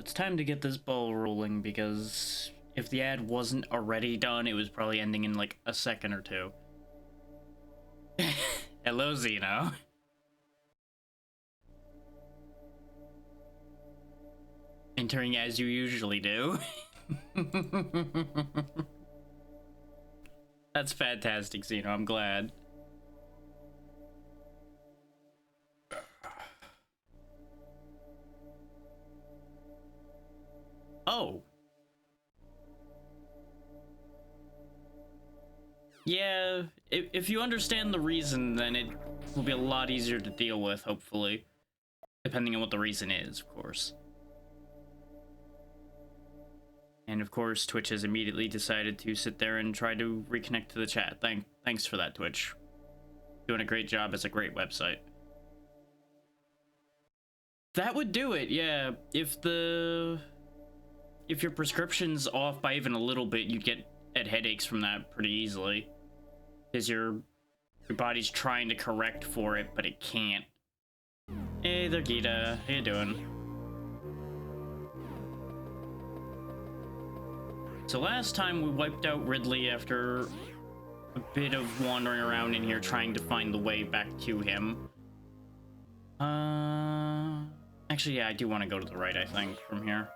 it's time to get this ball rolling, because if the ad wasn't already done, it was probably ending in like a second or two. Hello, Zeno. Entering as you usually do. That's fantastic, Zeno. I'm glad. Oh. Yeah, if you understand the reason, then it will be a lot easier to deal with, hopefully. Depending on what the reason is, of course. And of course, Twitch has immediately decided to sit there and try to reconnect to the chat. Thanks for that, Twitch. Doing a great job. It's a great website. That would do it, yeah. If your prescription's off by even a little bit, you get headaches from that pretty easily. Because your body's trying to correct for it, but it can't. Hey there, Gita. How you doing? So last time we wiped out Ridley after a bit of wandering around in here trying to find the way back to him. Actually, yeah, I do want to go to the right, I think, from here.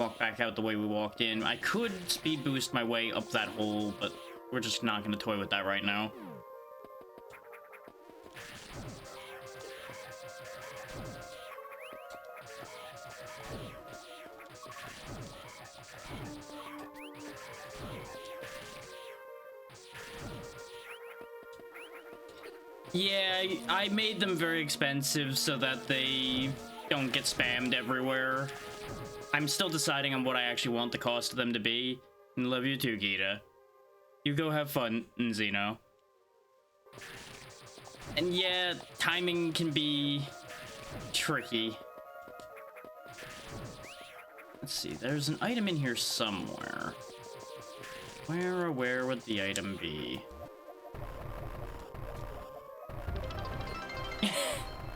Walk back out the way we walked in. I could speed boost my way up that hole, but we're just not going to toy with that right now. Yeah, I made them very expensive so that they don't get spammed everywhere. I'm still deciding on what I actually want the cost of them to be. And love you too, Gita. You go have fun, Zeno. And yeah, timing can be tricky. Let's see, there's an item in here somewhere. Where would the item be?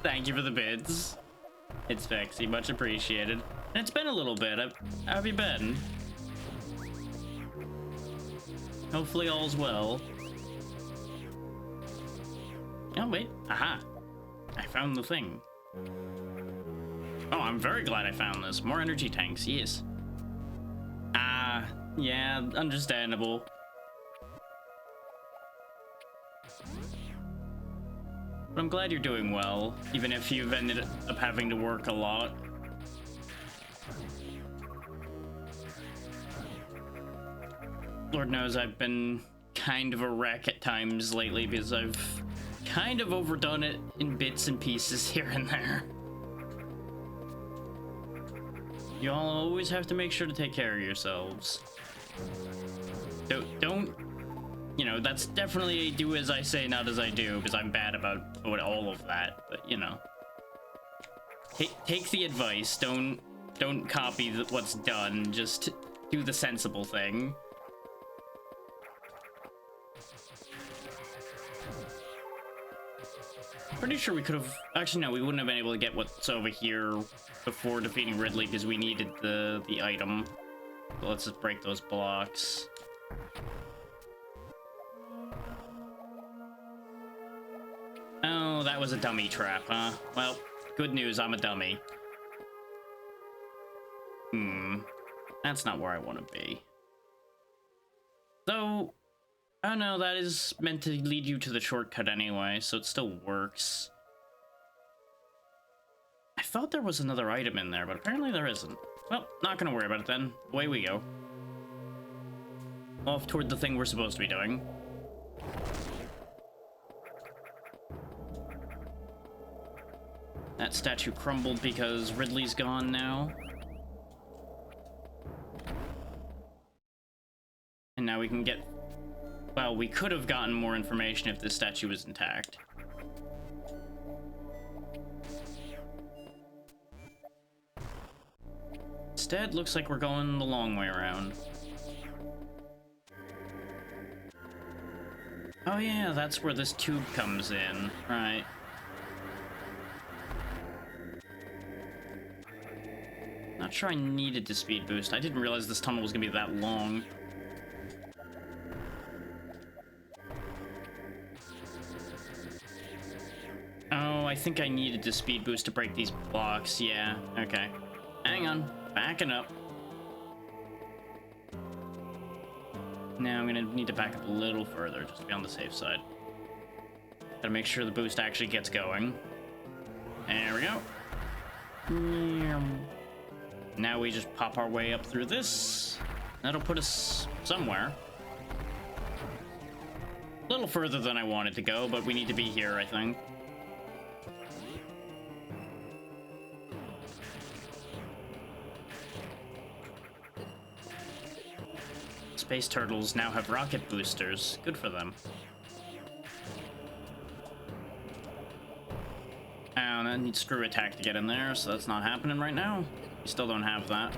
Thank you for the bids. It's Vexy, much appreciated. And it's been a little bit. How have you been? Hopefully all's well. Oh, wait. Aha. I found the thing. Oh, I'm very glad I found this. More energy tanks, yes. Ah, yeah, understandable. But I'm glad you're doing well, even if you've ended up having to work a lot. Lord knows I've been kind of a wreck at times lately because I've kind of overdone it in bits and pieces here and there. Y'all always have to make sure to take care of yourselves. Don't, you know, that's definitely a do as I say, not as I do, because I'm bad about all of that, but, you know. Take the advice, don't copy what's done, just do the sensible thing. Pretty sure we could have... Actually, no, we wouldn't have been able to get what's over here before defeating Ridley because we needed the item. So let's just break those blocks. Oh, that was a dummy trap, huh? Well, good news, I'm a dummy. That's not where I want to be. Though... Oh no, that is meant to lead you to the shortcut anyway, so it still works. I thought there was another item in there, but apparently there isn't. Well, not gonna worry about it then. Away we go. Off toward the thing we're supposed to be doing. That statue crumbled because Ridley's gone now. And now we can get... Well, we could have gotten more information if this statue was intact. Instead, looks like we're going the long way around. Oh yeah, that's where this tube comes in, right. Not sure I needed the speed boost. I didn't realize this tunnel was gonna be that long. Oh, I think I needed the speed boost to break these blocks. Yeah, okay. Hang on. Backing up. Now I'm gonna need to back up a little further, just to be on the safe side. Gotta make sure the boost actually gets going. There we go. Now we just pop our way up through this. That'll put us somewhere. A little further than I wanted to go, but we need to be here, I think. Space turtles now have rocket boosters. Good for them. And I need screw attack to get in there, so that's not happening right now. We still don't have that.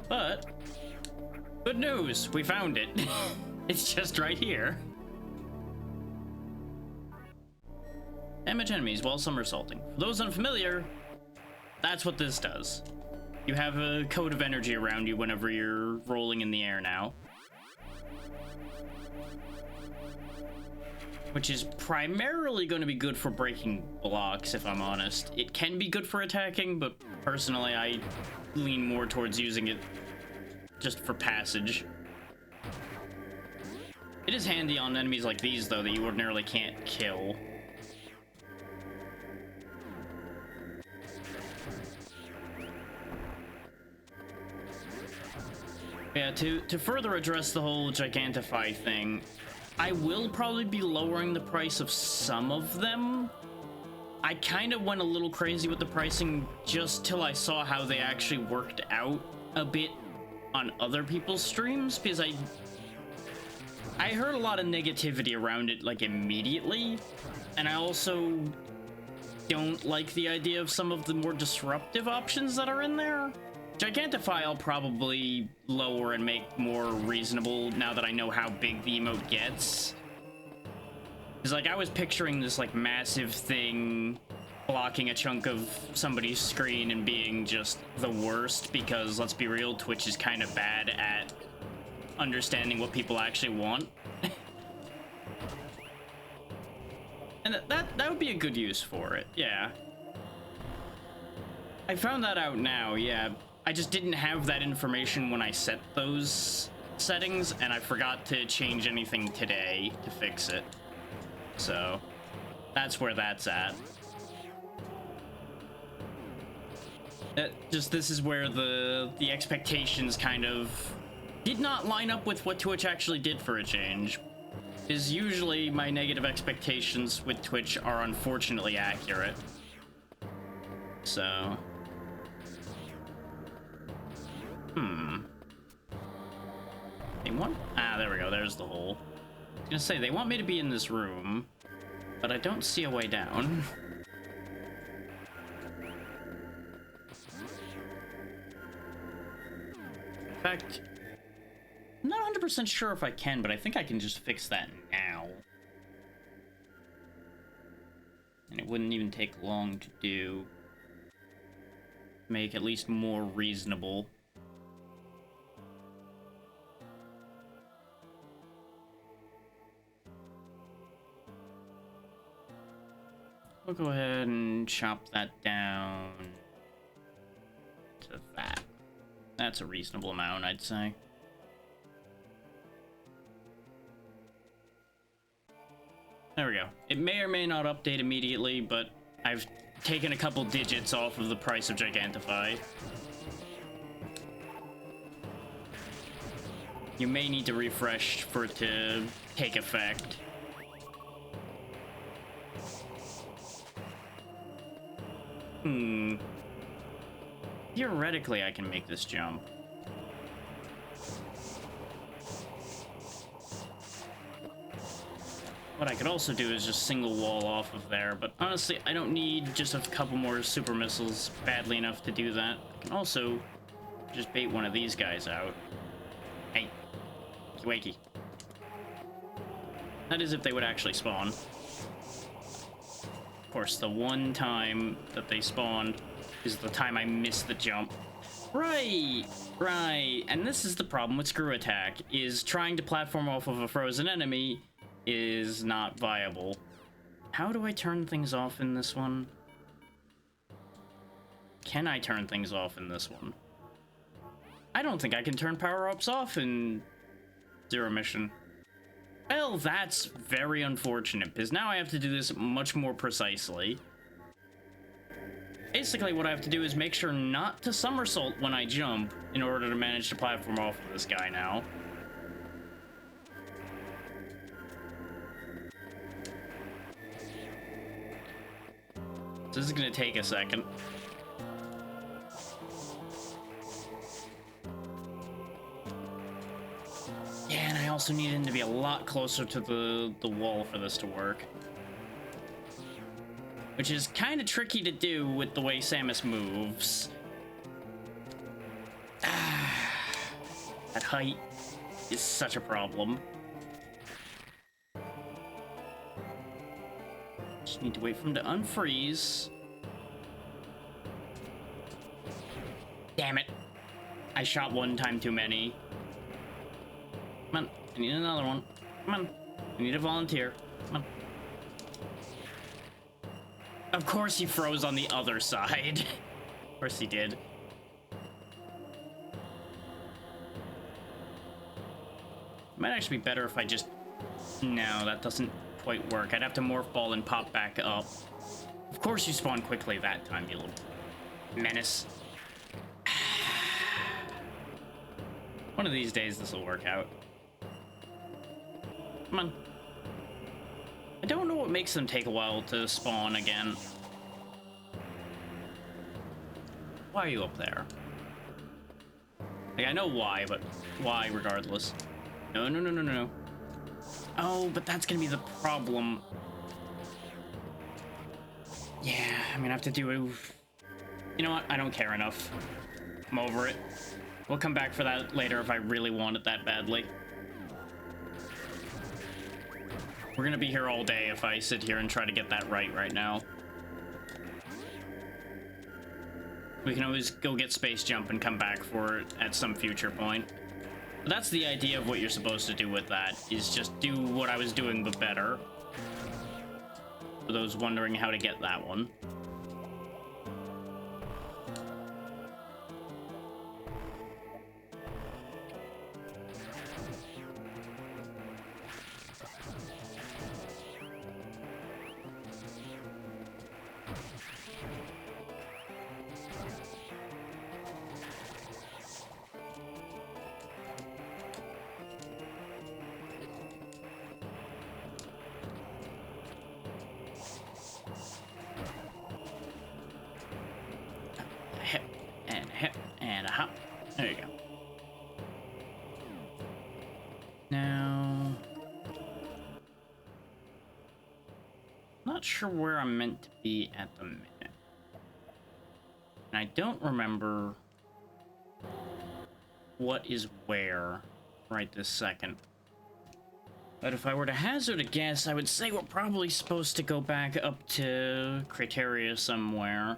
But good news, we found it. It's just right here. Damage enemies while somersaulting. For those unfamiliar, that's what this does. You have a cone of energy around you whenever you're rolling in the air now. Which is primarily going to be good for breaking blocks, if I'm honest. It can be good for attacking, but personally I lean more towards using it just for passage. It is handy on enemies like these, though, that you ordinarily can't kill. Yeah, to further address the whole Gigantify thing, I will probably be lowering the price of some of them. I kind of went a little crazy with the pricing just till I saw how they actually worked out a bit on other people's streams, because I heard a lot of negativity around it, like, immediately, and I also don't like the idea of some of the more disruptive options that are in there. Gigantify I'll probably lower and make more reasonable now that I know how big the emote gets. Because, like, I was picturing this, like, massive thing blocking a chunk of somebody's screen and being just the worst, because, let's be real, Twitch is kind of bad at understanding what people actually want. And that would be a good use for it, yeah. I found that out now, yeah. I just didn't have that information when I set those settings, and I forgot to change anything today to fix it. So, that's where that's at. This is where the expectations kind of did not line up with what Twitch actually did for a change. Because usually my negative expectations with Twitch are unfortunately accurate. So... They want... Ah, there we go. There's the hole. I was gonna say, they want me to be in this room, but I don't see a way down. In fact, I'm not 100% sure if I can, but I think I can just fix that now. And it wouldn't even take long to do. Make at least more reasonable. We'll go ahead and chop that down to that. That's a reasonable amount, I'd say. There we go. It may or may not update immediately, but I've taken a couple digits off of the price of Gigantify. You may need to refresh for it to take effect. Theoretically, I can make this jump. What I could also do is just single wall off of there, but honestly, I don't need just a couple more super missiles badly enough to do that. I can also just bait one of these guys out. Hey, wakey. That is if they would actually spawn. course, the one time that they spawned is the time I missed the jump. Right, right. And this is the problem with Screw Attack, is trying to platform off of a frozen enemy is not viable. How do I turn things off in this one? Can I turn things off in this one? I don't think I can turn power-ups off in Zero Mission. Well, that's very unfortunate, because now I have to do this much more precisely. Basically, what I have to do is make sure not to somersault when I jump in order to manage to platform off of this guy now. This is gonna take a second. Yeah, and I also need him to be a lot closer to the wall for this to work. Which is kind of tricky to do with the way Samus moves. That height is such a problem. Just need to wait for him to unfreeze. Damn it. I shot one time too many. Come on, I need another one. Come on, I need a volunteer. Come on. Of course he froze on the other side. Of course he did. Might actually be better if I just... No, that doesn't quite work. I'd have to morph ball and pop back up. Of course you spawn quickly that time, you little menace. One of these days this will work out. Come on. I don't know what makes them take a while to spawn again. Why are you up there? Like, I know why, but why regardless? No, no, no, no, no. Oh, but that's gonna be the problem. Yeah, I'm gonna have to do it. You know what? I don't care enough. I'm over it. We'll come back for that later if I really want it that badly. We're gonna be here all day if I sit here and try to get that right now. We can always go get Space Jump and come back for it at some future point. But that's the idea of what you're supposed to do with that, is just do what I was doing but better. For those wondering how to get that one. And a hop. There you go. Now, not sure where I'm meant to be at the minute. And I don't remember what is where right this second. But if I were to hazard a guess, I would say we're probably supposed to go back up to Crateria somewhere.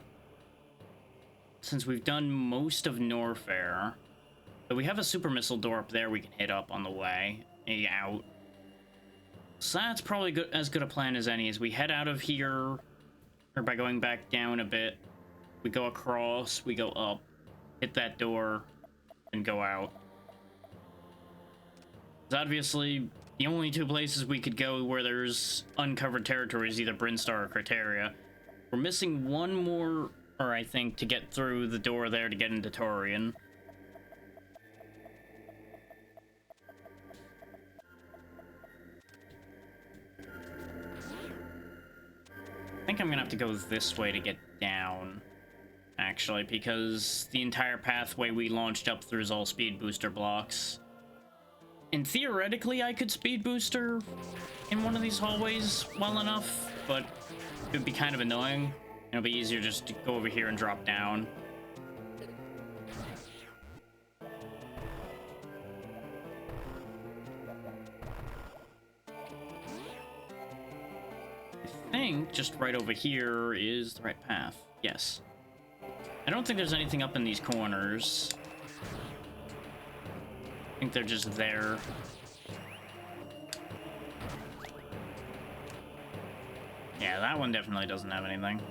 Since we've done most of Norfair. But we have a super missile door up there we can hit up on the way out. So that's probably as good a plan as any, as we head out of here, or by going back down a bit, we go across, we go up, hit that door, and go out. It's obviously the only two places we could go where there's uncovered territory is either Brinstar or Crateria. We're missing one more, or I think, to get through the door there to get into Torian. I think I'm gonna have to go this way to get down, actually, because the entire pathway we launched up through is all speed booster blocks. And theoretically, I could speed booster in one of these hallways well enough, but it would be kind of annoying. It'll be easier just to go over here and drop down. I think just right over here is the right path. Yes. I don't think there's anything up in these corners. I think they're just there. Yeah, that one definitely doesn't have anything.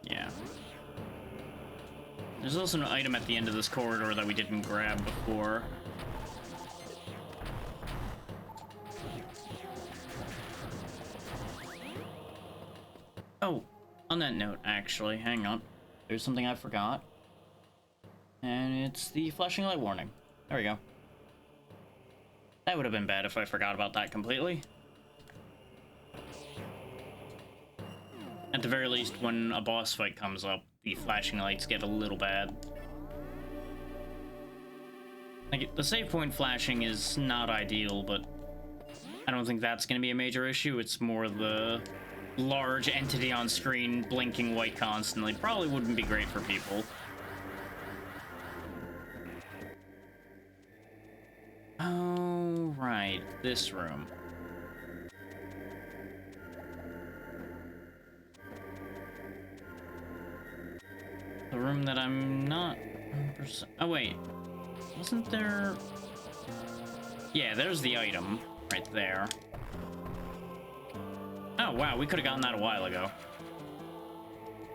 Yeah. There's also an item at the end of this corridor that we didn't grab before. Oh, on that note, actually, hang on. There's something I forgot. And it's the flashing light warning. There we go. That would have been bad if I forgot about that completely. At the very least, when a boss fight comes up, the flashing lights get a little bad. Like, the save point flashing is not ideal, but I don't think that's going to be a major issue. It's more the large entity on screen blinking white constantly. Probably wouldn't be great for people. Oh, right. This room. The room that I'm not... Oh, wait. Wasn't there... Yeah, there's the item right there. Oh, wow, we could have gotten that a while ago.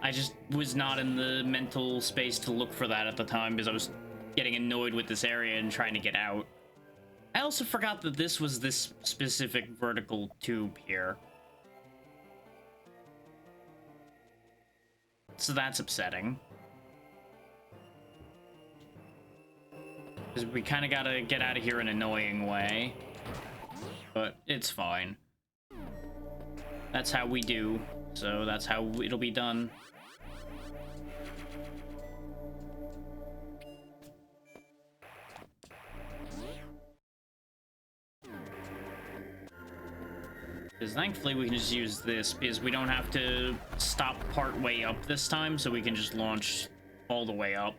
I just was not in the mental space to look for that at the time because I was getting annoyed with this area and trying to get out. I also forgot that this was this specific vertical tube here. So that's upsetting. Because we kind of gotta get out of here in an annoying way. But it's fine. That's how we do. So that's how it'll be done. Because thankfully we can just use this because we don't have to stop part way up this time, so we can just launch all the way up.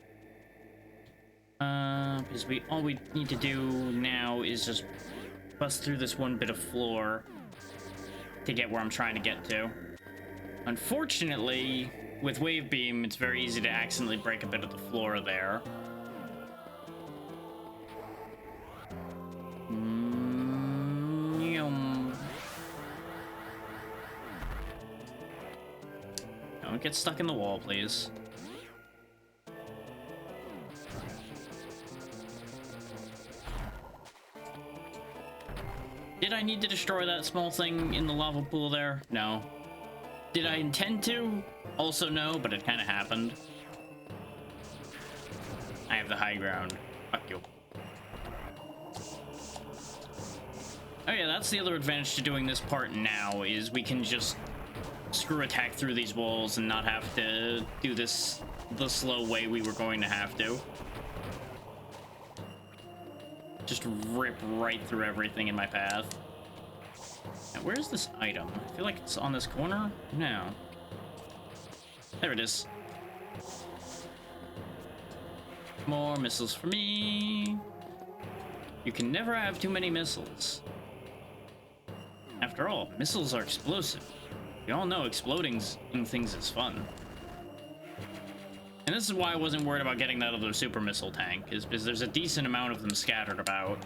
Because all we need to do now is just bust through this one bit of floor to get where I'm trying to get to. Unfortunately, with Wave Beam, it's very easy to accidentally break a bit of the floor there. Don't get stuck in the wall, please. Did I need to destroy that small thing in the lava pool there? No. Did I intend to? Also no, but it kind of happened. I have the high ground. Fuck you. Oh yeah, that's the other advantage to doing this part now, is we can just screw attack through these walls and not have to do this the slow way we were going to have to. Just rip right through everything in my path. Now, where's this item? I feel like it's on this corner? No. There it is. More missiles for me. You can never have too many missiles. After all, missiles are explosive. You all know exploding things is fun. And this is why I wasn't worried about getting that other super missile tank, is because there's a decent amount of them scattered about.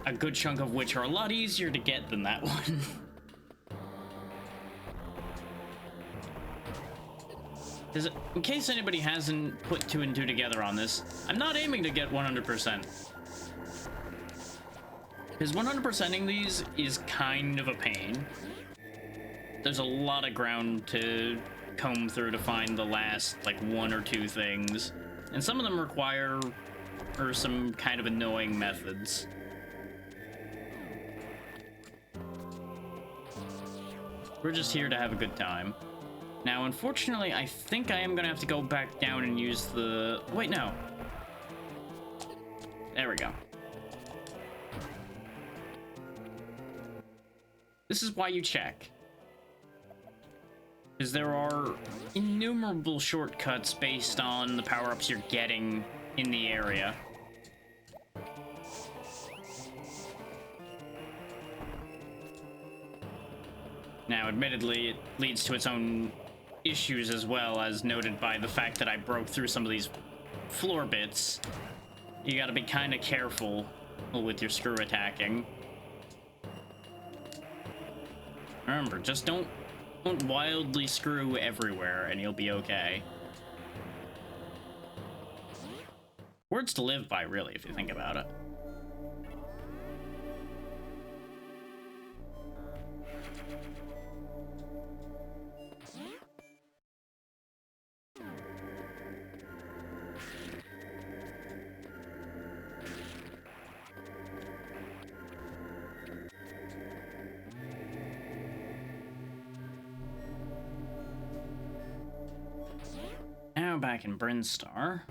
A good chunk of which are a lot easier to get than that one. In case anybody hasn't put two and two together on this, I'm not aiming to get 100%. Because 100%ing these is kind of a pain. There's a lot of ground to comb through to find the last, like, one or two things. And some of them require some kind of annoying methods. We're just here to have a good time. Now, unfortunately, I think I am gonna have to go back down and use the... Wait, no. There we go. This is why you check. Because there are innumerable shortcuts based on the power-ups you're getting in the area. Now, admittedly, it leads to its own issues as well, as noted by the fact that I broke through some of these floor bits. You gotta be kind of careful with your screw attacking. Remember, just don't wildly screw everywhere and you'll be okay. Words to live by, really, if you think about it. Now back in Brinstar.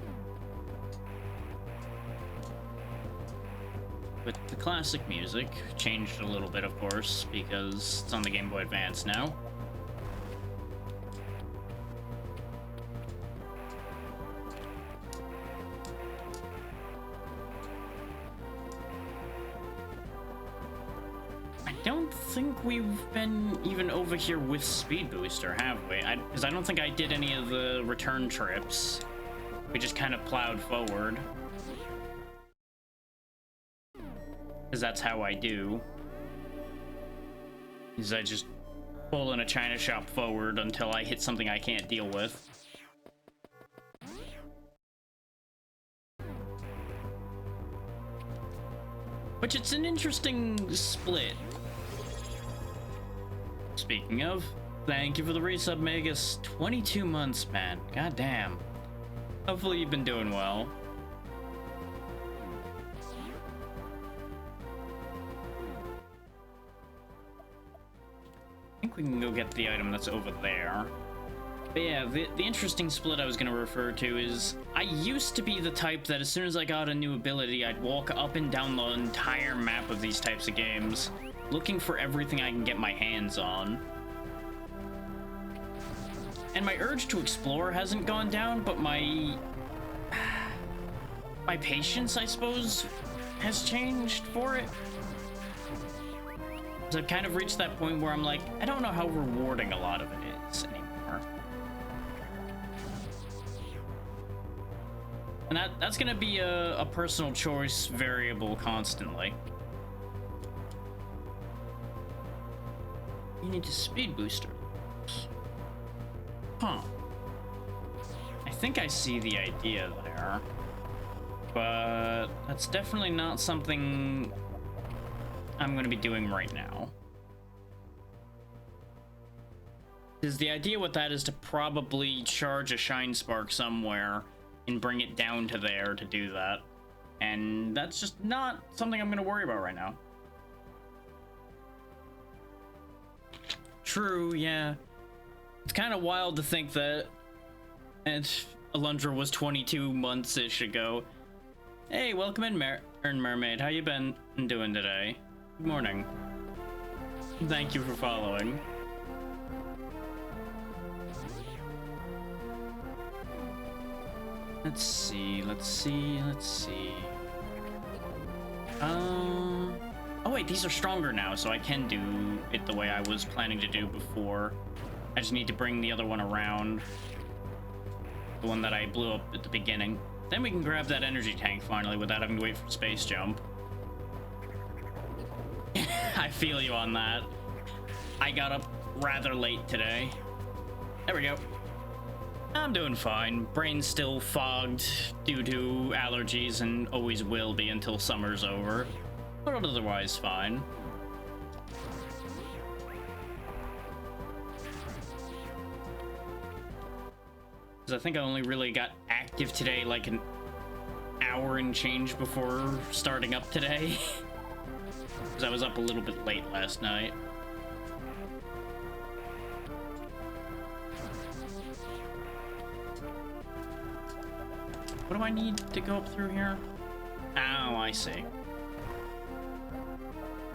With the classic music, changed a little bit of course, because it's on the Game Boy Advance now. I don't think we've been even over here with Speed Booster, have we? Because I don't think I did any of the return trips. We just kind of plowed forward. Because that's how I do. Is I just pull in a China shop forward until I hit something I can't deal with. Which it's an interesting split. Speaking of, thank you for the resub, Megas. 22 months, man. God damn. Hopefully you've been doing well. I think we can go get the item that's over there. But yeah, the interesting split I was going to refer to is I used to be the type that as soon as I got a new ability, I'd walk up and down the entire map of these types of games, looking for everything I can get my hands on. And my urge to explore hasn't gone down, but my patience, I suppose, has changed for it. So I've kind of reached that point where I'm like, I don't know how rewarding a lot of it is anymore. And that's gonna be a personal choice variable constantly. You need a speed booster. Huh. I think I see the idea there. But that's definitely not something I'm going to be doing right now. Because the idea with that is to probably charge a Shine Spark somewhere and bring it down to there to do that. And that's just not something I'm going to worry about right now. True, yeah. It's kind of wild to think that Alundra was 22 months-ish ago. Hey, welcome in, Mermaid. How you been doing today? Good morning. Thank you for following. Let's see. Oh wait, these are stronger now, so I can do it the way I was planning to do before. I just need to bring the other one around. The one that I blew up at the beginning. Then we can grab that energy tank finally without having to wait for space jump. I feel you on that. I got up rather late today. There we go. I'm doing fine. Brain's still fogged due to allergies and always will be until summer's over. But otherwise fine. Because I think I only really got active today like an hour and change before starting up today. Because I was up a little bit late last night. What do I need to go up through here? Oh, I see.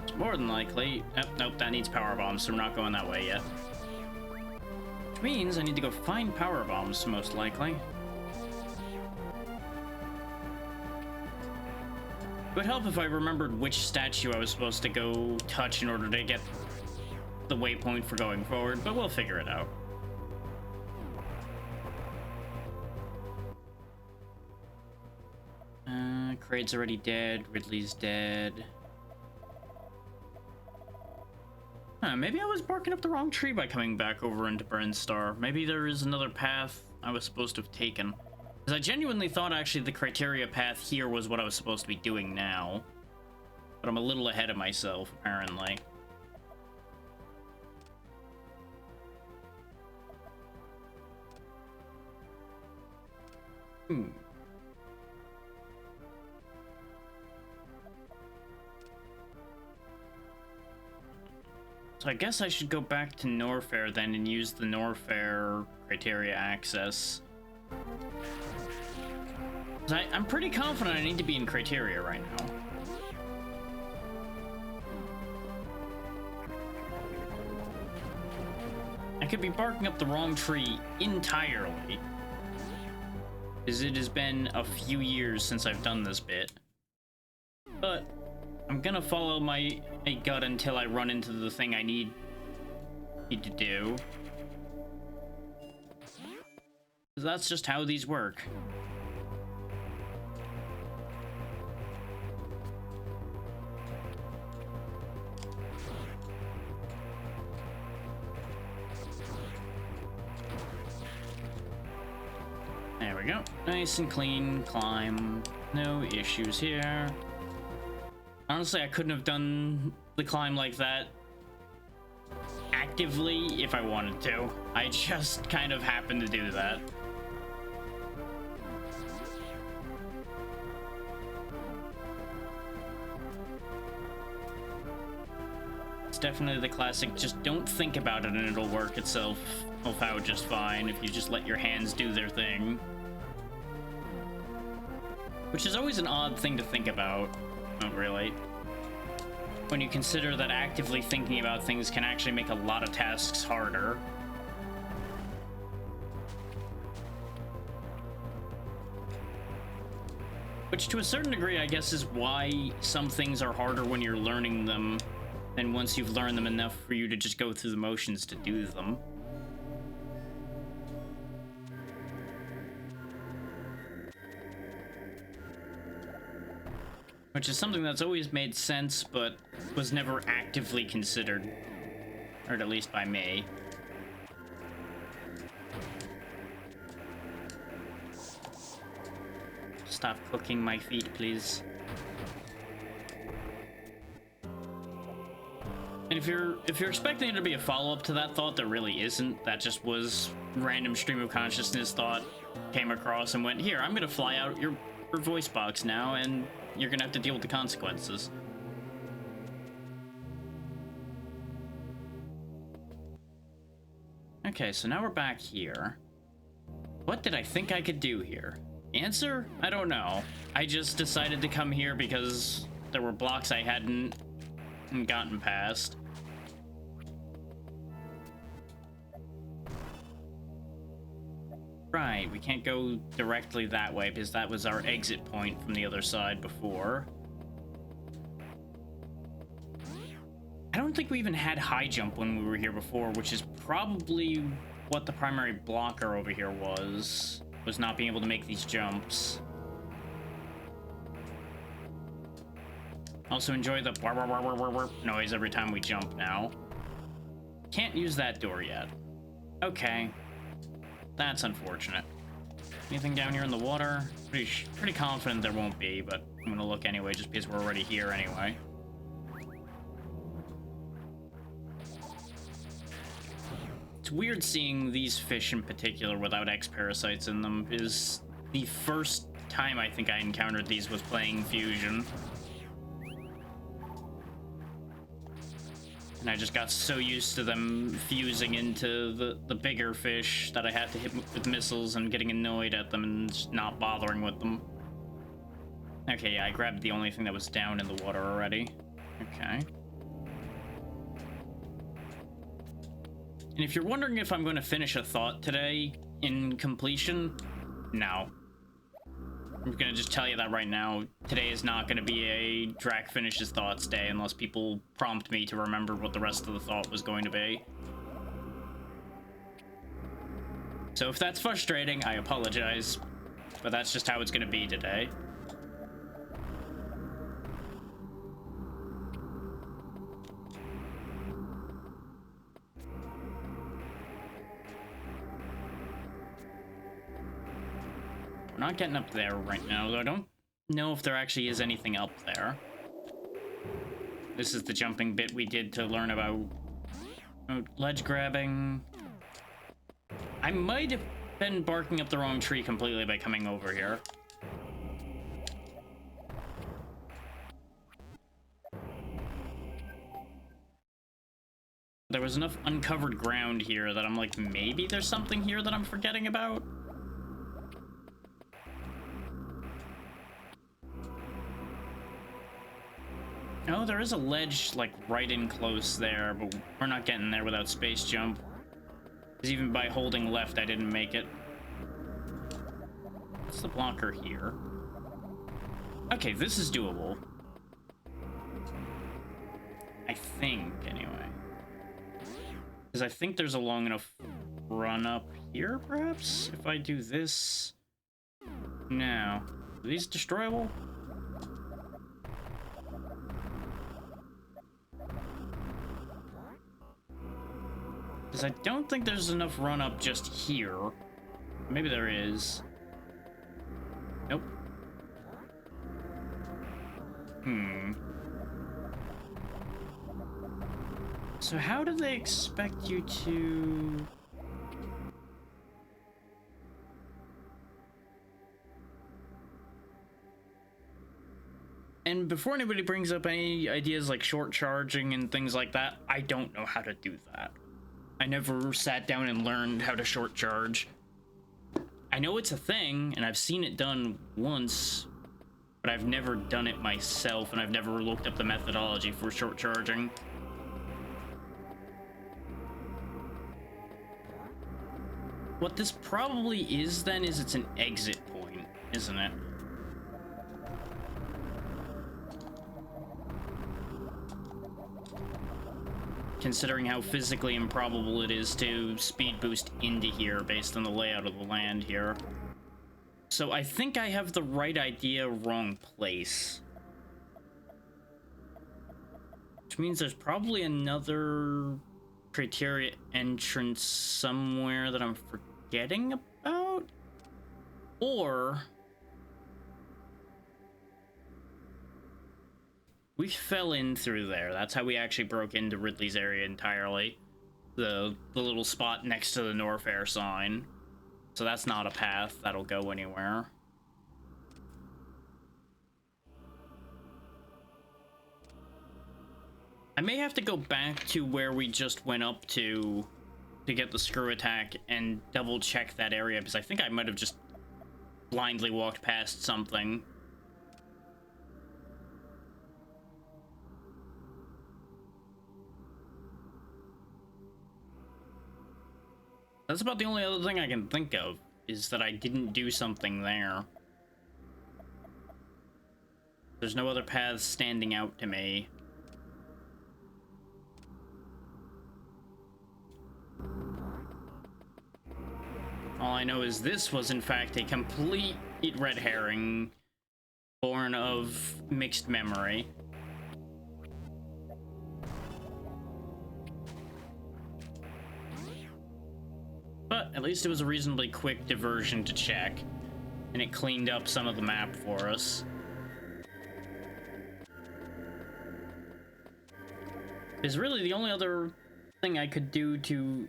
It's more than likely... Oh, nope, that needs power bombs, so we're not going that way yet. Which means I need to go find power bombs, most likely. It would help if I remembered which statue I was supposed to go touch in order to get the waypoint for going forward, but we'll figure it out. Kraid's already dead. Ridley's dead. Huh, maybe I was barking up the wrong tree by coming back over into Burnstar. Maybe there is another path I was supposed to have taken. Because I genuinely thought actually the criteria path here was what I was supposed to be doing now. But I'm a little ahead of myself, apparently. So I guess I should go back to Norfair then and use the Norfair criteria access. I'm pretty confident I need to be in criteria right now. I could be barking up the wrong tree entirely, because it has been a few years since I've done this bit. But I'm gonna follow my gut until I run into the thing I need to do. That's just how these work. There we go. Nice and clean climb. No issues here. Honestly, I couldn't have done the climb like that actively if I wanted to. I just kind of happened to do that. It's definitely the classic, just don't think about it and it'll work itself out just fine if you just let your hands do their thing. Which is always an odd thing to think about. Not really. When you consider that actively thinking about things can actually make a lot of tasks harder. Which to a certain degree, I guess, is why some things are harder when you're learning them than once you've learned them enough for you to just go through the motions to do them. Which is something that's always made sense, but was never actively considered. Or at least by me. Stop cooking my feet, please. And if you're expecting it to be a follow-up to that thought, there really isn't. That just was random stream of consciousness thought came across and went, here, I'm gonna fly out your voice box now, and you're gonna have to deal with the consequences. Okay, so now we're back here. What did I think I could do here? Answer? I don't know. I just decided to come here because there were blocks I hadn't gotten past. Right, we can't go directly that way because that was our exit point from the other side before. I don't think we even had high jump when we were here before, which is probably what the primary blocker over here was not being able to make these jumps. Also enjoy the wah, wah, wah, wah, wah, wah noise every time we jump now. Can't use that door yet. Okay. That's unfortunate. Anything down here in the water? Pretty confident there won't be, but I'm gonna look anyway just because we're already here anyway. It's weird seeing these fish in particular without X-parasites in them. Is the first time I think I encountered these was playing Fusion. And I just got so used to them fusing into the bigger fish that I had to hit with missiles and getting annoyed at them and just not bothering with them. Okay, yeah, I grabbed the only thing that was down in the water already. Okay. And if you're wondering if I'm going to finish a thought today in completion, no. I'm gonna just tell you that right now. Today is not gonna be a Drac finishes thoughts day unless people prompt me to remember what the rest of the thought was going to be. So if that's frustrating, I apologize, but that's just how it's gonna be today. We're not getting up there right now, though I don't know if there actually is anything up there. This is the jumping bit we did to learn about ledge grabbing. I might have been barking up the wrong tree completely by coming over here. There was enough uncovered ground here that I'm like, maybe there's something here that I'm forgetting about? Oh, there is a ledge, like, right in close there, but we're not getting there without space jump. Because even by holding left, I didn't make it. What's the blocker here? Okay, this is doable. I think, anyway. Because I think there's a long enough run up here, perhaps? If I do this... No. Are these destroyable? Because I don't think there's enough run up just here. Maybe there is. Nope. So how do they expect you to... And before anybody brings up any ideas like short charging and things like that, I don't know how to do that. I never sat down and learned how to short charge. I know it's a thing, and I've seen it done once, but I've never done it myself, and I've never looked up the methodology for short charging. What this probably is, then, is it's an exit point, isn't it? Considering how physically improbable it is to speed boost into here based on the layout of the land here. So I think I have the right idea, wrong place. Which means there's probably another criteria entrance somewhere that I'm forgetting about? Or... we fell in through there. That's how we actually broke into Ridley's area entirely. The little spot next to the Norfair sign. So that's not a path that'll go anywhere. I may have to go back to where we just went up to get the screw attack and double check that area, because I think I might have just blindly walked past something. That's about the only other thing I can think of, is that I didn't do something there. There's no other paths standing out to me. All I know is this was in fact a complete red herring, born of mixed memory. But at least it was a reasonably quick diversion to check, and it cleaned up some of the map for us. Because really the only other thing I could do to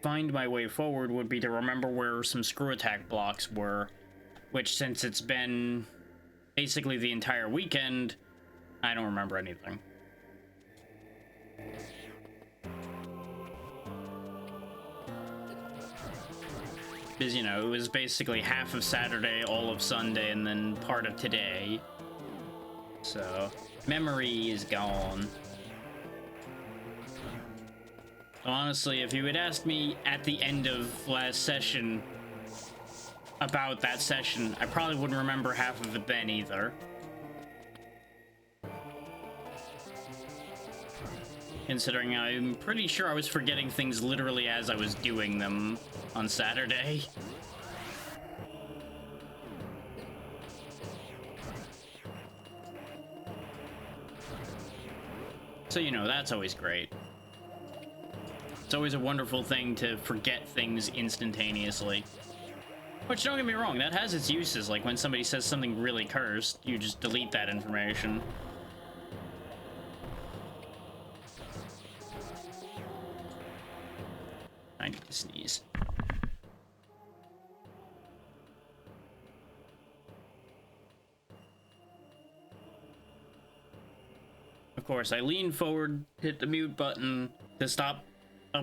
find my way forward would be to remember where some screw attack blocks were, which since it's been basically the entire weekend, I don't remember anything. Because, you know, it was basically half of Saturday, all of Sunday, and then part of today. So, memory is gone. Honestly, if you had asked me at the end of last session about that session, I probably wouldn't remember half of it then either. Considering I'm pretty sure I was forgetting things literally as I was doing them on Saturday. So, you know, that's always great. It's always a wonderful thing to forget things instantaneously. Which, don't get me wrong, that has its uses. Like, when somebody says something really cursed, you just delete that information. I need to sneeze. Of course, I lean forward, hit the mute button to stop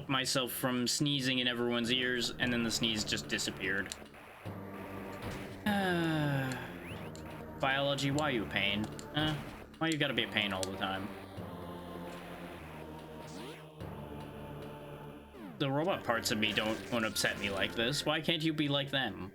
myself from sneezing in everyone's ears, and then the sneeze just disappeared. Biology, why you a pain? Why you gotta be a pain all the time? The robot parts of me won't upset me like this. Why can't you be like them?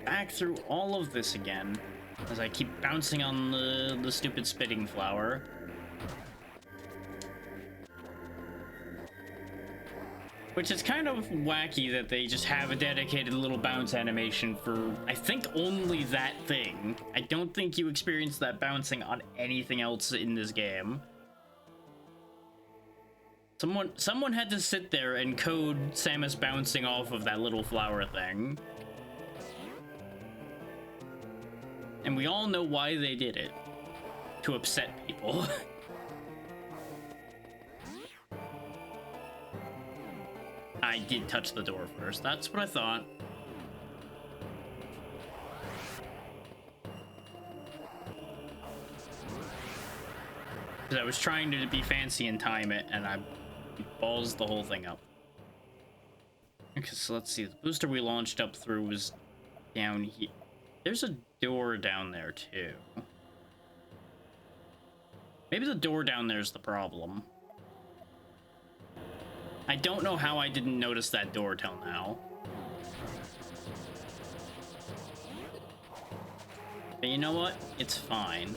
Back through all of this again as I keep bouncing on the stupid spitting flower. Which is kind of wacky that they just have a dedicated little bounce animation for, I think, only that thing. I don't think you experience that bouncing on anything else in this game. Someone had to sit there and code Samus bouncing off of that little flower thing. And we all know why they did it. To upset people. I did touch the door first. That's what I thought. Because I was trying to be fancy and time it, and I balls the whole thing up. Okay, so let's see. The booster we launched up through was down here. There's a door down there, too. Maybe the door down there's the problem. I don't know how I didn't notice that door till now. But you know what? It's fine.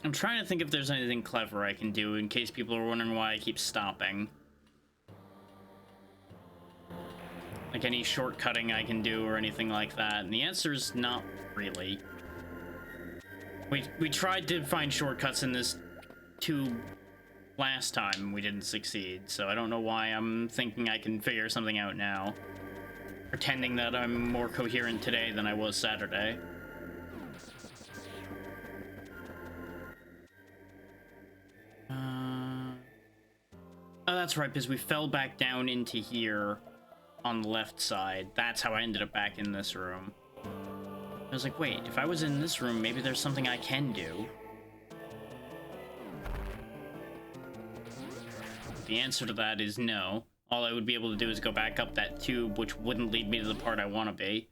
I'm trying to think if there's anything clever I can do in case people are wondering why I keep stopping. Like any shortcutting I can do or anything like that, and the answer is not really. We tried to find shortcuts in this tube last time, and we didn't succeed, so I don't know why I'm thinking I can figure something out now. Pretending that I'm more coherent today than I was Saturday. Oh, that's right, because we fell back down into here on the left side. That's how I ended up back in this room. I was like, wait, if I was in this room, maybe there's something I can do. The answer to that is no. All I would be able to do is go back up that tube, which wouldn't lead me to the part I want to be.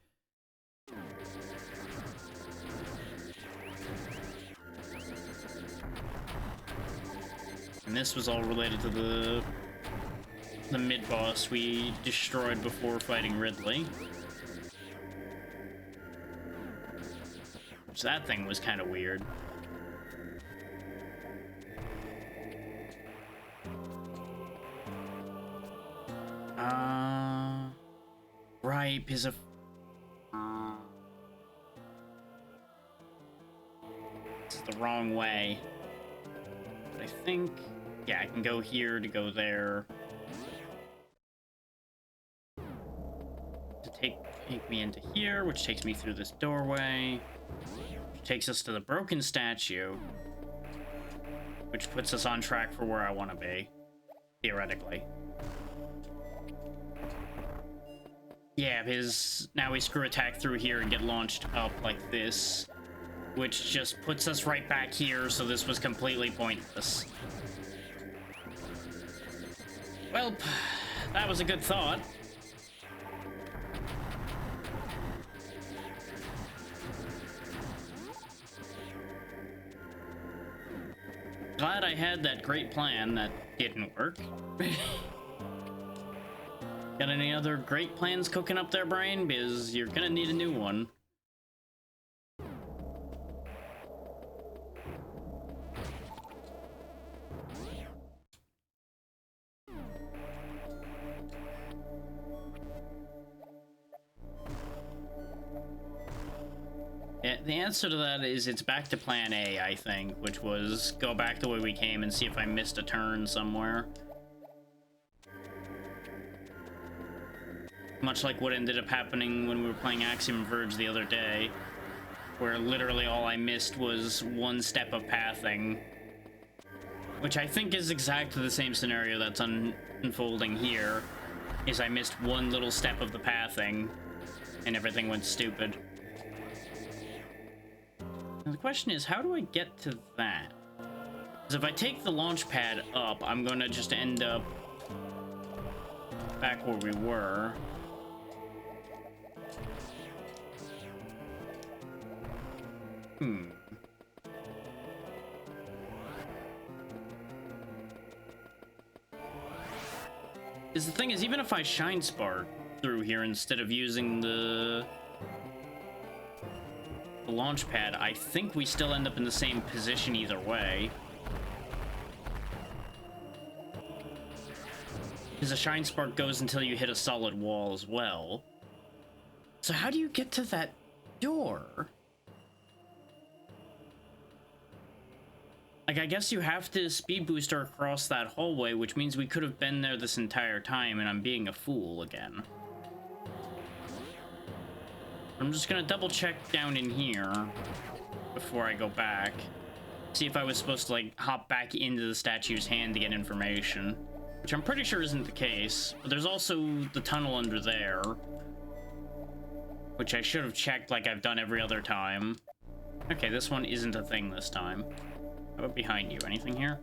And this was all related to the mid-boss we destroyed before fighting Ridley. Which that thing was kind of weird. Right, because of... This is the wrong way. But I think... Yeah, I can go here to go there. To take me into here, which takes me through this doorway. Which takes us to the broken statue. which puts us on track for where I want to be, theoretically. Yeah, because now we screw attack through here and get launched up like this, which just puts us right back here, so this was completely pointless. Well, that was a good thought. Glad I had that great plan that didn't work. Got any other great plans cooking up there, Brian? Because you're gonna need a new one. Yeah, the answer to that is it's back to plan A, I think, which was go back the way we came and see if I missed a turn somewhere. Much like what ended up happening when we were playing Axiom Verge the other day, where literally all I missed was one step of pathing. Which I think is exactly the same scenario that's unfolding here, is I missed one little step of the pathing, and everything went stupid. Now the question is, how do I get to that? Because if I take the launch pad up, I'm gonna just end up back where we were. Is the thing is, even if I Shine Spark through here instead of using the launch pad, I think we still end up in the same position either way. Because a Shine Spark goes until you hit a solid wall as well. So how do you get to that door? Like, I guess you have to speed booster across that hallway, which means we could have been there this entire time, and I'm being a fool again. I'm just gonna double check down in here before I go back. See if I was supposed to, like, hop back into the statue's hand to get information. Which I'm pretty sure isn't the case. But there's also the tunnel under there, which I should have checked like I've done every other time. Okay, this one isn't a thing this time. How about behind you? Anything here?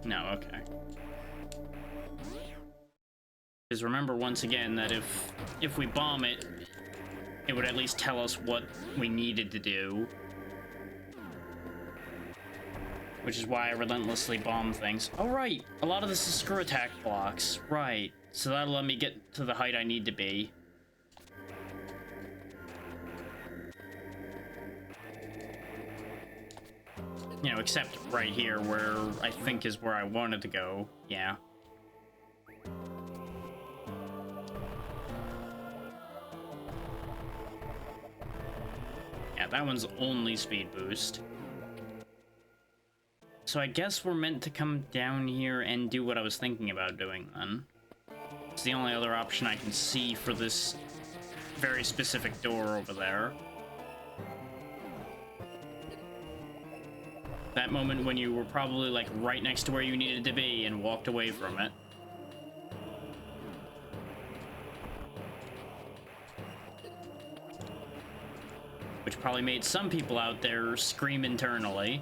No, okay. Because remember once again that if we bomb it, it would at least tell us what we needed to do. Which is why I relentlessly bomb things. Oh right, a lot of this is screw attack blocks. Right, so that'll let me get to the height I need to be. You know, except right here, where I think is where I wanted to go. Yeah. Yeah, that one's only speed boost. So I guess we're meant to come down here and do what I was thinking about doing then. It's the only other option I can see for this very specific door over there. That moment when you were probably, like, right next to where you needed to be and walked away from it. Which probably made some people out there scream internally.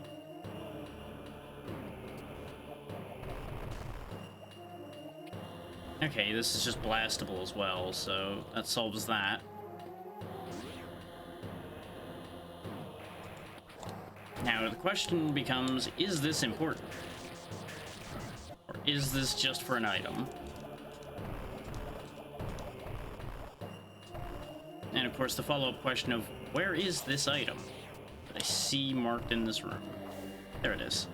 Okay, this is just blastable as well, so that solves that. Now, the question becomes, is this important? Or is this just for an item? And of course, the follow-up question of, where is this item that I see marked in this room? There it is.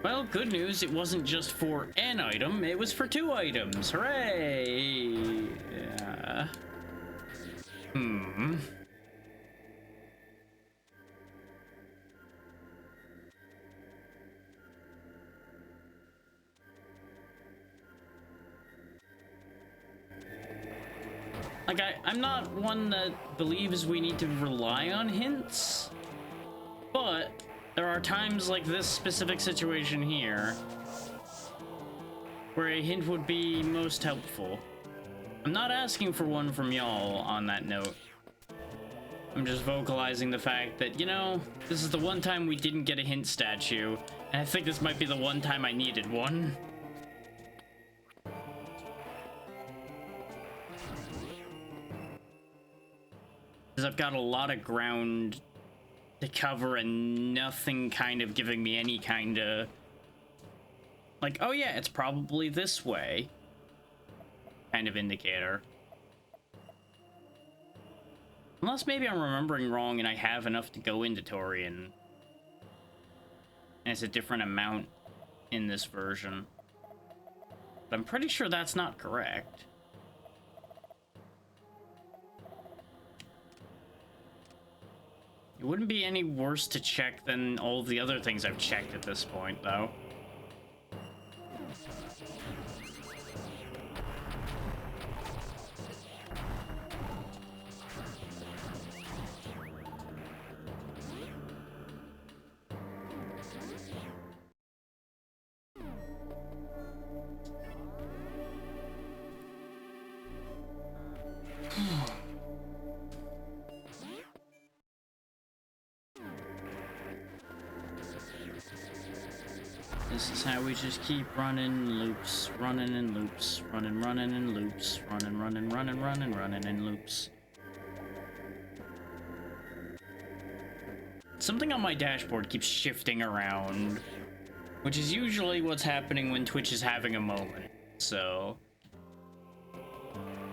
Well, good news, it wasn't just for an item, it was for 2 items. Hooray! Yeah. Like, I'm not one that believes we need to rely on hints, but there are times like this specific situation here where a hint would be most helpful. I'm not asking for one from y'all on that note. I'm just vocalizing the fact that, you know, this is the one time we didn't get a hint statue, and I think this might be the one time I needed one. Because I've got a lot of ground to cover and nothing kind of giving me any kind of... like, oh yeah, it's probably this way kind of indicator. Unless maybe I'm remembering wrong and I have enough to go into Torian. And it's a different amount in this version. But I'm pretty sure that's not correct. It wouldn't be any worse to check than all of the other things I've checked at this point, though. This is how we just keep running loops, running in loops, running in loops, running in loops. Something on my dashboard keeps shifting around, which is usually what's happening when Twitch is having a moment, so...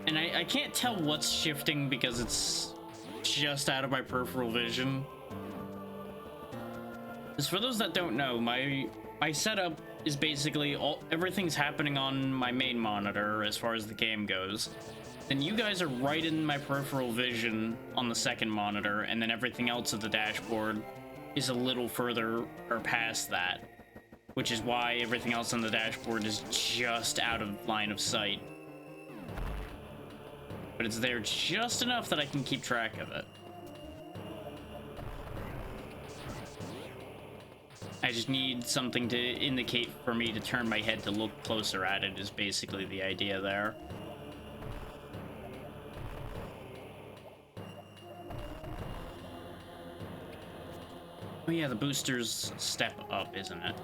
And I can't tell what's shifting because it's just out of my peripheral vision. Because for those that don't know, my setup is basically everything's happening on my main monitor as far as the game goes. Then you guys are right in my peripheral vision on the second monitor, and then everything else of the dashboard is a little further or past that, which is why everything else on the dashboard is just out of line of sight. But it's there just enough that I can keep track of it. I just need something to indicate for me to turn my head to look closer at it is basically the idea there. Oh yeah, the booster's step up, isn't it?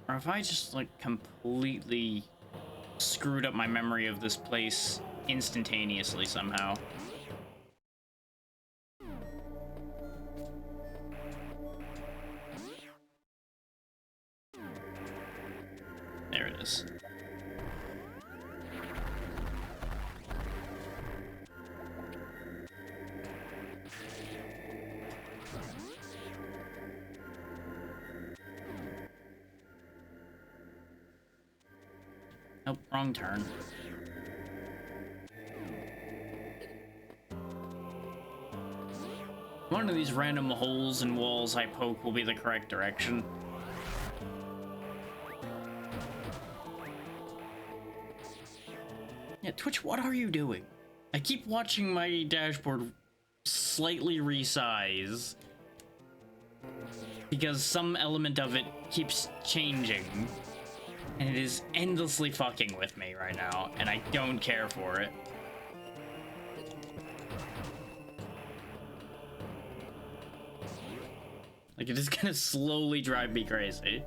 Or if I just, like, completely screwed up my memory of this place instantaneously somehow. There it is. Nope, wrong turn. One of these random holes and walls I poke will be the correct direction. Yeah, Twitch, what are you doing? I keep watching my dashboard slightly resize because some element of it keeps changing. And it is endlessly fucking with me right now, and I don't care for it. Like, it is gonna slowly drive me crazy.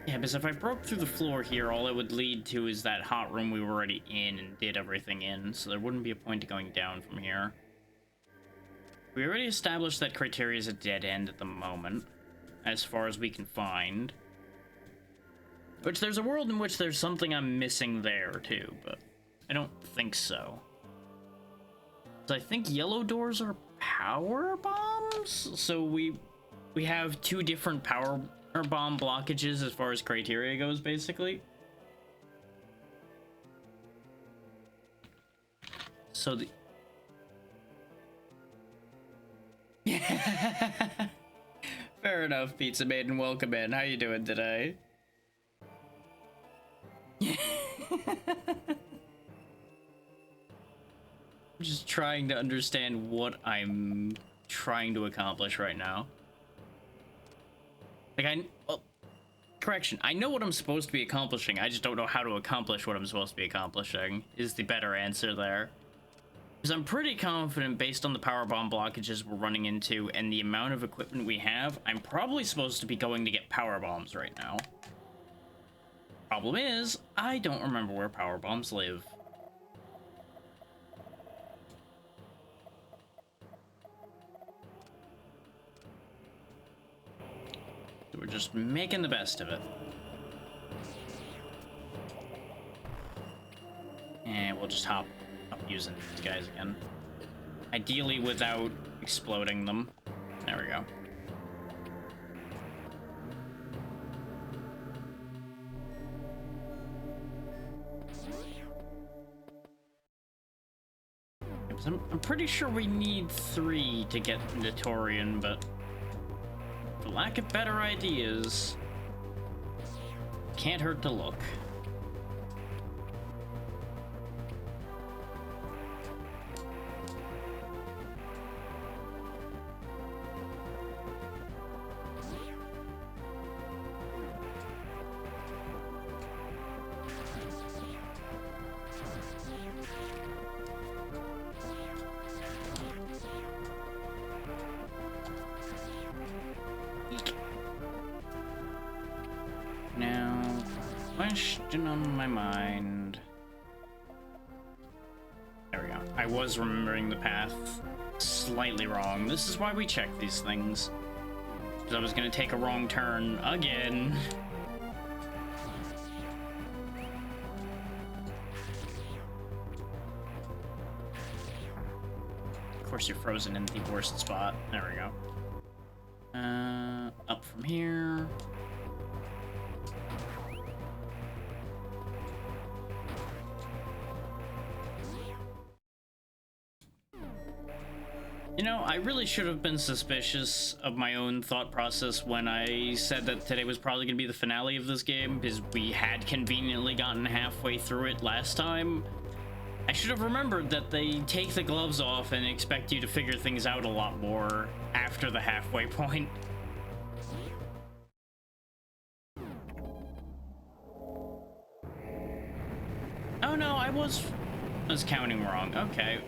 Yeah, because if I broke through the floor here, all it would lead to is that hot room we were already in and did everything in, so there wouldn't be a point to going down from here. We already established that criteria is a dead end at the moment, as far as we can find. Which there's a world in which there's something I'm missing there, too, but I don't think so. So I think yellow doors are power bombs? So we have two different power or bomb blockages as far as criteria goes, basically. so the... Fair enough, Pizza Maiden. Welcome in. How you doing today? I'm just trying to understand what I'm trying to accomplish right now. Like, well, correction, I know what I'm supposed to be accomplishing, I just don't know how to accomplish what I'm supposed to be accomplishing, is the better answer there. Because I'm pretty confident, based on the powerbomb blockages we're running into and the amount of equipment we have, I'm probably supposed to be going to get powerbombs right now. Problem is, I don't remember where powerbombs live. So we're just making the best of it. And we'll just hop up using these guys again. Ideally without exploding them. There we go. I'm pretty sure we need 3 to get into Torian, but for lack of better ideas, can't hurt to look. Now, question on my mind. There we go. I was remembering the path slightly wrong. This is why we check these things. Because I was going to take a wrong turn again. Of course, you're frozen in the worst spot. There we go. Up from here. You know, I really should have been suspicious of my own thought process when I said that today was probably going to be the finale of this game, because we had conveniently gotten halfway through it last time. I should have remembered that they take the gloves off and expect you to figure things out a lot more after the halfway point. Oh no, I was counting wrong. Okay.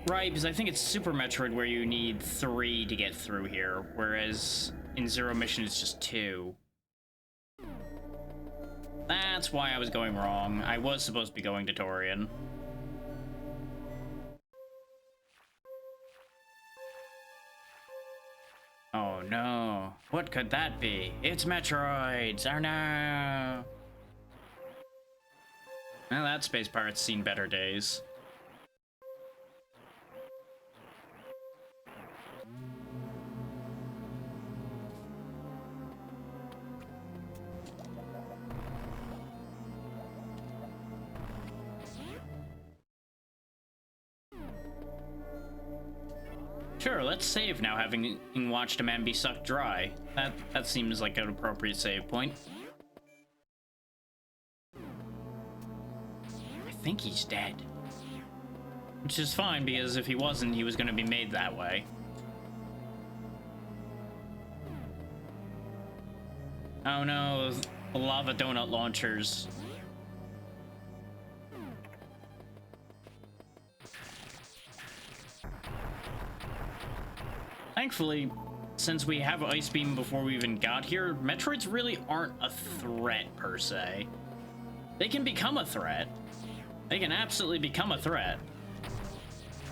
Right, because I think it's Super Metroid where you need 3 to get through here, whereas in Zero Mission it's just 2. That's why I was going wrong. I was supposed to be going to Torian. Oh no. What could that be? It's Metroids! Oh no! Well, that space pirate's seen better days. Sure, let's save now, having watched a man be sucked dry. That seems like an appropriate save point. I think he's dead. Which is fine, because if he wasn't, he was going to be made that way. Oh no, the lava donut launchers. Thankfully, since we have Ice Beam before we even got here, Metroids really aren't a threat, per se. They can become a threat. They can absolutely become a threat.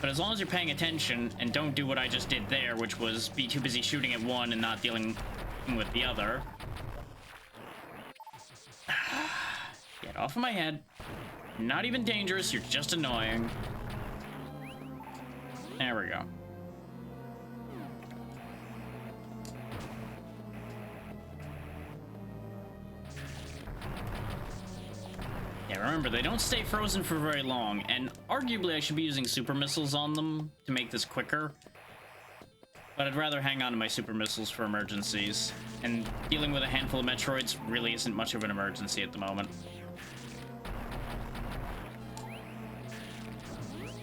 But as long as you're paying attention and don't do what I just did there, which was be too busy shooting at one and not dealing with the other. Get off of my head. Not even dangerous, you're just annoying. There we go. Yeah, remember, they don't stay frozen for very long, and arguably I should be using super missiles on them to make this quicker. But I'd rather hang on to my super missiles for emergencies, and dealing with a handful of Metroids really isn't much of an emergency at the moment.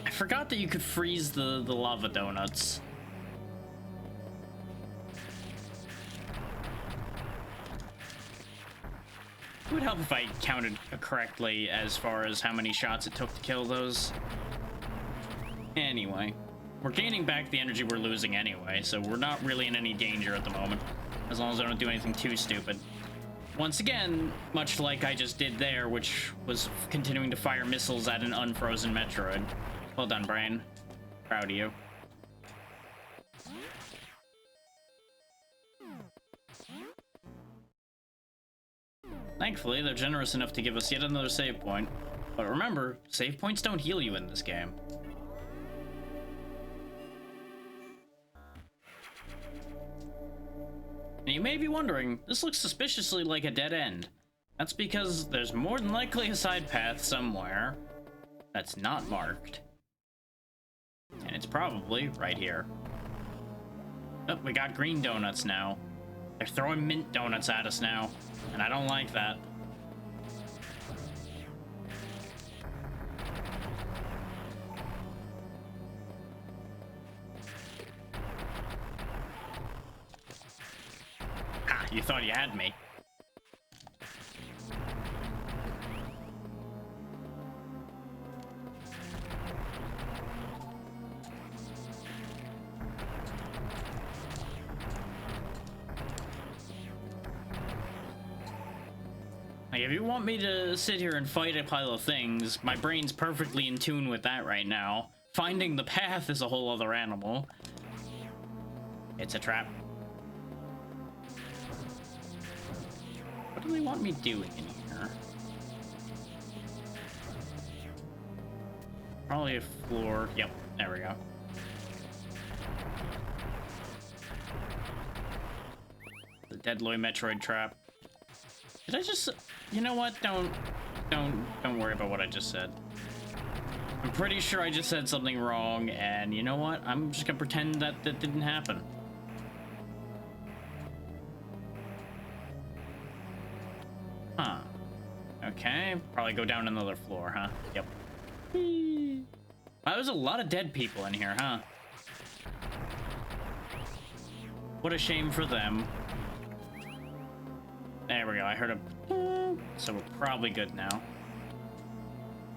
I forgot that you could freeze the lava donuts. It would help if I counted correctly as far as how many shots it took to kill those. Anyway, we're gaining back the energy we're losing anyway, so we're not really in any danger at the moment, as long as I don't do anything too stupid. Once again, much like I just did there, which was continuing to fire missiles at an unfrozen Metroid. Well done, Brain. Proud of you. Thankfully, they're generous enough to give us yet another save point. But remember, save points don't heal you in this game. And you may be wondering, this looks suspiciously like a dead end. That's because there's more than likely a side path somewhere that's not marked. And it's probably right here. Oh, we got green donuts now. They're throwing mint donuts at us now, and I don't like that. Ah, you thought you had me. Like, if you want me to sit here and fight a pile of things, my brain's perfectly in tune with that right now. Finding the path is a whole other animal. It's a trap. What do they want me doing in here? Probably a floor. Yep, there we go. The Deadloy Metroid trap. Did I just... You know what? Don't worry about what I just said. I'm pretty sure I just said something wrong, and you know what? I'm just gonna pretend that that didn't happen. Huh. Okay, probably go down another floor, huh? Yep. Wow, there's a lot of dead people in here, huh? What a shame for them. There we go, I heard a... So we're probably good now.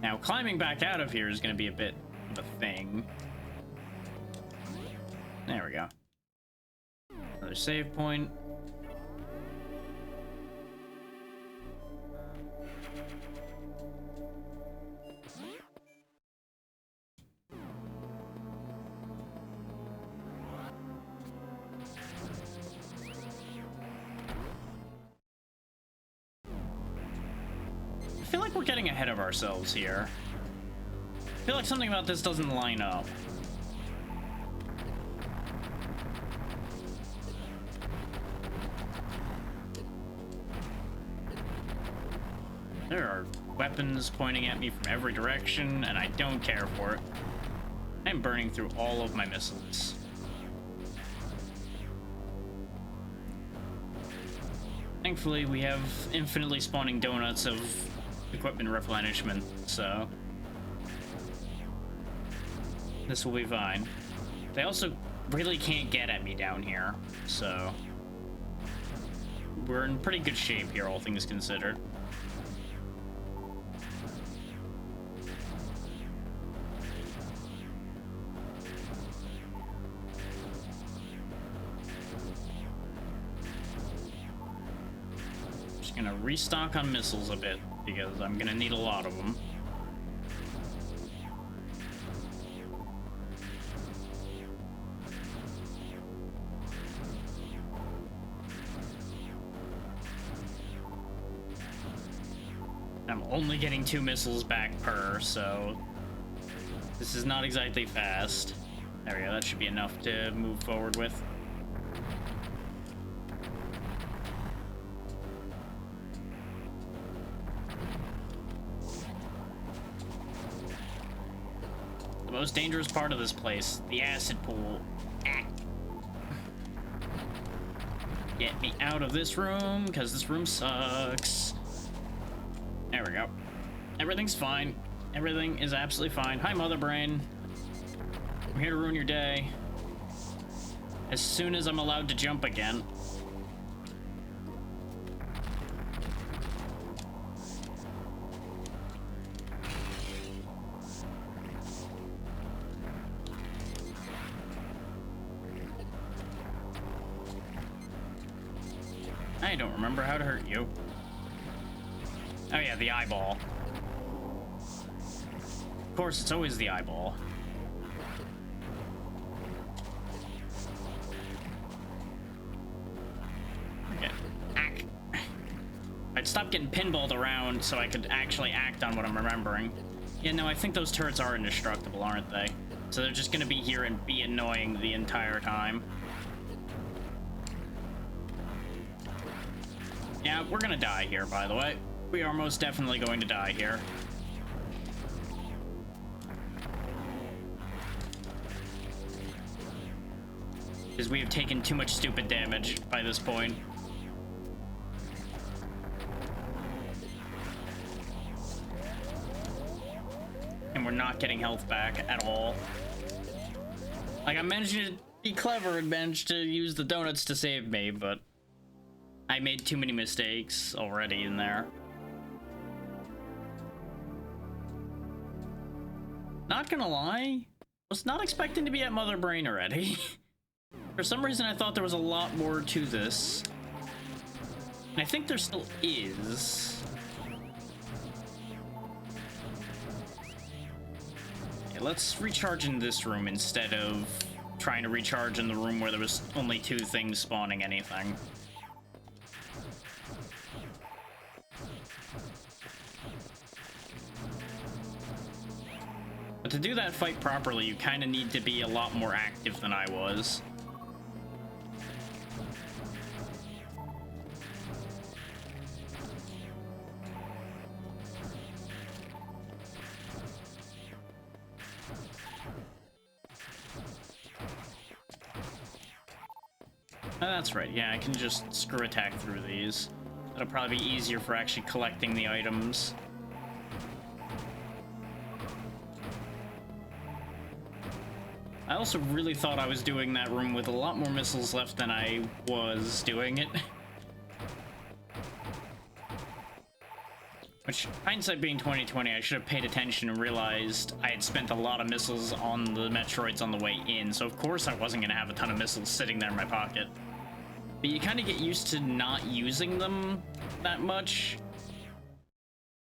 Now, climbing back out of here is going to be a bit of a thing. There we go. Another save point. I feel like we're getting ahead of ourselves here. I feel like something about this doesn't line up. There are weapons pointing at me from every direction, and I don't care for it. I'm burning through all of my missiles. Thankfully, we have infinitely spawning donuts of equipment replenishment, so this will be fine. They also really can't get at me down here, so we're in pretty good shape here, all things considered. Just gonna restock on missiles a bit, because I'm gonna need a lot of them. I'm only getting 2 missiles back per, so this is not exactly fast. There we go, that should be enough to move forward with. most dangerous part of this place. The acid pool. Ah. Get me out of this room, because this room sucks. There we go. Everything's fine. Everything is absolutely fine. Hi, Mother Brain. I'm here to ruin your day. As soon as I'm allowed to jump again. I don't remember how to hurt you. Oh yeah, the eyeball. Of course, it's always the eyeball. Okay. Act. I'd stop getting pinballed around so I could actually act on what I'm remembering. Yeah, no, I think those turrets are indestructible, aren't they? So they're just gonna be here and be annoying the entire time. Yeah, we're gonna die here, by the way. We are most definitely going to die here. Because we have taken too much stupid damage by this point. And we're not getting health back at all. Like, I managed to be clever and managed to use the donuts to save me, but I made too many mistakes already in there. Not gonna lie, was not expecting to be at Mother Brain already. For some reason, I thought there was a lot more to this. And I think there still is. Okay, let's recharge in this room instead of trying to recharge in the room where there was only 2 things spawning anything. But to do that fight properly, you kind of need to be a lot more active than I was. Oh, that's right, yeah, I can just screw attack through these. That'll probably be easier for actually collecting the items. I also really thought I was doing that room with a lot more missiles left than I was doing it. Which, hindsight being 2020, I should have paid attention and realized I had spent a lot of missiles on the Metroids on the way in, so of course I wasn't gonna have a ton of missiles sitting there in my pocket. But you kind of get used to not using them that much,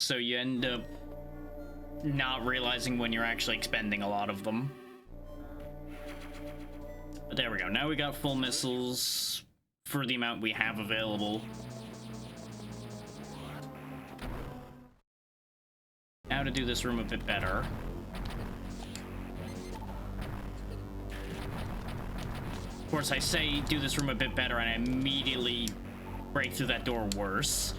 so you end up not realizing when you're actually expending a lot of them. But there we go. Now we got full missiles for the amount we have available. Now to do this room a bit better. Of course, I say do this room a bit better and I immediately break through that door worse.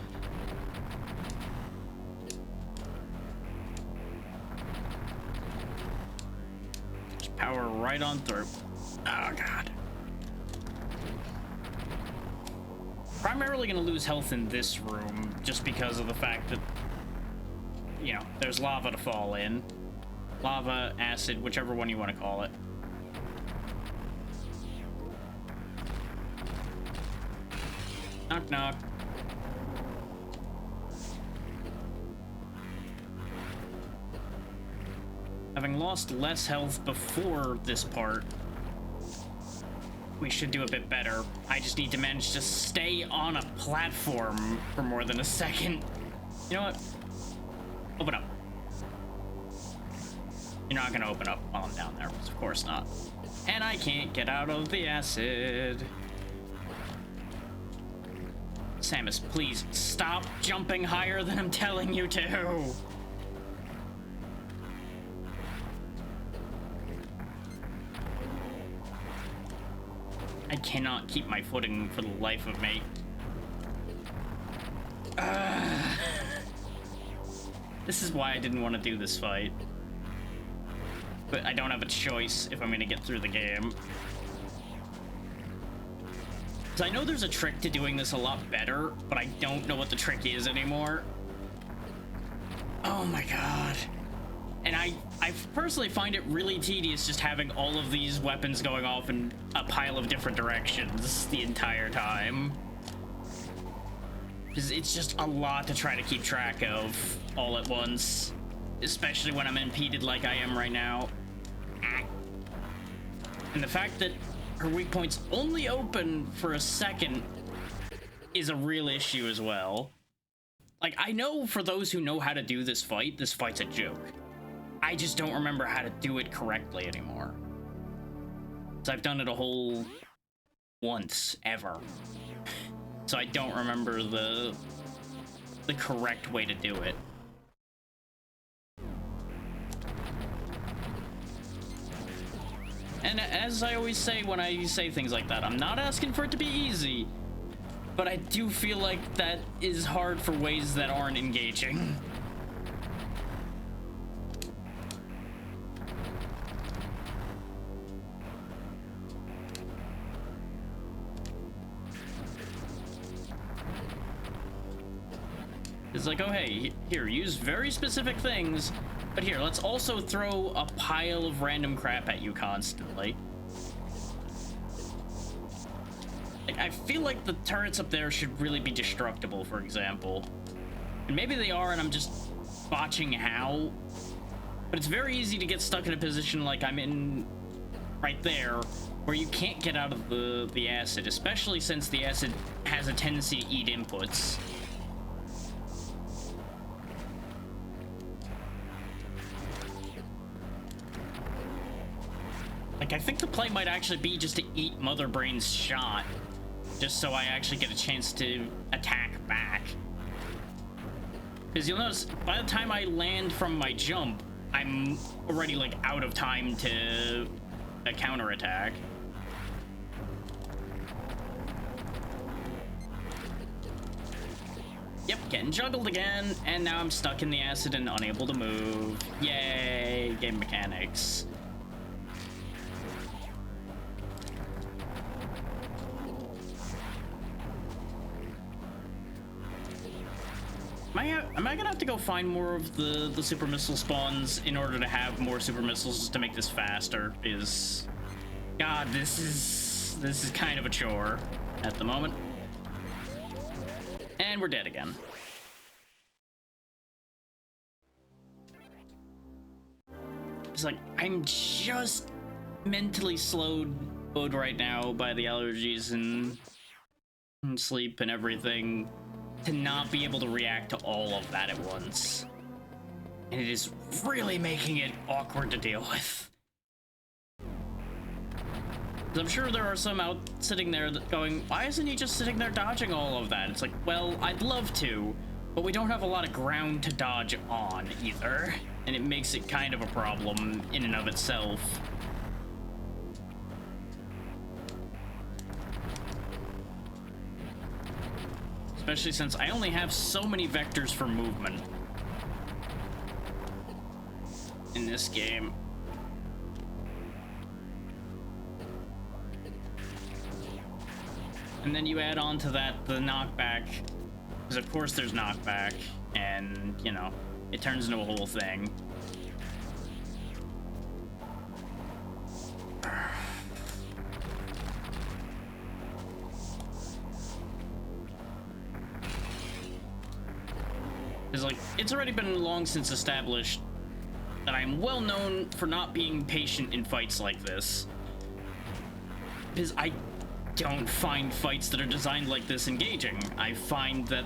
Just power right on through. Oh, God. Primarily gonna lose health in this room, just because of the fact that, you know, there's lava to fall in. Lava, acid, whichever one you want to call it. Knock, knock. Having lost less health before this part, we should do a bit better. I just need to manage to stay on a platform for more than a second. You know what? Open up. You're not gonna open up while I'm down there, of course not. And I can't get out of the acid. Samus, please stop jumping higher than I'm telling you to. I cannot keep my footing for the life of me. This is why I didn't want to do this fight. but I don't have a choice if I'm gonna get through the game. So I know there's a trick to doing this a lot better, but I don't know what the trick is anymore. Oh my god. And I personally find it really tedious just having all of these weapons going off in a pile of different directions the entire time. It's just a lot to try to keep track of all at once, especially when I'm impeded like I am right now. And the fact that her weak points only open for a second is a real issue as well. Like, I know for those who know how to do this fight's a joke. I just don't remember how to do it correctly anymore. So I've done it a whole once, ever. So I don't remember the correct way to do it. And as I always say when I say things like that, I'm not asking for it to be easy, but I do feel like that is hard for ways that aren't engaging. It's like, oh hey, here, use very specific things, but here, let's also throw a pile of random crap at you constantly. Like, I feel like the turrets up there should really be destructible, for example. And maybe they are, and I'm just botching how. But it's very easy to get stuck in a position like I'm in right there, where you can't get out of the acid, especially since the acid has a tendency to eat inputs. Like, I think the play might actually be just to eat Mother Brain's shot, just so I actually get a chance to attack back. Because you'll notice, by the time I land from my jump, I'm already, like, out of time to a counterattack. Yep, getting juggled again, and now I'm stuck in the acid and unable to move. Yay, game mechanics. Am I gonna have to go find more of the super missile spawns in order to have more super missiles to make this faster? Because, God, this is kind of a chore at the moment. And we're dead again. It's like, I'm just mentally slowed right now by the allergies and sleep and everything, to not be able to react to all of that at once. And it is really making it awkward to deal with. I'm sure there are some out sitting there going, why isn't he just sitting there dodging all of that? It's like, well, I'd love to, but we don't have a lot of ground to dodge on either. And it makes it kind of a problem in and of itself. Especially since I only have so many vectors for movement in this game. And then you add on to that the knockback, because of course there's knockback, and, you know, it turns into a whole thing. It's like, it's already been long since established that I'm well known for not being patient in fights like this. Because I don't find fights that are designed like this engaging. I find that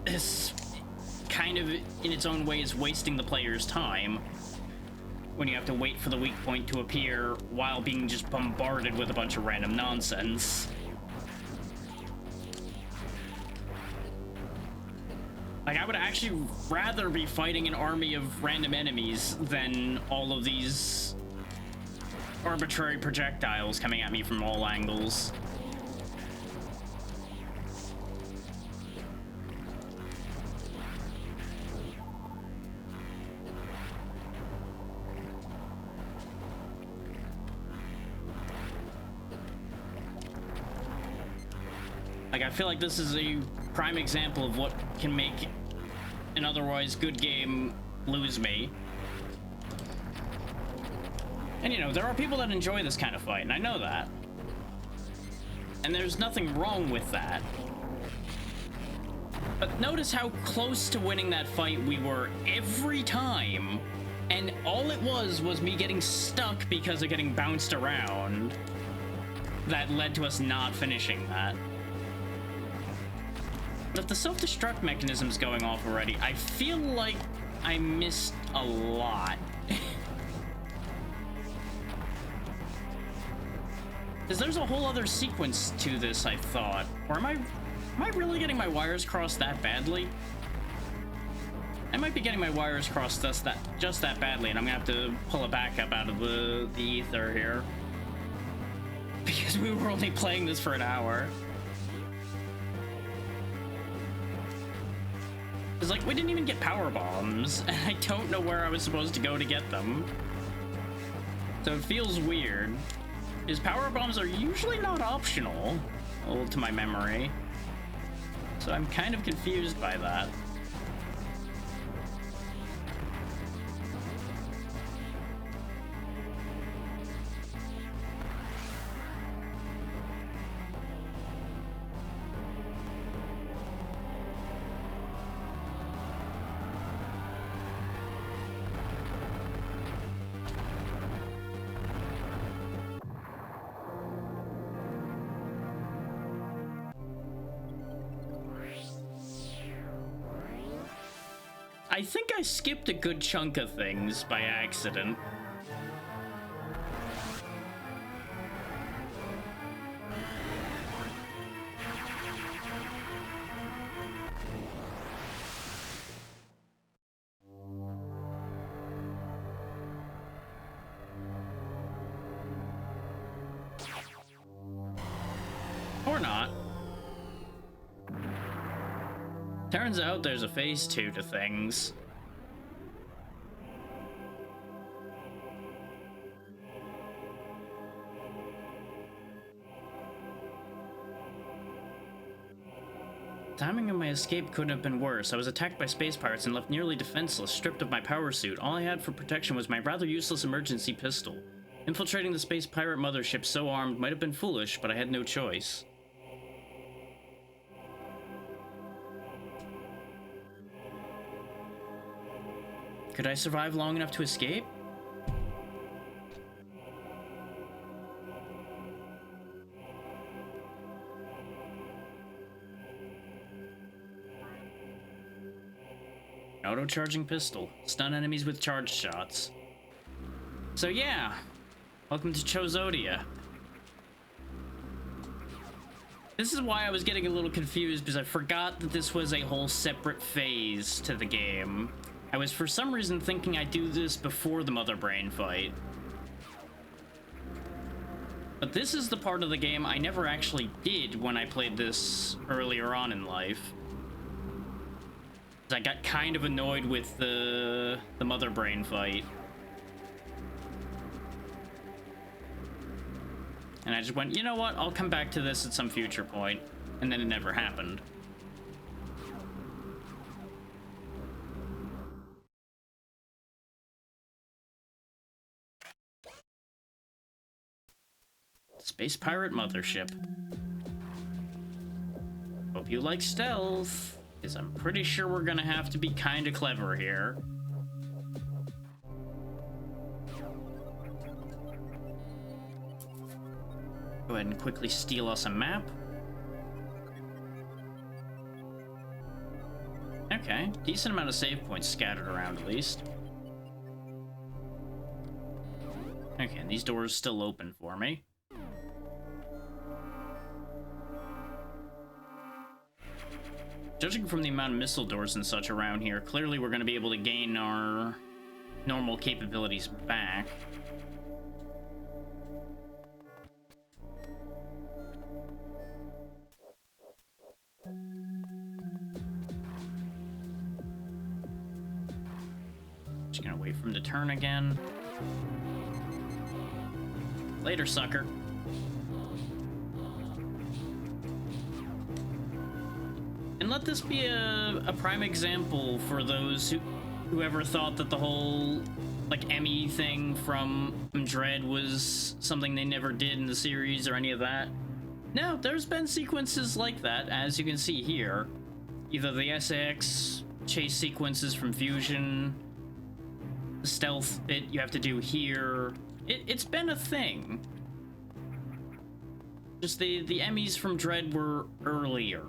this kind of, in its own way, is wasting the player's time when you have to wait for the weak point to appear while being just bombarded with a bunch of random nonsense. Like, I would actually rather be fighting an army of random enemies than all of these arbitrary projectiles coming at me from all angles. Like, I feel like this is a prime example of what can make an otherwise good game lose me. And, you know, there are people that enjoy this kind of fight, and I know that. And there's nothing wrong with that. But notice how close to winning that fight we were every time. And all it was me getting stuck because of getting bounced around. That led to us not finishing that. But if the self-destruct mechanism's going off already, I feel like I missed a lot. Because there's a whole other sequence to this, I thought. Or am I really getting my wires crossed that badly? I might be getting my wires crossed just that badly, and I'm gonna have to pull it back up out of the ether here. Because we were only playing this for an hour. It's like, we didn't even get power bombs, and I don't know where I was supposed to go to get them. So it feels weird. Because power bombs are usually not optional, to my memory. So I'm kind of confused by that. I think I skipped a good chunk of things by accident. Or not. Turns out there's a phase 2 to things. Timing of my escape couldn't have been worse. I was attacked by space pirates and left nearly defenseless, stripped of my power suit. All I had for protection was my rather useless emergency pistol. Infiltrating the space pirate mothership so armed might have been foolish, but I had no choice. Could I survive long enough to escape? Auto-charging pistol. Stun enemies with charged shots. So yeah, welcome to Chozodia. This is why I was getting a little confused, because I forgot that this was a whole separate phase to the game. I was for some reason thinking I'd do this before the Mother Brain fight. But this is the part of the game I never actually did when I played this earlier on in life. I got kind of annoyed with the Mother Brain fight. And I just went, you know what, I'll come back to this at some future point. And then it never happened. Space Pirate Mothership. Hope you like stealth, because I'm pretty sure we're gonna have to be kinda clever here. Go ahead and quickly steal us a map. Okay, decent amount of save points scattered around at least. Okay, and these doors still open for me. Judging from the amount of missile doors and such around here, clearly we're going to be able to gain our normal capabilities back. Just gonna wait for him to turn again. Later, sucker. And let this be a prime example for those who ever thought that the whole, like, Emmy thing from Dread was something they never did in the series or any of that. No, there's been sequences like that, as you can see here. Either the SAX chase sequences from Fusion, the stealth bit you have to do here. It's been a thing. Just the Emmys from Dread were earlier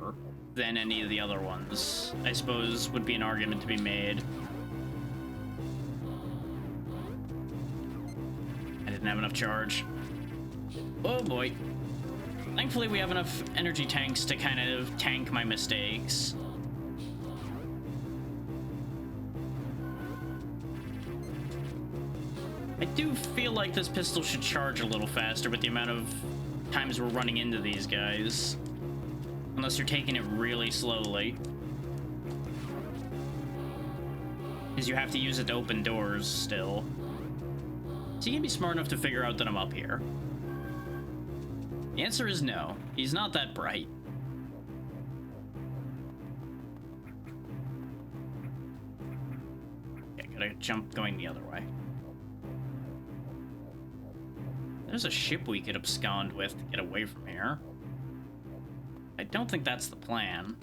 than any of the other ones, I suppose would be an argument to be made. I didn't have enough charge. Oh boy. Thankfully we have enough energy tanks to kind of tank my mistakes. I do feel like this pistol should charge a little faster with the amount of times we're running into these guys. Unless you're taking it really slowly. Because you have to use it to open doors still. Is he gonna be smart enough to figure out that I'm up here? The answer is no. He's not that bright. Okay, gotta jump going the other way. There's a ship we could abscond with to get away from here. I don't think that's the plan.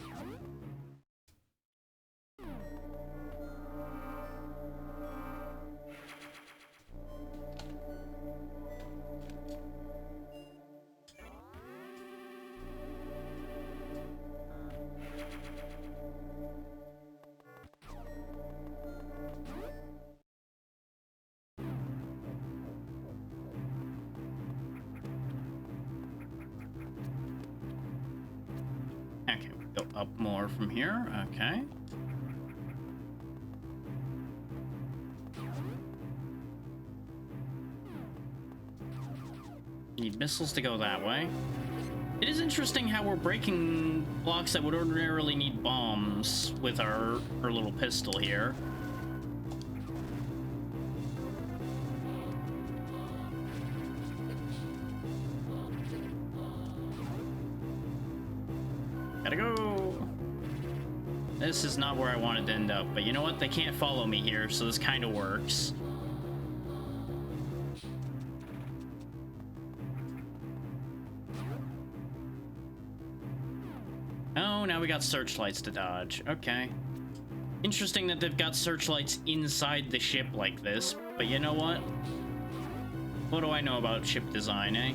Okay, we go up more from here. Okay. Need missiles to go that way. It is interesting how we're breaking blocks that would ordinarily need bombs with our little pistol here. Gotta go. This is not where I wanted to end up, but you know what? They can't follow me here, so this kind of works. Oh, now we got searchlights to dodge. Okay. Interesting that they've got searchlights inside the ship like this, but you know what? What do I know about ship design, eh?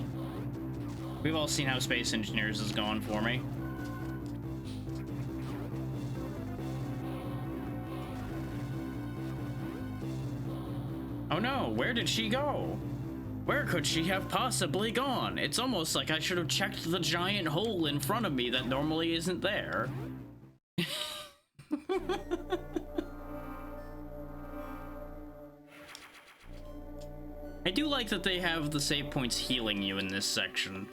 We've all seen how Space Engineers is going for me. Oh no, where did she go? Where could she have possibly gone? It's almost like I should have checked the giant hole in front of me that normally isn't there. I do like that they have the save points healing you in this section.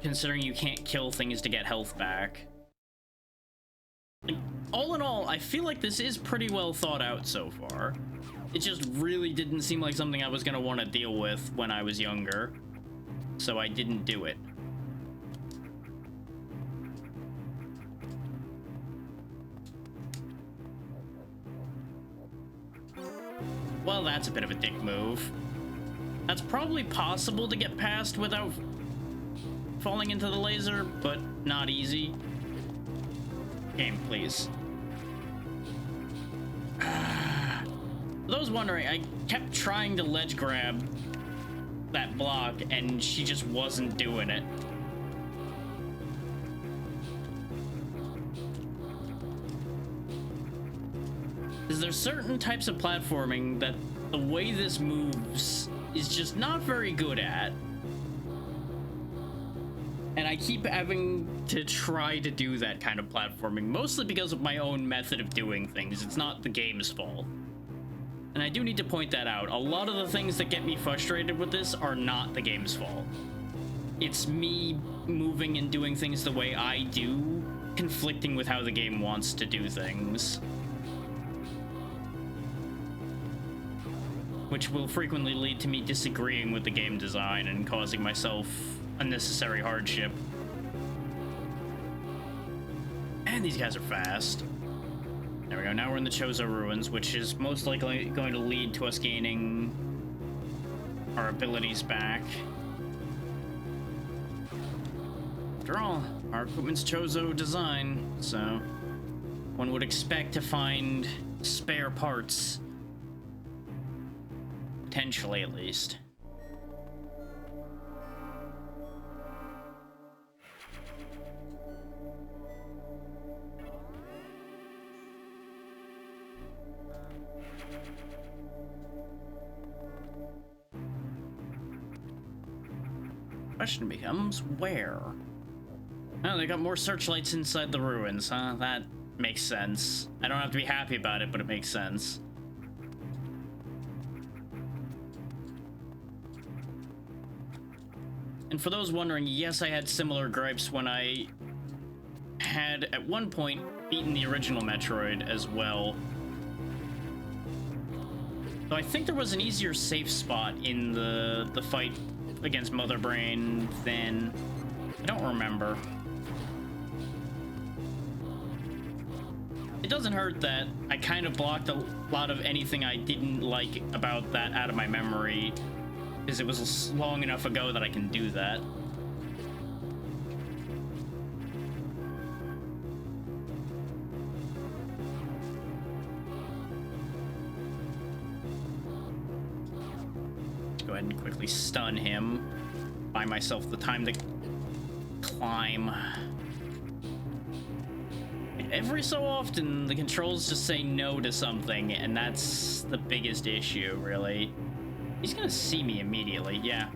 Considering you can't kill things to get health back. Like, all in all, I feel like this is pretty well thought out so far. It just really didn't seem like something I was gonna want to deal with when I was younger. So I didn't do it. Well, that's a bit of a dick move. That's probably possible to get past without falling into the laser, but not easy. Game, please. For those wondering, I kept trying to ledge grab that block, and she just wasn't doing it. Because there's certain types of platforming that the way this moves is just not very good at. And I keep having to try to do that kind of platforming, mostly because of my own method of doing things. It's not the game's fault. And I do need to point that out. A lot of the things that get me frustrated with this are not the game's fault. It's me moving and doing things the way I do, conflicting with how the game wants to do things. Which will frequently lead to me disagreeing with the game design and causing myself unnecessary hardship. Man, these guys are fast. There we go, now we're in the Chozo Ruins, which is most likely going to lead to us gaining our abilities back. After all, our equipment's Chozo design, so one would expect to find spare parts. Potentially, at least. Question becomes, where? Oh, they got more searchlights inside the ruins, huh? That makes sense. I don't have to be happy about it, but it makes sense. And for those wondering, yes, I had similar gripes when I had, at one point, beaten the original Metroid as well. So I think there was an easier safe spot in the fight against Mother Brain than... I don't remember. It doesn't hurt that I kind of blocked a lot of anything I didn't like about that out of my memory, because it was long enough ago that I can do that. Go ahead and quickly stun him. Buy myself the time to climb. Every so often, the controls just say no to something, and that's the biggest issue, really. He's gonna see me immediately, yeah.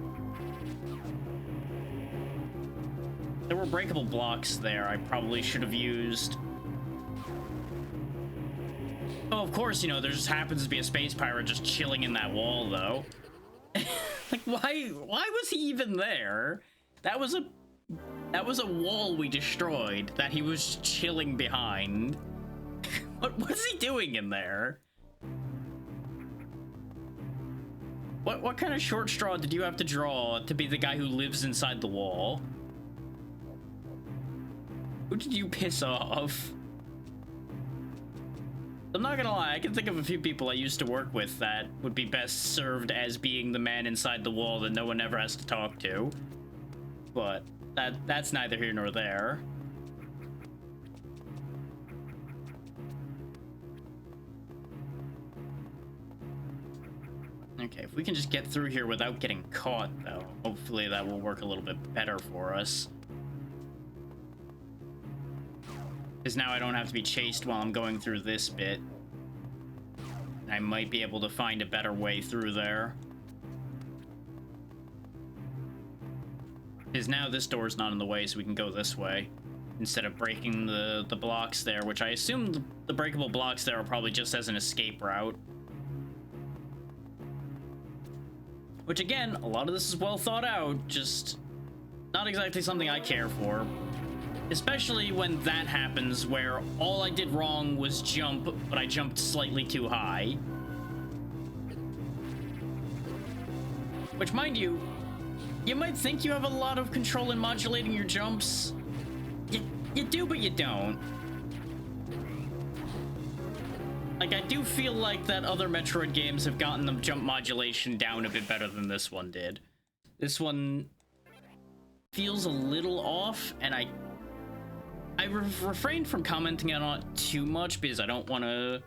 There were breakable blocks there I probably should have used. Oh, of course, you know, there just happens to be a space pirate just chilling in that wall, though. Like, why was he even there? That was a wall we destroyed that he was chilling behind. What is he doing in there? What kind of short straw did you have to draw to be the guy who lives inside the wall? Who did you piss off? I'm not gonna lie, I can think of a few people I used to work with that would be best served as being the man inside the wall that no one ever has to talk to. But that's neither here nor there. Okay, if we can just get through here without getting caught, though, hopefully that will work a little bit better for us. Because now I don't have to be chased while I'm going through this bit. I might be able to find a better way through there. Because now this door's not in the way, so we can go this way. Instead of breaking the blocks there, which I assume the breakable blocks there are probably just as an escape route. Which again, a lot of this is well thought out, just not exactly something I care for. Especially when that happens, where all I did wrong was jump, but I jumped slightly too high. Which, mind you, you might think you have a lot of control in modulating your jumps. You do, but you don't. Like, I do feel like that other Metroid games have gotten the jump modulation down a bit better than this one did. This one feels a little off, and I refrained from commenting on it too much because I don't want to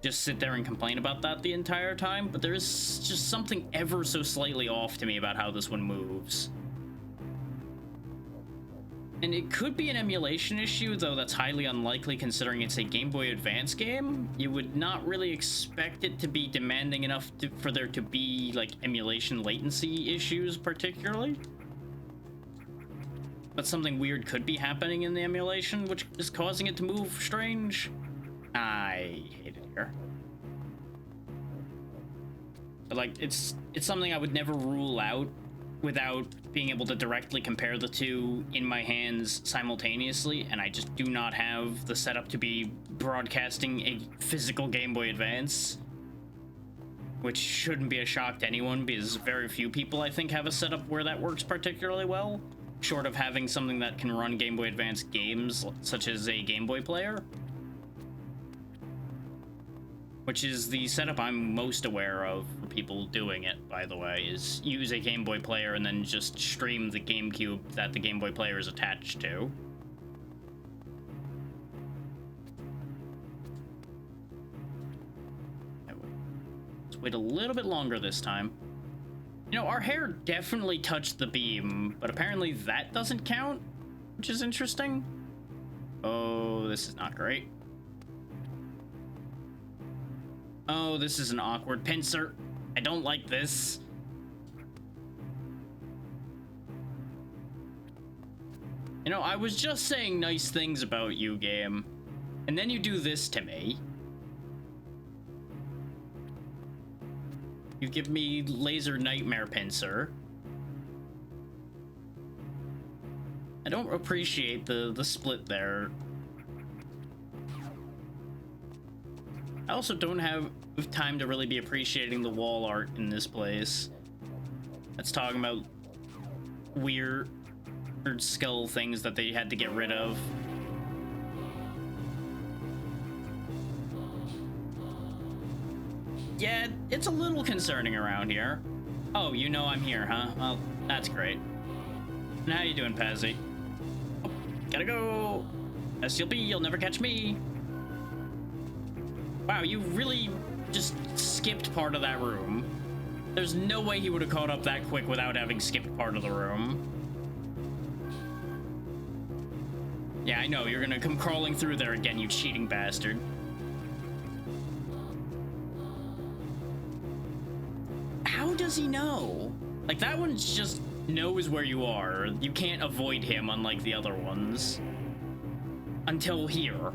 just sit there and complain about that the entire time, but there is just something ever so slightly off to me about how this one moves. And it could be an emulation issue, though that's highly unlikely considering it's a Game Boy Advance game. You would not really expect it to be demanding enough for there to be, like, emulation latency issues, particularly. But something weird could be happening in the emulation, which is causing it to move strange. I hate it here. But, like, it's something I would never rule out without being able to directly compare the two in my hands simultaneously, and I just do not have the setup to be broadcasting a physical Game Boy Advance, which shouldn't be a shock to anyone because very few people, I think, have a setup where that works particularly well. short of having something that can run Game Boy Advance games, such as a Game Boy player. Which is the setup I'm most aware of for people doing it, by the way, is use a Game Boy player and then just stream the GameCube that the Game Boy player is attached to. Let's wait a little bit longer this time. You know, our hair definitely touched the beam, but apparently that doesn't count, which is interesting. Oh, this is not great. Oh, this is an awkward pincer. I don't like this. You know, I was just saying nice things about you, game, and then you do this to me. You give me laser nightmare pincer. I don't appreciate the split there. I also don't have time to really be appreciating the wall art in this place. That's talking about weird skull things that they had to get rid of. Yeah, it's a little concerning around here. Oh, you know I'm here, huh? Well, that's great. And how you doing, Pazzy? Oh, gotta go. As you'll be, you'll never catch me. Wow, you really just skipped part of that room. There's no way he would have caught up that quick without having skipped part of the room. Yeah, I know, you're gonna come crawling through there again, you cheating bastard. How does he know? Like, that one just knows where you are. You can't avoid him, unlike the other ones. Until here.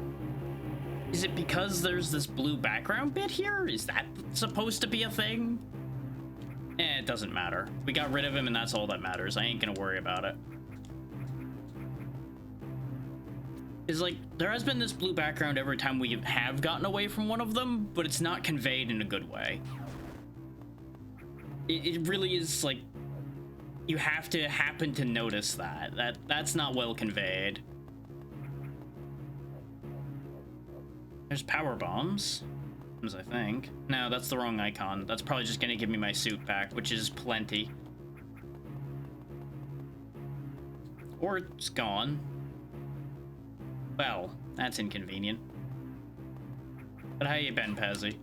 Is it because there's this blue background bit here? Is that supposed to be a thing? It doesn't matter. We got rid of him and that's all that matters. I ain't gonna worry about it. It's like, there has been this blue background every time we have gotten away from one of them, but it's not conveyed in a good way. It really is like, you have to happen to notice that's not well conveyed. There's power bombs, I think. No, that's the wrong icon. That's probably just gonna give me my suit back, which is plenty. Or it's gone. Well, that's inconvenient. But how you been, Pazzy?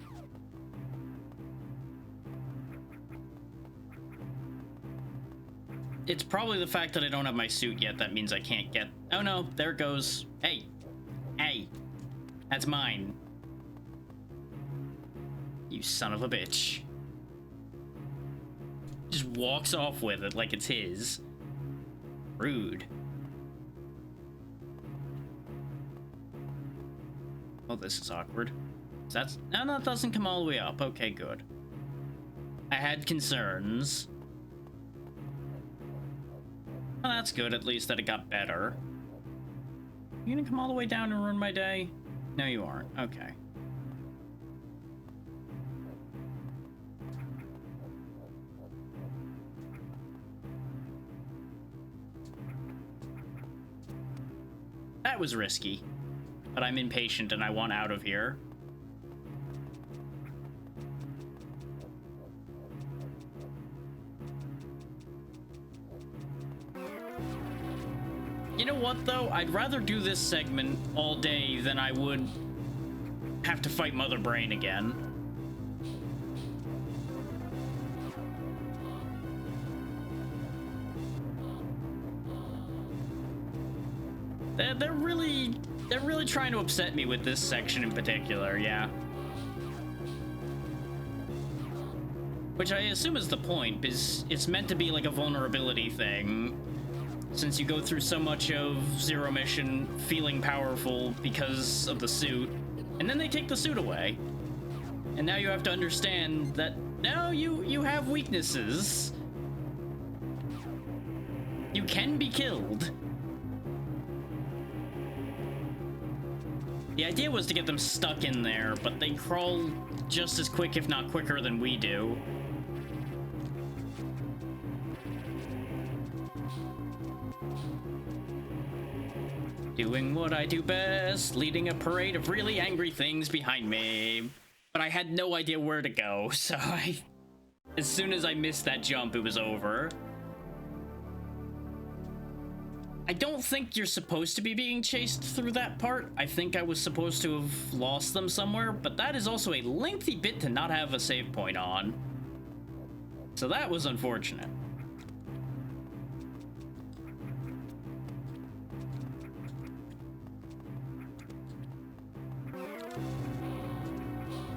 It's probably the fact that I don't have my suit yet that means I can't get... Oh no, there it goes. Hey. Hey. That's mine. You son of a bitch. Just walks off with it like it's his. Rude. Oh, this is awkward. That's... No, that doesn't come all the way up. Okay, good. I had concerns. Well, that's good, at least that it got better. You gonna come all the way down and ruin my day? No, you aren't. Okay. That was risky, but I'm impatient and I want out of here. You know what, though? I'd rather do this segment all day than I would have to fight Mother Brain again. They're really trying to upset me with this section in particular, yeah. Which I assume is the point, because it's meant to be like a vulnerability thing. Since you go through so much of Zero Mission feeling powerful because of the suit, and then they take the suit away. And now you have to understand that now you have weaknesses. You can be killed. The idea was to get them stuck in there, but they crawl just as quick, if not quicker, than we do. Doing what I do best, leading a parade of really angry things behind me. But I had no idea where to go, so as soon as I missed that jump, it was over. I don't think you're supposed to be being chased through that part. I think I was supposed to have lost them somewhere, but that is also a lengthy bit to not have a save point on. So that was unfortunate.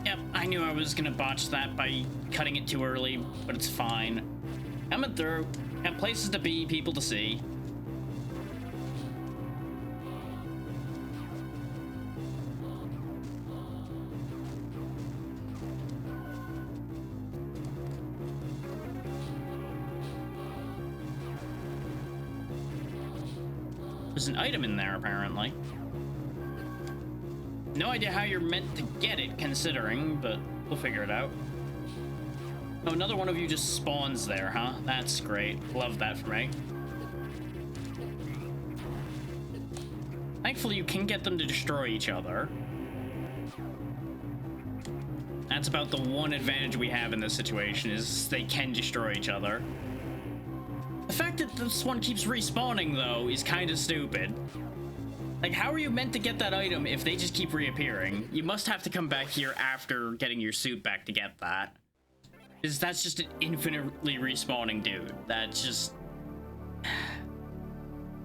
Yep, I knew I was gonna botch that by cutting it too early, but it's fine. Coming through, got places to be, people to see. There's an item in there, apparently. No idea how you're meant to get it, considering, but we'll figure it out. Oh, another one of you just spawns there, huh? That's great. Love that for me. Thankfully, you can get them to destroy each other. That's about the one advantage we have in this situation, is they can destroy each other. The fact that this one keeps respawning, though, is kind of stupid. Like, how are you meant to get that item if they just keep reappearing? You must have to come back here after getting your suit back to get that. Because that's just an infinitely respawning dude. That's just...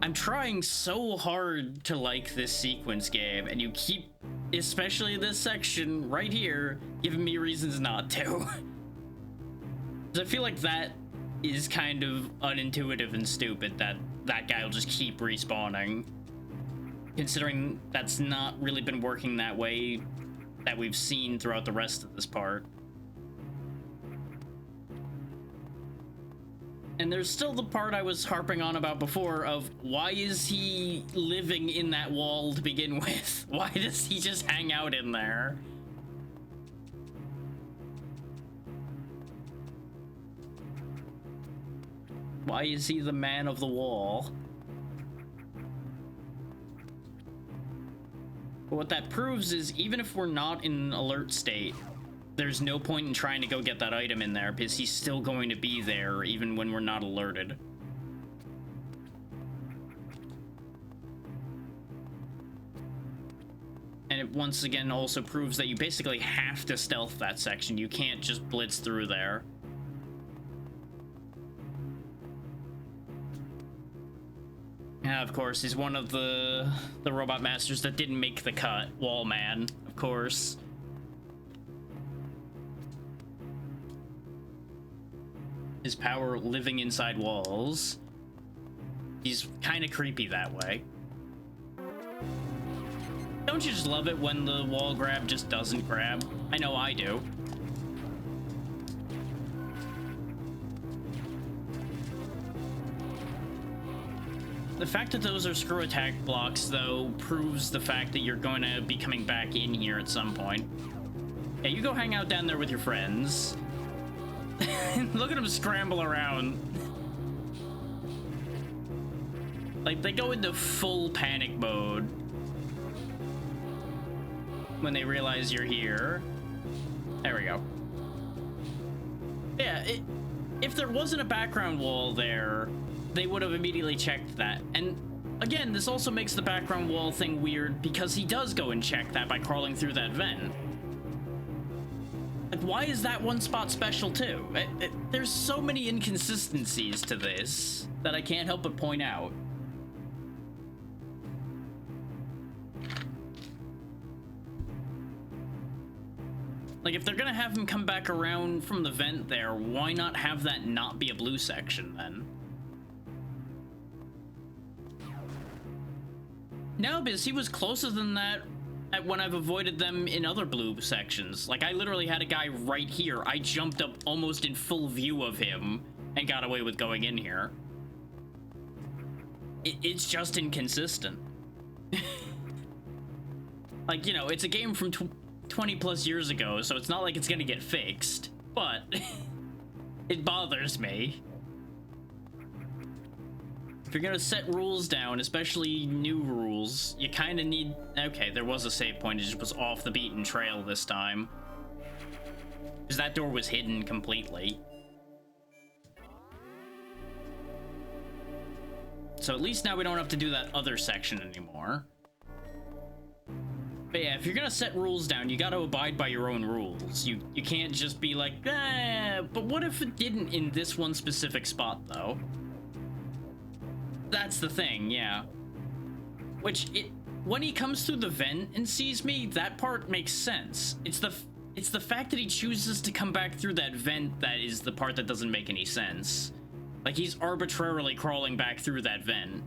I'm trying so hard to like this sequence game, and you keep, especially this section right here, giving me reasons not to. Because I feel like that is kind of unintuitive and stupid, that that guy will just keep respawning. Considering that's not really been working that way that we've seen throughout the rest of this part. And there's still the part I was harping on about before of why is he living in that wall to begin with? Why does he just hang out in there? Why is he the man of the wall? But what that proves is even if we're not in an alert state, there's no point in trying to go get that item in there because he's still going to be there even when we're not alerted. And it once again also proves that you basically have to stealth that section. You can't just blitz through there. Yeah, of course, he's one of the robot masters that didn't make the cut. Wall man, of course. His power living inside walls. He's kind of creepy that way. Don't you just love it when the wall grab just doesn't grab? I know I do. The fact that those are screw attack blocks, though, proves the fact that you're going to be coming back in here at some point. Yeah, you go hang out down there with your friends. Look at them scramble around. Like, they go into full panic mode when they realize you're here. There we go. Yeah, if there wasn't a background wall there, they would have immediately checked that. And again, this also makes the background wall thing weird because he does go and check that by crawling through that vent. Like, why is that one spot special too? There's so many inconsistencies to this that I can't help but point out. Like, if they're gonna have him come back around from the vent there, why not have that not be a blue section then? No, because he was closer than that when I've avoided them in other blue sections. Like, I literally had a guy right here. I jumped up almost in full view of him and got away with going in here. It's just inconsistent. Like, you know, it's a game from 20 plus years ago, so it's not like it's gonna get fixed, but it bothers me. If you're gonna set rules down, especially new rules, you kind of need... Okay, there was a save point, it just was off the beaten trail this time. Because that door was hidden completely. So at least now we don't have to do that other section anymore. But yeah, if you're gonna set rules down, you gotta abide by your own rules. You can't just be like, but what if it didn't in this one specific spot, though? That's the thing, yeah. When he comes through the vent and sees me, that part makes sense. It's the fact that he chooses to come back through that vent that is the part that doesn't make any sense. Like, he's arbitrarily crawling back through that vent.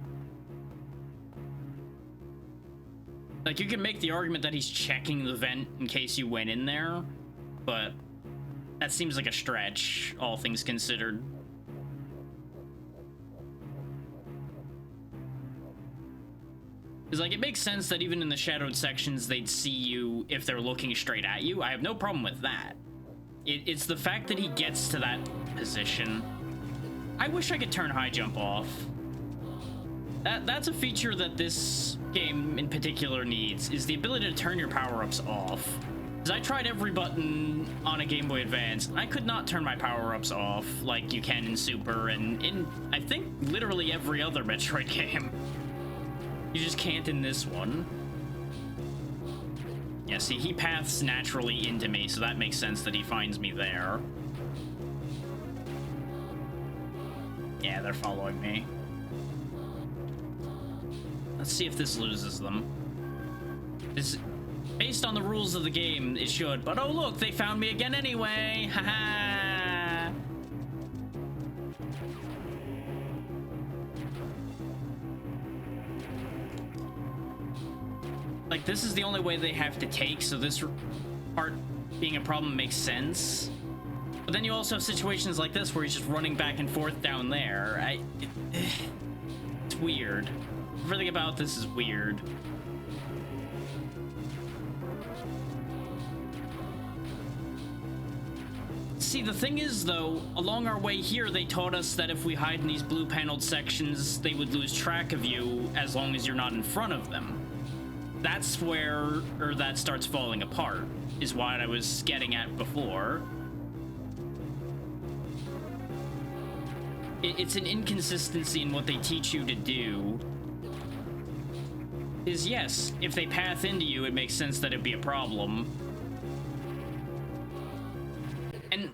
Like, you can make the argument that he's checking the vent in case you went in there, but that seems like a stretch, all things considered. Because, like, it makes sense that even in the shadowed sections, they'd see you if they're looking straight at you. I have no problem with that. It's the fact that he gets to that position. I wish I could turn high jump off. That's a feature that this game in particular needs, is the ability to turn your power-ups off. Because I tried every button on a Game Boy Advance, and I could not turn my power-ups off like you can in Super, and in, I think, literally every other Metroid game. You just can't in this one. Yeah, see, he paths naturally into me, so that makes sense that he finds me there. Yeah, they're following me. Let's see if this loses them. This, based on the rules of the game, it should, but oh look, they found me again anyway! Haha! Like, this is the only way they have to take, so this part being a problem makes sense. But then you also have situations like this where he's just running back and forth down there. It's weird. Everything about this is weird. See, the thing is, though, along our way here, they taught us that if we hide in these blue paneled sections, they would lose track of you as long as you're not in front of them. That's where, or that starts falling apart, is what I was getting at before. It's an inconsistency in what they teach you to do. Is yes, if they path into you, it makes sense that it'd be a problem. And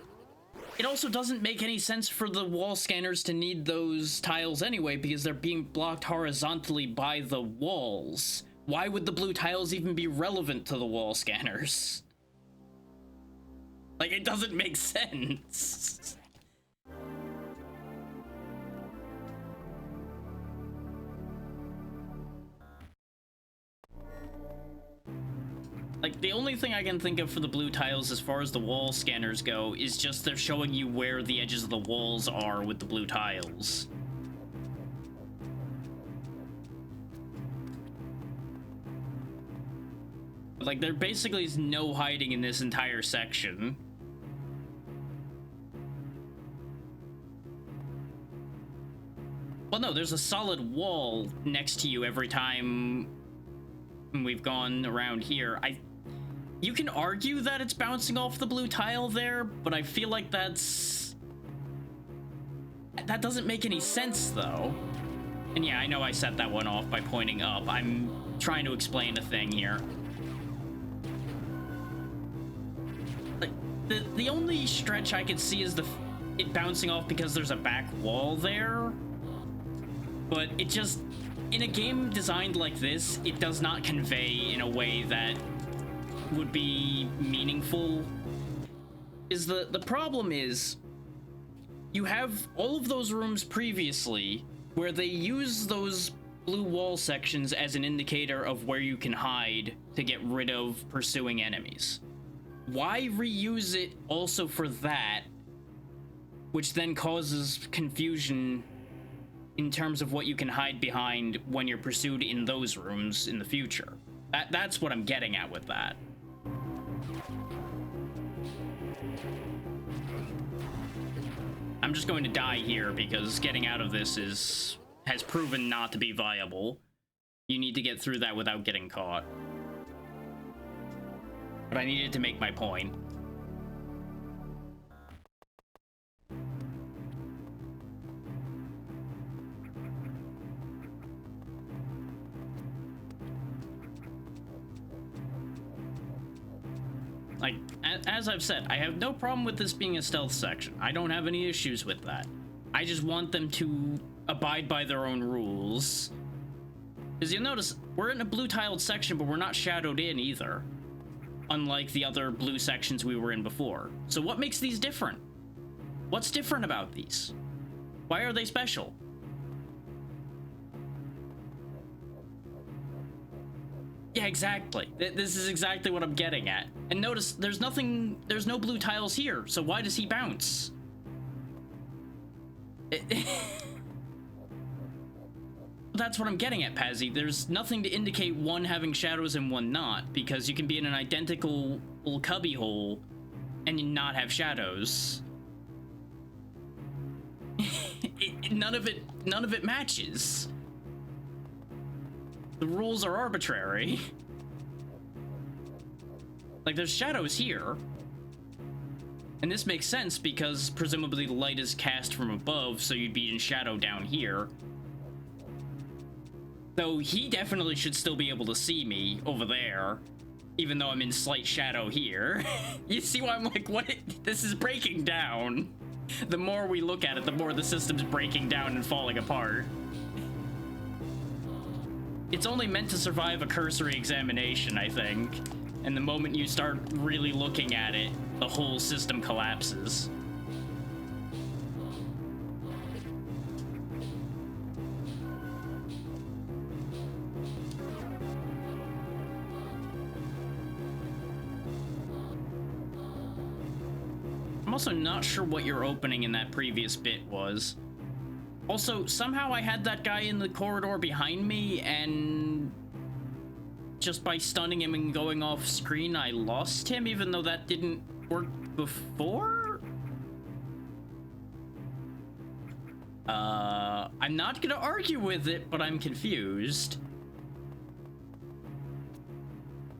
it also doesn't make any sense for the wall scanners to need those tiles anyway, because they're being blocked horizontally by the walls. Why would the blue tiles even be relevant to the wall scanners? Like, it doesn't make sense. Like, the only thing I can think of for the blue tiles as far as the wall scanners go is just they're showing you where the edges of the walls are with the blue tiles. Like, there basically is no hiding in this entire section. Well, no, there's a solid wall next to you every time we've gone around here. You can argue that it's bouncing off the blue tile there, but I feel like that doesn't make any sense, though. And yeah, I know I set that one off by pointing up. I'm trying to explain a thing here. Like, the only stretch I could see is it bouncing off because there's a back wall there. But it just, in a game designed like this, it does not convey in a way that would be meaningful. The problem is, you have all of those rooms previously where they use those blue wall sections as an indicator of where you can hide to get rid of pursuing enemies. Why reuse it also for that, which then causes confusion in terms of what you can hide behind when you're pursued in those rooms in the future? That's what I'm getting at with that. I'm just going to die here because getting out of this is has proven not to be viable. You need to get through that without getting caught. But I needed to make my point. Like, as I've said, I have no problem with this being a stealth section. I don't have any issues with that. I just want them to abide by their own rules. Because you'll notice, we're in a blue-tiled section, but we're not shadowed in either. Unlike the other blue sections we were in before. So what makes these different? What's different about these? Why are they special? Yeah, exactly. This is exactly what I'm getting at. And notice, there's no blue tiles here, so why does he bounce? That's what I'm getting at, Pazzy. There's nothing to indicate one having shadows and one not, because you can be in an identical little cubby hole and not have shadows. None of it matches. The rules are arbitrary. Like, there's shadows here. And this makes sense because presumably the light is cast from above, so you'd be in shadow down here. Though he definitely should still be able to see me over there, even though I'm in slight shadow here. You see why I'm like, what? This is breaking down. The more we look at it, the more the system's breaking down and falling apart. It's only meant to survive a cursory examination, I think. And the moment you start really looking at it, the whole system collapses. I'm also not sure what your opening in that previous bit was. Also, somehow I had that guy in the corridor behind me, and just by stunning him and going off screen, I lost him, even though that didn't work before? I'm not gonna argue with it, but I'm confused.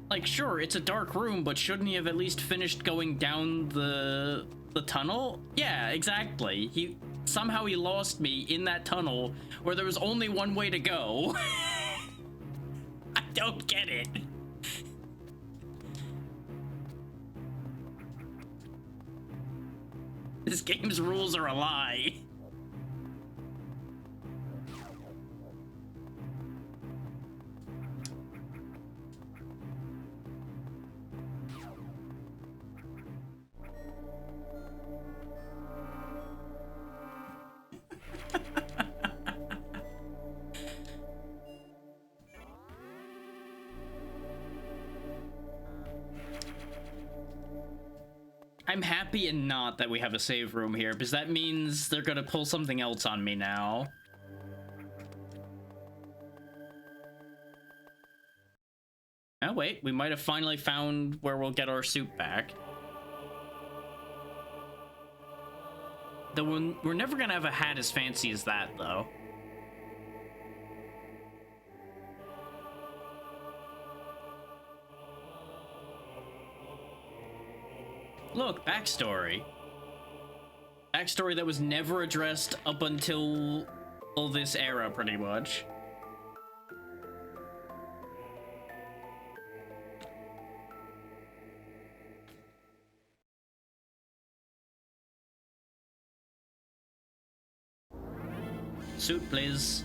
Like, sure, it's a dark room, but shouldn't he have at least finished going down the tunnel? Yeah, exactly. Somehow he lost me in that tunnel where there was only one way to go. I don't get it. This game's rules are a lie. I'm happy and not that we have a save room here, because that means they're gonna pull something else on me now. Oh wait, we might have finally found where we'll get our suit back. Though we're never gonna have a hat as fancy as that, though. Look, backstory. Backstory that was never addressed up until this era, pretty much. Suit, please.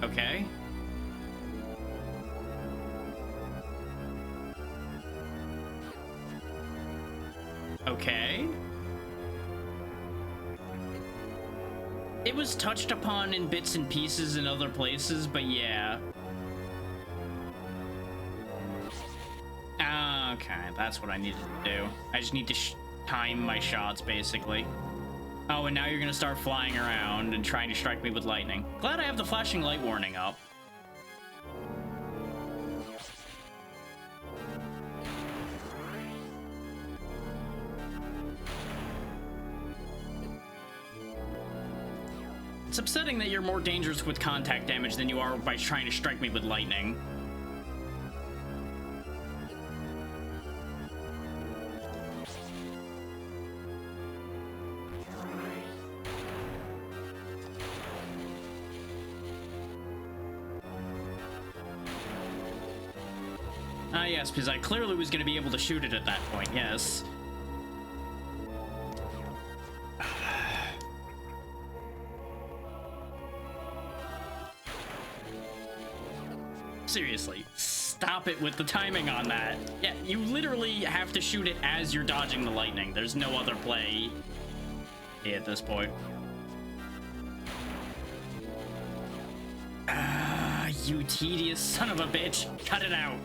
Okay. Okay. It was touched upon in bits and pieces in other places, but yeah. Okay, that's what I needed to do. I just need to time my shots, basically. Oh, and now you're gonna start flying around and trying to strike me with lightning. Glad I have the flashing light warning up. It's upsetting that you're more dangerous with contact damage than you are by trying to strike me with lightning. Ah, yes, because I clearly was going to be able to shoot it at that point, yes. Seriously, stop it with the timing on that. Yeah, you literally have to shoot it as you're dodging the lightning. There's no other play at this point. Ah, you tedious son of a bitch. Cut it out.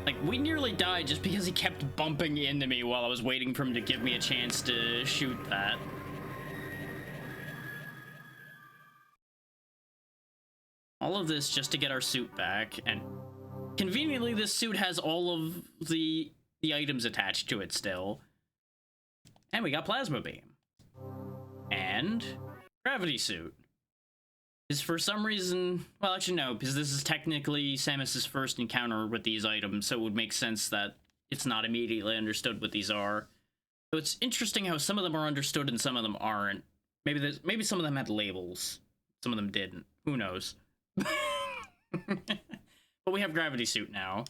Like, we nearly died just because he kept bumping into me while I was waiting for him to give me a chance to shoot that. All of this just to get our suit back, and conveniently this suit has all of the items attached to it still. And we got plasma beam. And gravity suit. Is for some reason, well, actually no, because this is technically Samus's first encounter with these items, so it would make sense that it's not immediately understood what these are. So it's interesting how some of them are understood and some of them aren't. Maybe some of them had labels, some of them didn't. Who knows? But we have gravity suit now.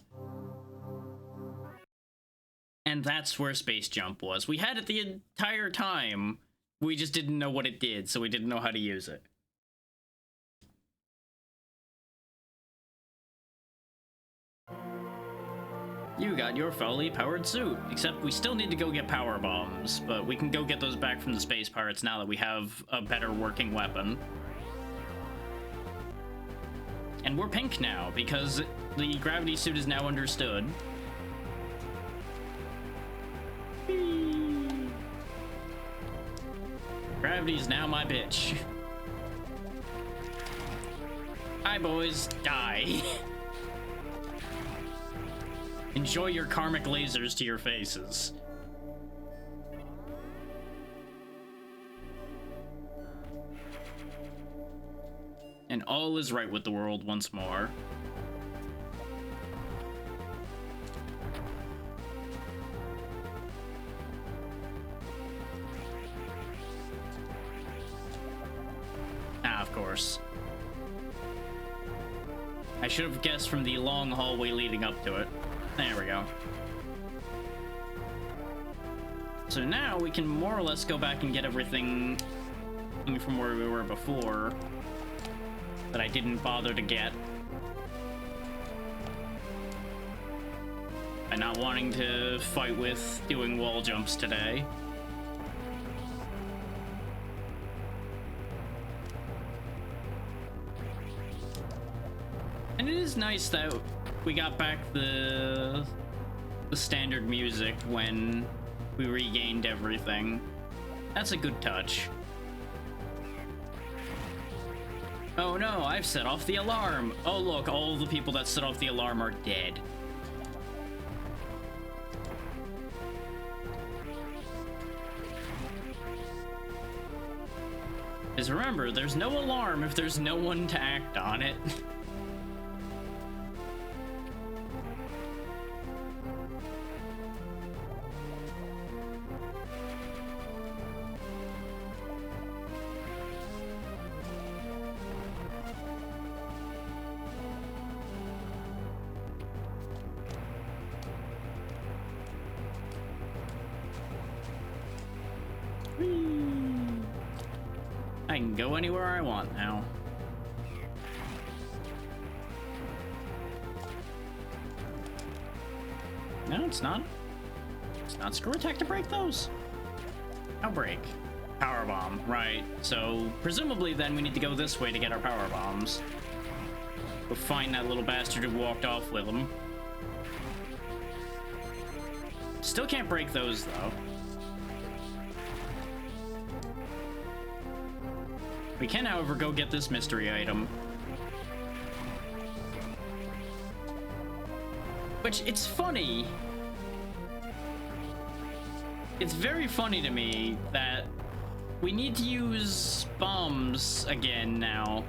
And that's where space jump was. We had it the entire time. We just didn't know what it did, so we didn't know how to use it. You got your fully powered suit, except we still need to go get power bombs, but we can go get those back from the space pirates now that we have a better working weapon. And we're pink now, because the gravity suit is now understood. Gravity is now my bitch. Hi, boys. Die. Enjoy your karmic lasers to your faces. And all is right with the world once more. Ah, of course. I should have guessed from the long hallway leading up to it. There we go. So now we can more or less go back and get everything from where we were before that I didn't bother to get. By not wanting to fight with doing wall jumps today. And it is nice that we got back the standard music when we regained everything. That's a good touch. Oh no, I've set off the alarm. Oh look, all the people that set off the alarm are dead. Because remember, there's no alarm if there's no one to act on it. I can go anywhere I want now. No, it's not. It's not screw attack to break those. I'll break. Power bomb, right. So, presumably then we need to go this way to get our power bombs. We'll find that little bastard who walked off with them. Still can't break those, though. We can, however, go get this mystery item. Which, it's funny. it's very funny to me that we need to use bombs again now,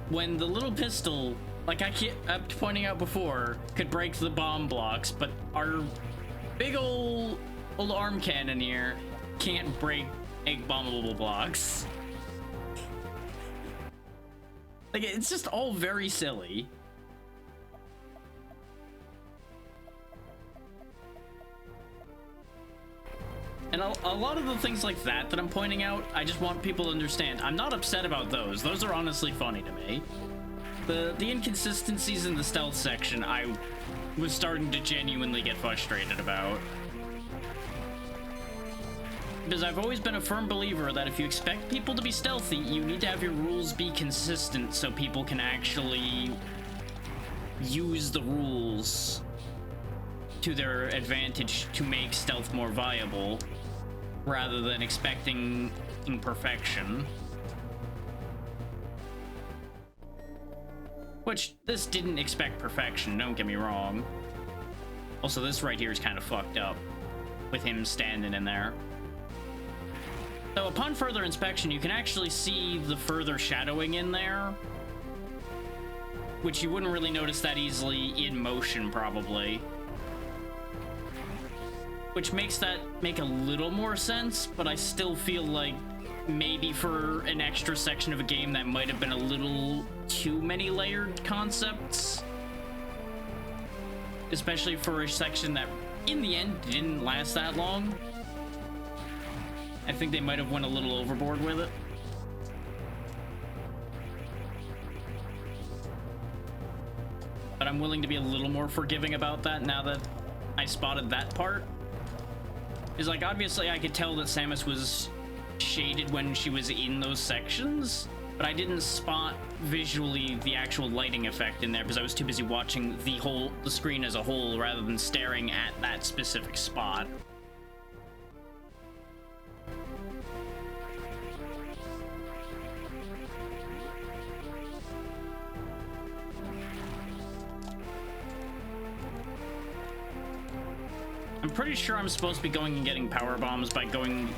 when the little pistol, like I kept pointing out before, could break the bomb blocks, but our big old arm cannon here can't break egg bombable blocks. Like, it's just all very silly. And a lot of the things like that I'm pointing out, I just want people to understand. I'm not upset about those. Those are honestly funny to me. The inconsistencies in the stealth section, I was starting to genuinely get frustrated about. Because I've always been a firm believer that if you expect people to be stealthy, you need to have your rules be consistent so people can actually use the rules to their advantage to make stealth more viable, rather than expecting imperfection. Which, this didn't expect perfection, don't get me wrong. Also, this right here is kind of fucked up, with him standing in there. So upon further inspection, you can actually see the further shadowing in there, which you wouldn't really notice that easily in motion, probably. Which makes that make a little more sense, but I still feel like maybe for an extra section of a game that might have been a little too many layered concepts. Especially for a section that, in the end, didn't last that long. I think they might have went a little overboard with it. But I'm willing to be a little more forgiving about that now that I spotted that part. Because, like, obviously I could tell that Samus was shaded when she was in those sections, but I didn't spot visually the actual lighting effect in there because I was too busy watching the screen as a whole rather than staring at that specific spot. I'm pretty sure I'm supposed to be going and getting power bombs by going...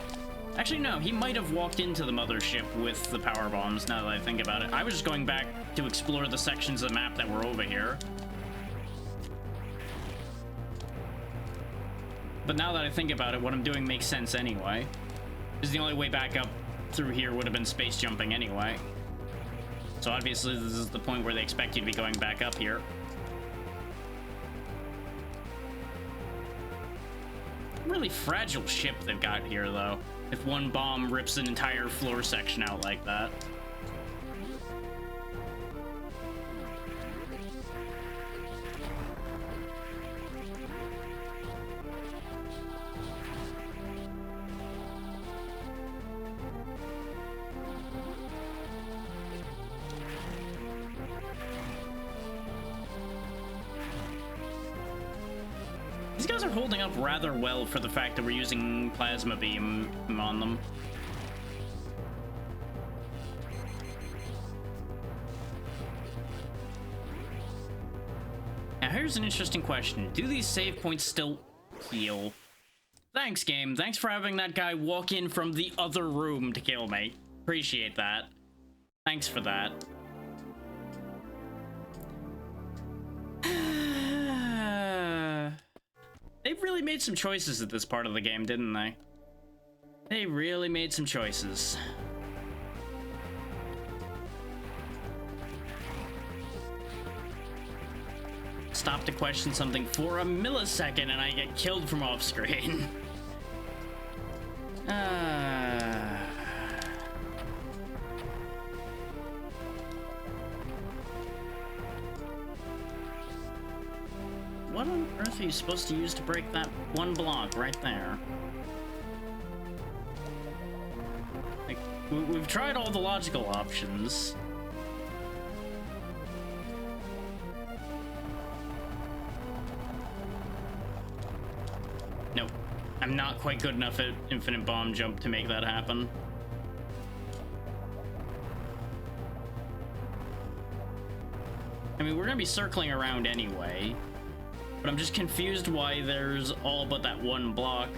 Actually, no, he might have walked into the mothership with the power bombs, now that I think about it. I was just going back to explore the sections of the map that were over here. But now that I think about it, what I'm doing makes sense anyway. Because the only way back up through here would have been space jumping anyway. So obviously this is the point where they expect you to be going back up here. Really fragile ship they've got here, though, if one bomb rips an entire floor section out like that. These guys are holding up rather well for the fact that we're using plasma beam on them. Now here's an interesting question. Do these save points still heal? Thanks, game. Thanks for having that guy walk in from the other room to kill me. Appreciate that. Thanks for that. They really made some choices at this part of the game, didn't they? They really made some choices. Stop to question something for a millisecond and I get killed from off screen. What on earth are you supposed to use to break that one block right there? Like, we've tried all the logical options. Nope. I'm not quite good enough at infinite bomb jump to make that happen. I mean, we're gonna be circling around anyway. But I'm just confused why there's all but that one block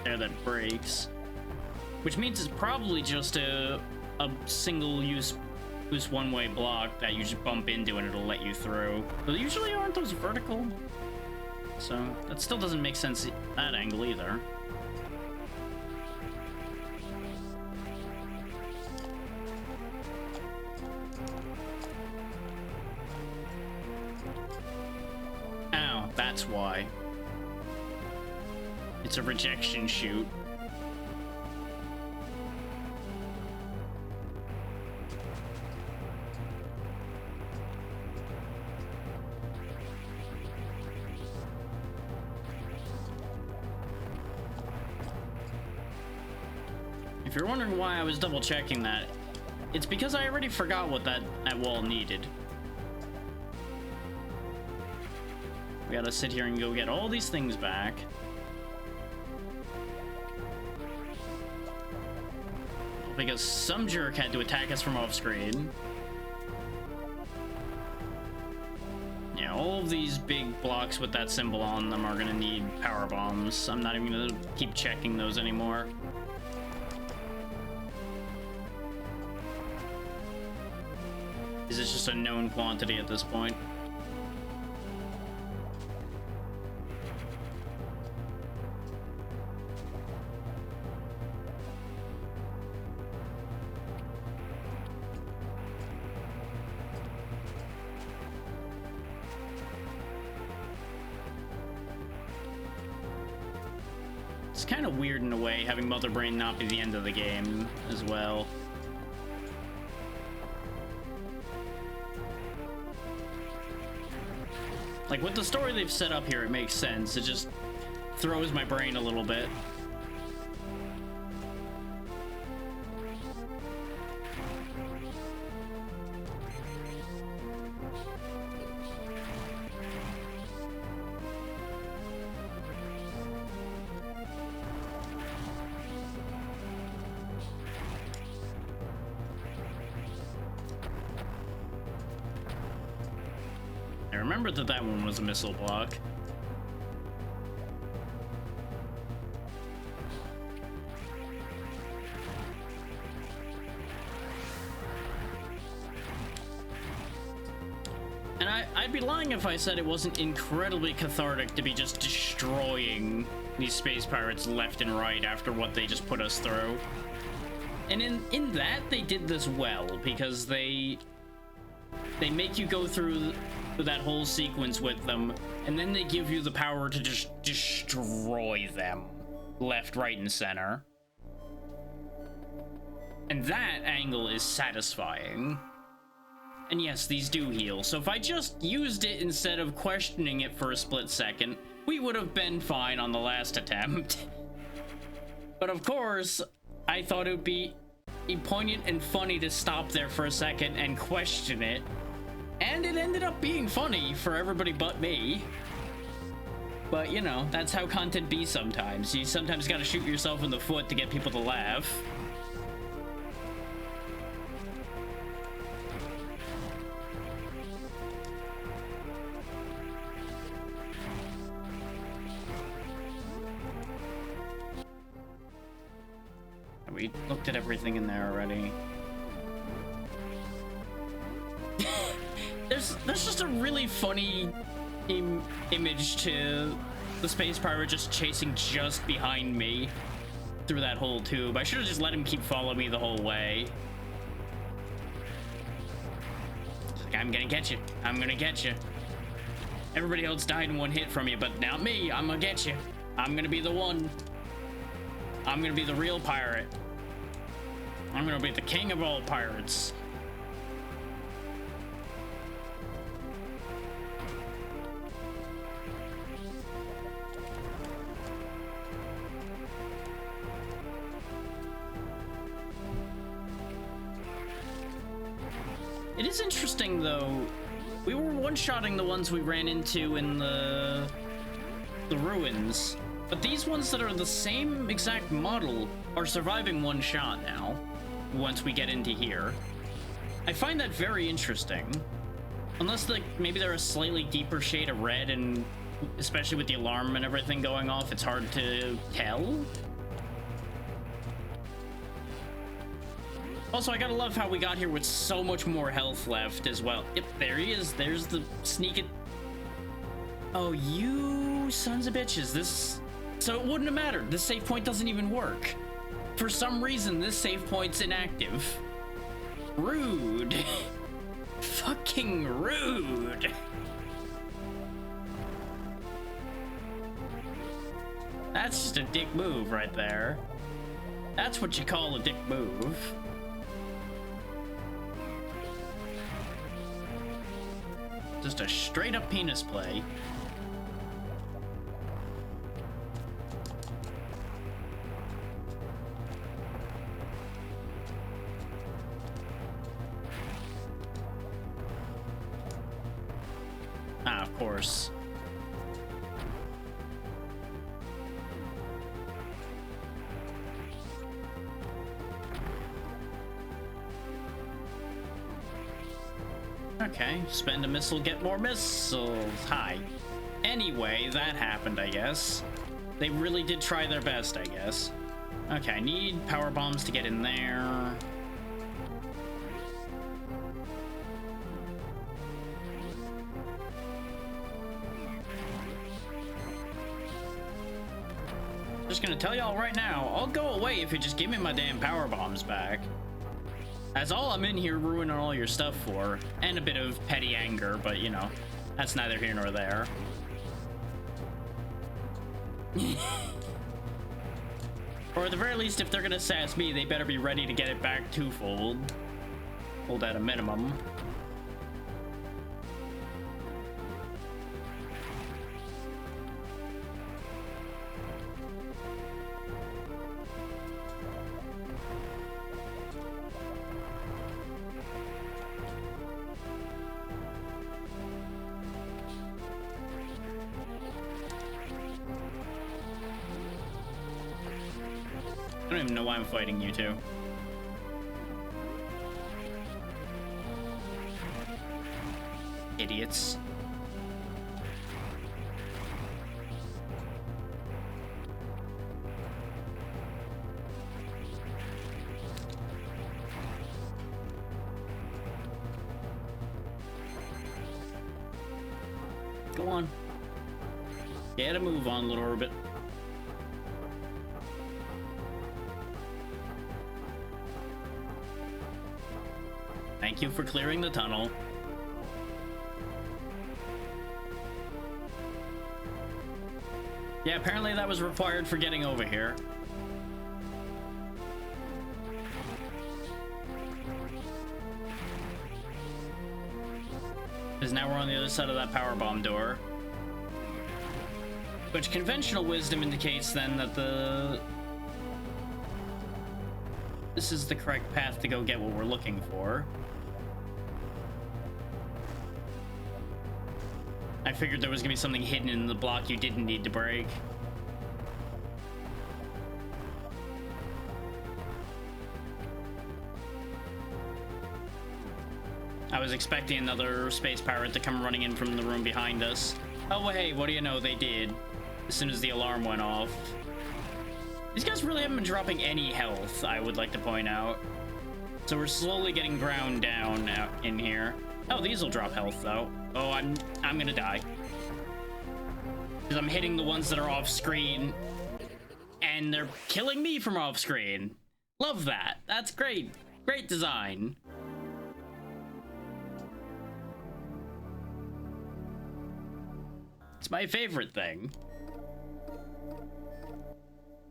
there that breaks. Which means it's probably just a single-use one-way block that you just bump into and it'll let you through. But usually aren't those vertical? So that still doesn't make sense at that angle either. Ow, that's why. It's a rejection chute. If you're wondering why I was double checking that, it's because I already forgot what that wall needed. We gotta sit here and go get all these things back. Because some jerk had to attack us from off screen. Yeah, all of these big blocks with that symbol on them are gonna need power bombs. I'm not even gonna keep checking those anymore. Is this just a known quantity at this point? It's kind of weird in a way, having Mother Brain not be the end of the game as well. Like, with the story they've set up here, it makes sense. It just throws my brain a little bit. I remember that one was a missile block. And I'd be lying if I said it wasn't incredibly cathartic to be just destroying these space pirates left and right after what they just put us through. And in that, they did this well, because they make you go through that whole sequence with them, and then they give you the power to just destroy them left, right, and center. And that angle is satisfying. And yes, these do heal, so if I just used it instead of questioning it for a split second, we would have been fine on the last attempt. But of course, I thought it would be poignant and funny to stop there for a second and question it. And it ended up being funny for everybody but me. But, you know, that's how content be sometimes. You sometimes gotta shoot yourself in the foot to get people to laugh. We looked at everything in there already. There's just a really funny image to the space pirate just chasing just behind me through that whole tube. I should have just let him keep following me the whole way. Like, I'm gonna get you. I'm gonna get you. Everybody else died in one hit from you, but not me. I'm gonna get you. I'm gonna be the one. I'm gonna be the real pirate. I'm gonna be the king of all pirates. It is interesting, though. We were one-shotting the ones we ran into in the ruins, but these ones that are the same exact model are surviving one shot now, once we get into here. I find that very interesting. Unless, like, maybe they're a slightly deeper shade of red, and especially with the alarm and everything going off, it's hard to tell. Also, I gotta love how we got here with so much more health left as well. Yep, there he is. There's the sneaking. Oh, you sons of bitches. This... So it wouldn't have mattered. This save point doesn't even work. For some reason, this save point's inactive. Rude. Fucking rude. That's just a dick move right there. That's what you call a dick move. Just a straight up penis play. Ah, of course. Okay, spend a missile, get more missiles. Hi. Anyway, that happened, I guess. They really did try their best, I guess. Okay, I need power bombs to get in there. Just gonna tell y'all right now, I'll go away if you just give me my damn power bombs back. That's all I'm in here ruining all your stuff for. And a bit of petty anger, but you know, that's neither here nor there. Or at the very least, if they're gonna sass me, they better be ready to get it back twofold. Hold at a minimum. I don't even know why I'm fighting you two. Idiots. Go on. Get a move on, little orbit. Thank you for clearing the tunnel. Yeah, apparently that was required for getting over here. Because now we're on the other side of that power bomb door. Which conventional wisdom indicates then that this is the correct path to go get what we're looking for. I figured there was gonna be something hidden in the block you didn't need to break. I was expecting another space pirate to come running in from the room behind us. Oh, well, hey, what do you know? They did. As soon as the alarm went off. These guys really haven't been dropping any health, I would like to point out. So we're slowly getting ground down out in here. Oh, these will drop health, though. Oh, I'm gonna die. Because I'm hitting the ones that are off screen, and they're killing me from off screen. Love that. That's great. Great design. It's my favorite thing.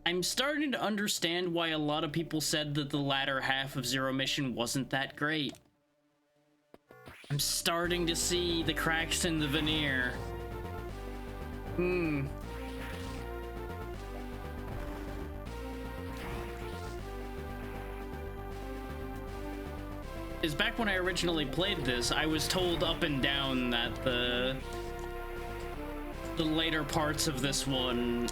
I'm starting to understand why a lot of people said that the latter half of Zero Mission wasn't that great. I'm starting to see the cracks in the veneer. Is back when I originally played this, I was told up and down that the later parts of this one,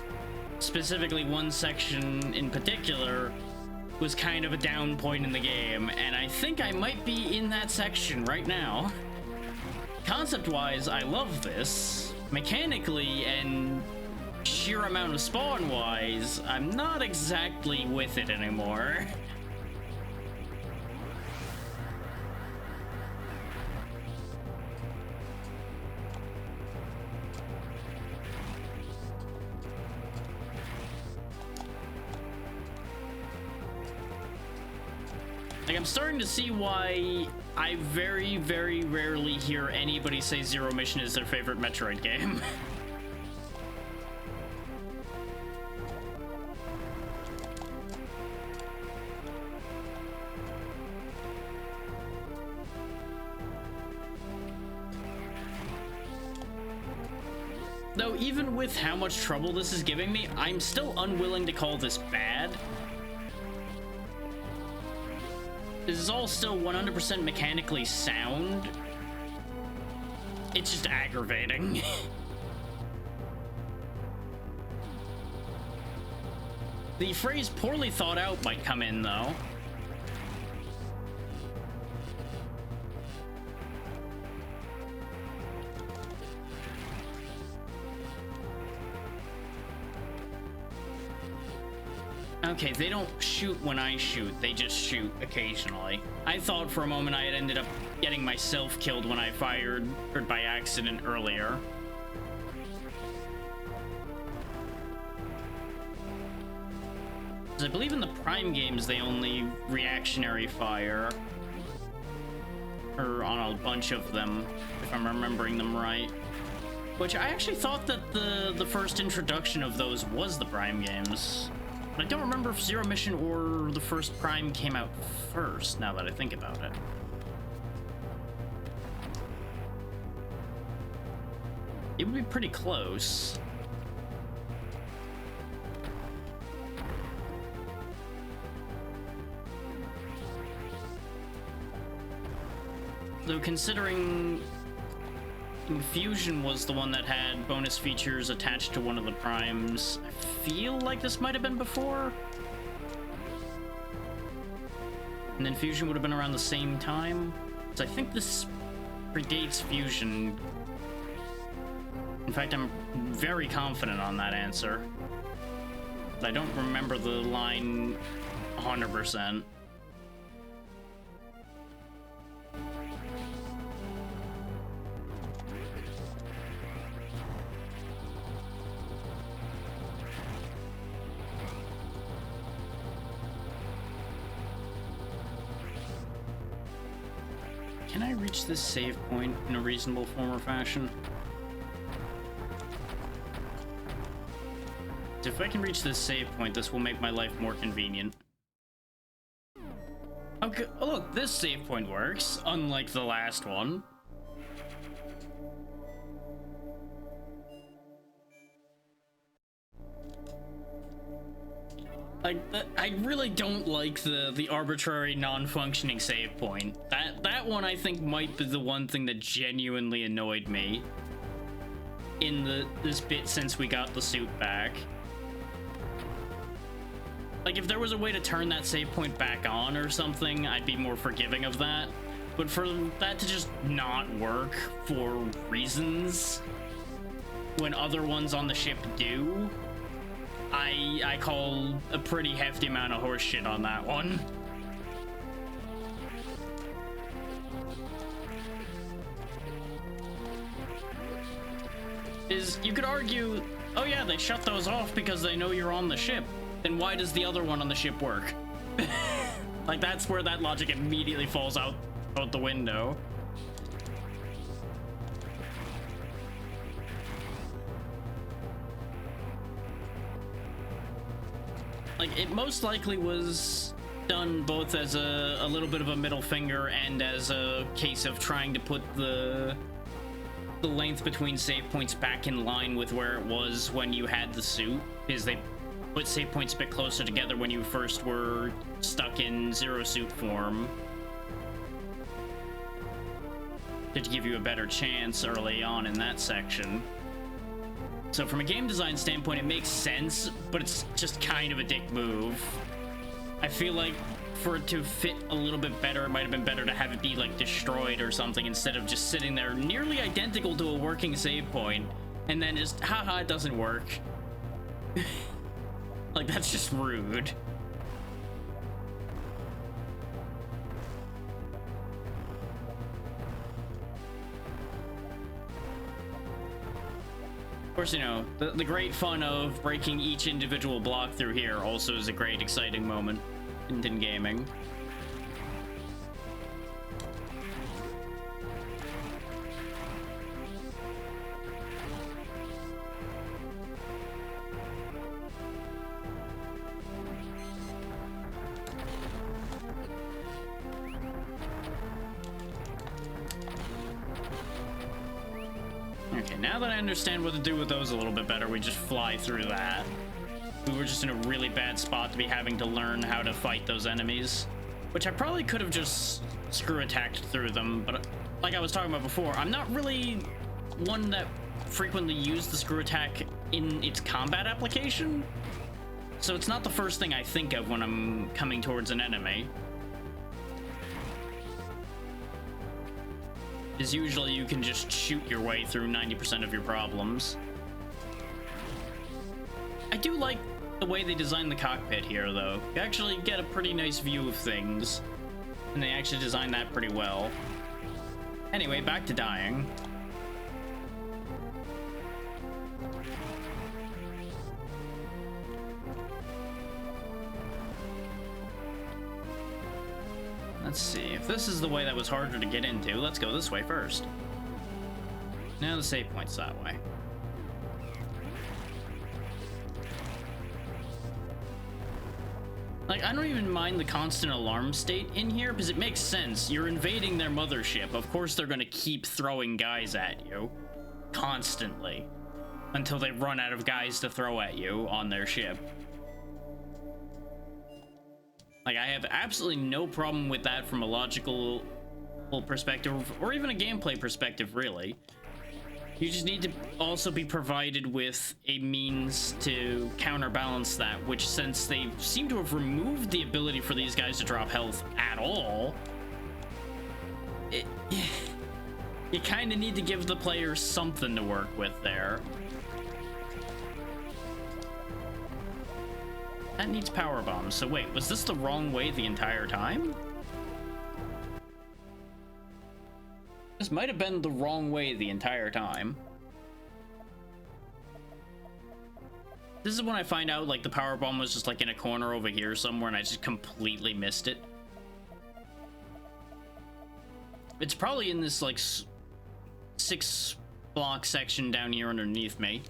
specifically one section in particular, was kind of a down point in the game, and I think I might be in that section right now. Concept-wise, I love this. Mechanically and sheer amount of spawn-wise, I'm not exactly with it anymore. Like, I'm starting to see why I very, very rarely hear anybody say Zero Mission is their favorite Metroid game. Though, even with how much trouble this is giving me, I'm still unwilling to call this bad. This is all still 100% mechanically sound. It's just aggravating. The phrase poorly thought out might come in, though. Okay, they don't shoot when I shoot, they just shoot occasionally. I thought for a moment I had ended up getting myself killed when I fired by accident earlier. I believe in the Prime games they only reactionary fire. Or on a bunch of them, if I'm remembering them right. Which I actually thought that the first introduction of those was the Prime games. I don't remember if Zero Mission or the first Prime came out first, now that I think about it. It would be pretty close. Though considering Fusion was the one that had bonus features attached to one of the primes, I feel like this might have been before. And then Fusion would have been around the same time. So I think this predates Fusion. In fact, I'm very confident on that answer. I don't remember the line 100%. Can I reach this save point in a reasonable form or fashion? If I can reach this save point, this will make my life more convenient. Okay, oh look, this save point works, unlike the last one. I really don't like the arbitrary non-functioning save point. That one I think might be the one thing that genuinely annoyed me in this bit since we got the suit back. Like, if there was a way to turn that save point back on or something, I'd be more forgiving of that. But for that to just not work for reasons when other ones on the ship do, I call a pretty hefty amount of horseshit on that one. You could argue, oh yeah, they shut those off because they know you're on the ship. Then why does the other one on the ship work? Like, that's where that logic immediately falls out the window. Like, it most likely was done both as a little bit of a middle finger and as a case of trying to put the length between save points back in line with where it was when you had the suit, because they put save points a bit closer together when you first were stuck in Zero Suit form to give you a better chance early on in that section. So from a game design standpoint, it makes sense, but it's just kind of a dick move. I feel like for it to fit a little bit better, it might have been better to have it be, like, destroyed or something instead of just sitting there nearly identical to a working save point, and then just, haha, it doesn't work. Like, that's just rude. Of course, you know, the great fun of breaking each individual block through here also is a great, exciting moment in gaming. now that I understand what to do with those a little bit better, we just fly through that. We were just in a really bad spot to be having to learn how to fight those enemies, which I probably could have just screw attacked through them, but like I was talking about before, I'm not really one that frequently used the screw attack in its combat application, so it's not the first thing I think of when I'm coming towards an enemy. Is usually you can just shoot your way through 90% of your problems. I do like the way they designed the cockpit here, though. You actually get a pretty nice view of things, and they actually designed that pretty well. Anyway, back to dying. Let's see, if this is the way that was harder to get into, let's go this way first. Now the save point's that way. Like, I don't even mind the constant alarm state in here, because it makes sense. You're invading their mothership. Of course they're gonna keep throwing guys at you. Constantly. Until they run out of guys to throw at you on their ship. Like, I have absolutely no problem with that from a logical perspective, or even a gameplay perspective, really. You just need to also be provided with a means to counterbalance that, which, since they seem to have removed the ability for these guys to drop health at all, you kind of need to give the player something to work with there. That needs power bombs. So wait, was this the wrong way the entire time? This might have been the wrong way the entire time. This is when I find out, like, the power bomb was just, like, in a corner over here somewhere, and I just completely missed it. It's probably in this, like, 6-block section down here underneath me.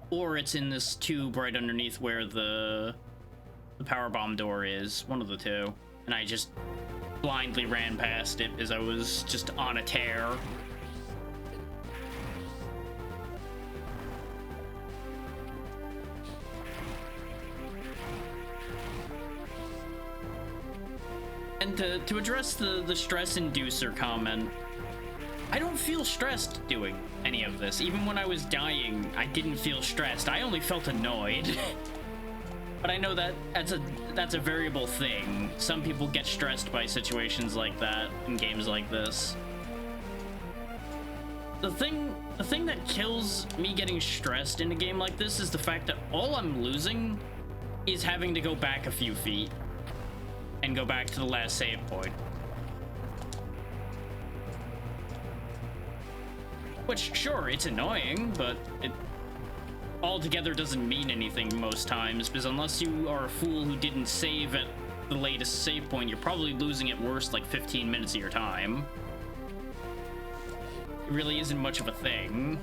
Or it's in this tube right underneath where the power bomb door is. One of the two. And I just blindly ran past it as I was just on a tear. And to address the stress inducer comment, I don't feel stressed doing any of this. Even when I was dying, I didn't feel stressed. I only felt annoyed. But I know that that's a variable thing. Some people get stressed by situations like that in games like this. The thing that kills me getting stressed in a game like this is the fact that all I'm losing is having to go back a few feet and go back to the last save point. Which, sure, it's annoying, but it altogether doesn't mean anything most times, because unless you are a fool who didn't save at the latest save point, you're probably losing at worst like 15 minutes of your time. It really isn't much of a thing.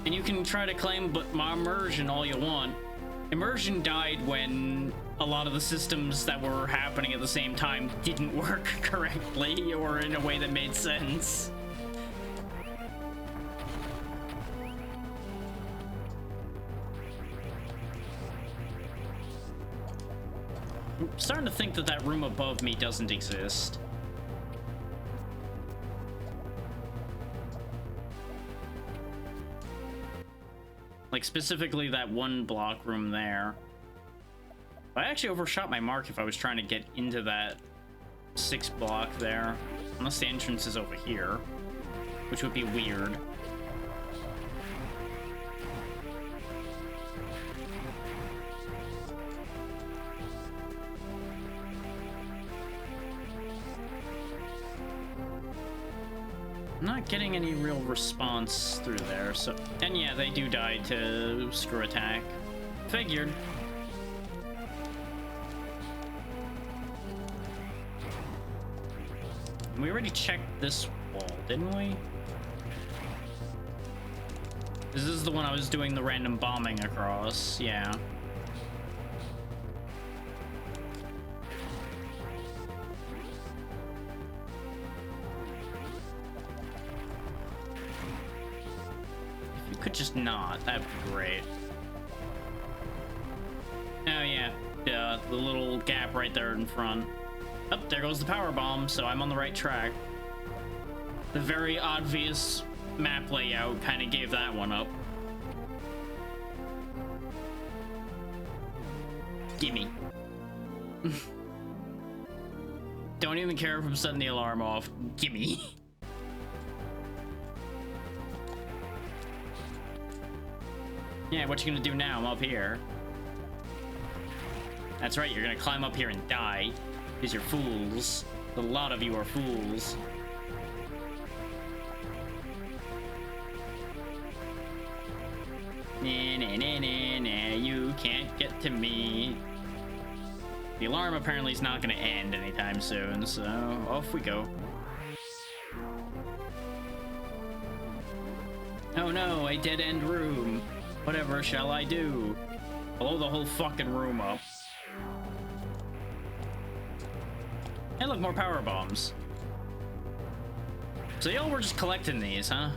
And you can try to claim but my immersion all you want. Immersion died when a lot of the systems that were happening at the same time didn't work correctly or in a way that made sense. I'm starting to think that that room above me doesn't exist. Like, specifically that one block room there. I actually overshot my mark if I was trying to get into that 6th block there. Unless the entrance is over here, which would be weird. I'm not getting any real response through there, so... And yeah, they do die to screw attack. Figured. We already checked this wall, didn't we? This is the one I was doing the random bombing across, yeah. could just not. That'd be great. Oh yeah, the little gap right there in front. Oh, there goes the power bomb, so I'm on the right track. The very obvious map layout kind of gave that one up. Gimme. Don't even care if I'm setting the alarm off. Gimme. Yeah, what you gonna do now? I'm up here. That's right, you're gonna climb up here and die. Because you're fools. A lot of you are fools. Nah, nah, nah, nah, nah, you can't get to me. The alarm apparently is not gonna end anytime soon, so off we go. Oh no, a dead-end room. Whatever shall I do? Blow the whole fucking room up. Hey, look, more power bombs. So y'all were just collecting these, huh?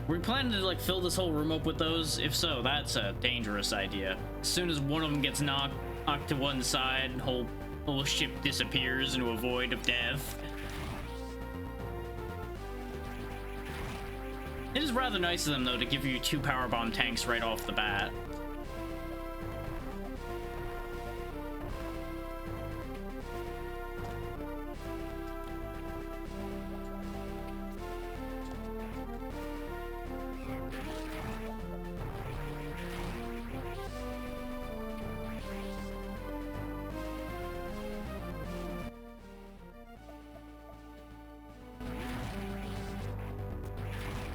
Were we planning to, like, fill this whole room up with those? If so, that's a dangerous idea. As soon as one of them gets knocked to one side, whole ship disappears into a void of death. It is rather nice of them, though, to give you 2 power bomb tanks right off the bat.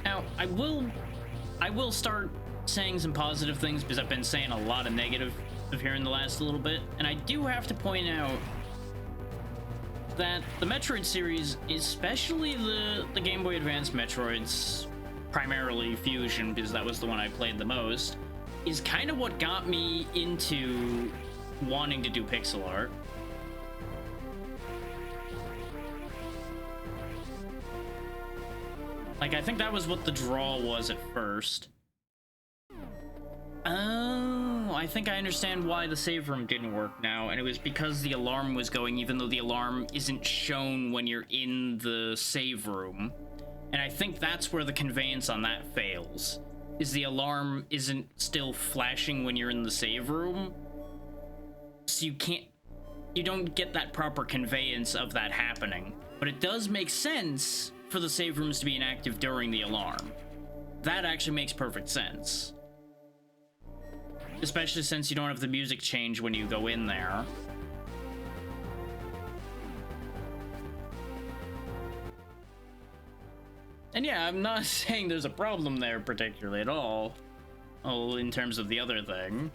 Now, I will start saying some positive things because I've been saying a lot of negative here in the last little bit, and I do have to point out that the Metroid series, especially the Game Boy Advance Metroids, primarily Fusion because that was the one I played the most, is kind of what got me into wanting to do pixel art. Like, I think that was what the draw was at first. Oh, I think I understand why the save room didn't work now, and it was because the alarm was going even though the alarm isn't shown when you're in the save room. And I think that's where the conveyance on that fails, is the alarm isn't still flashing when you're in the save room. So you don't get that proper conveyance of that happening. But it does make sense for the save rooms to be inactive during the alarm. That actually makes perfect sense. Especially since you don't have the music change when you go in there. And yeah, I'm not saying there's a problem there particularly at all. Oh, in terms of the other thing.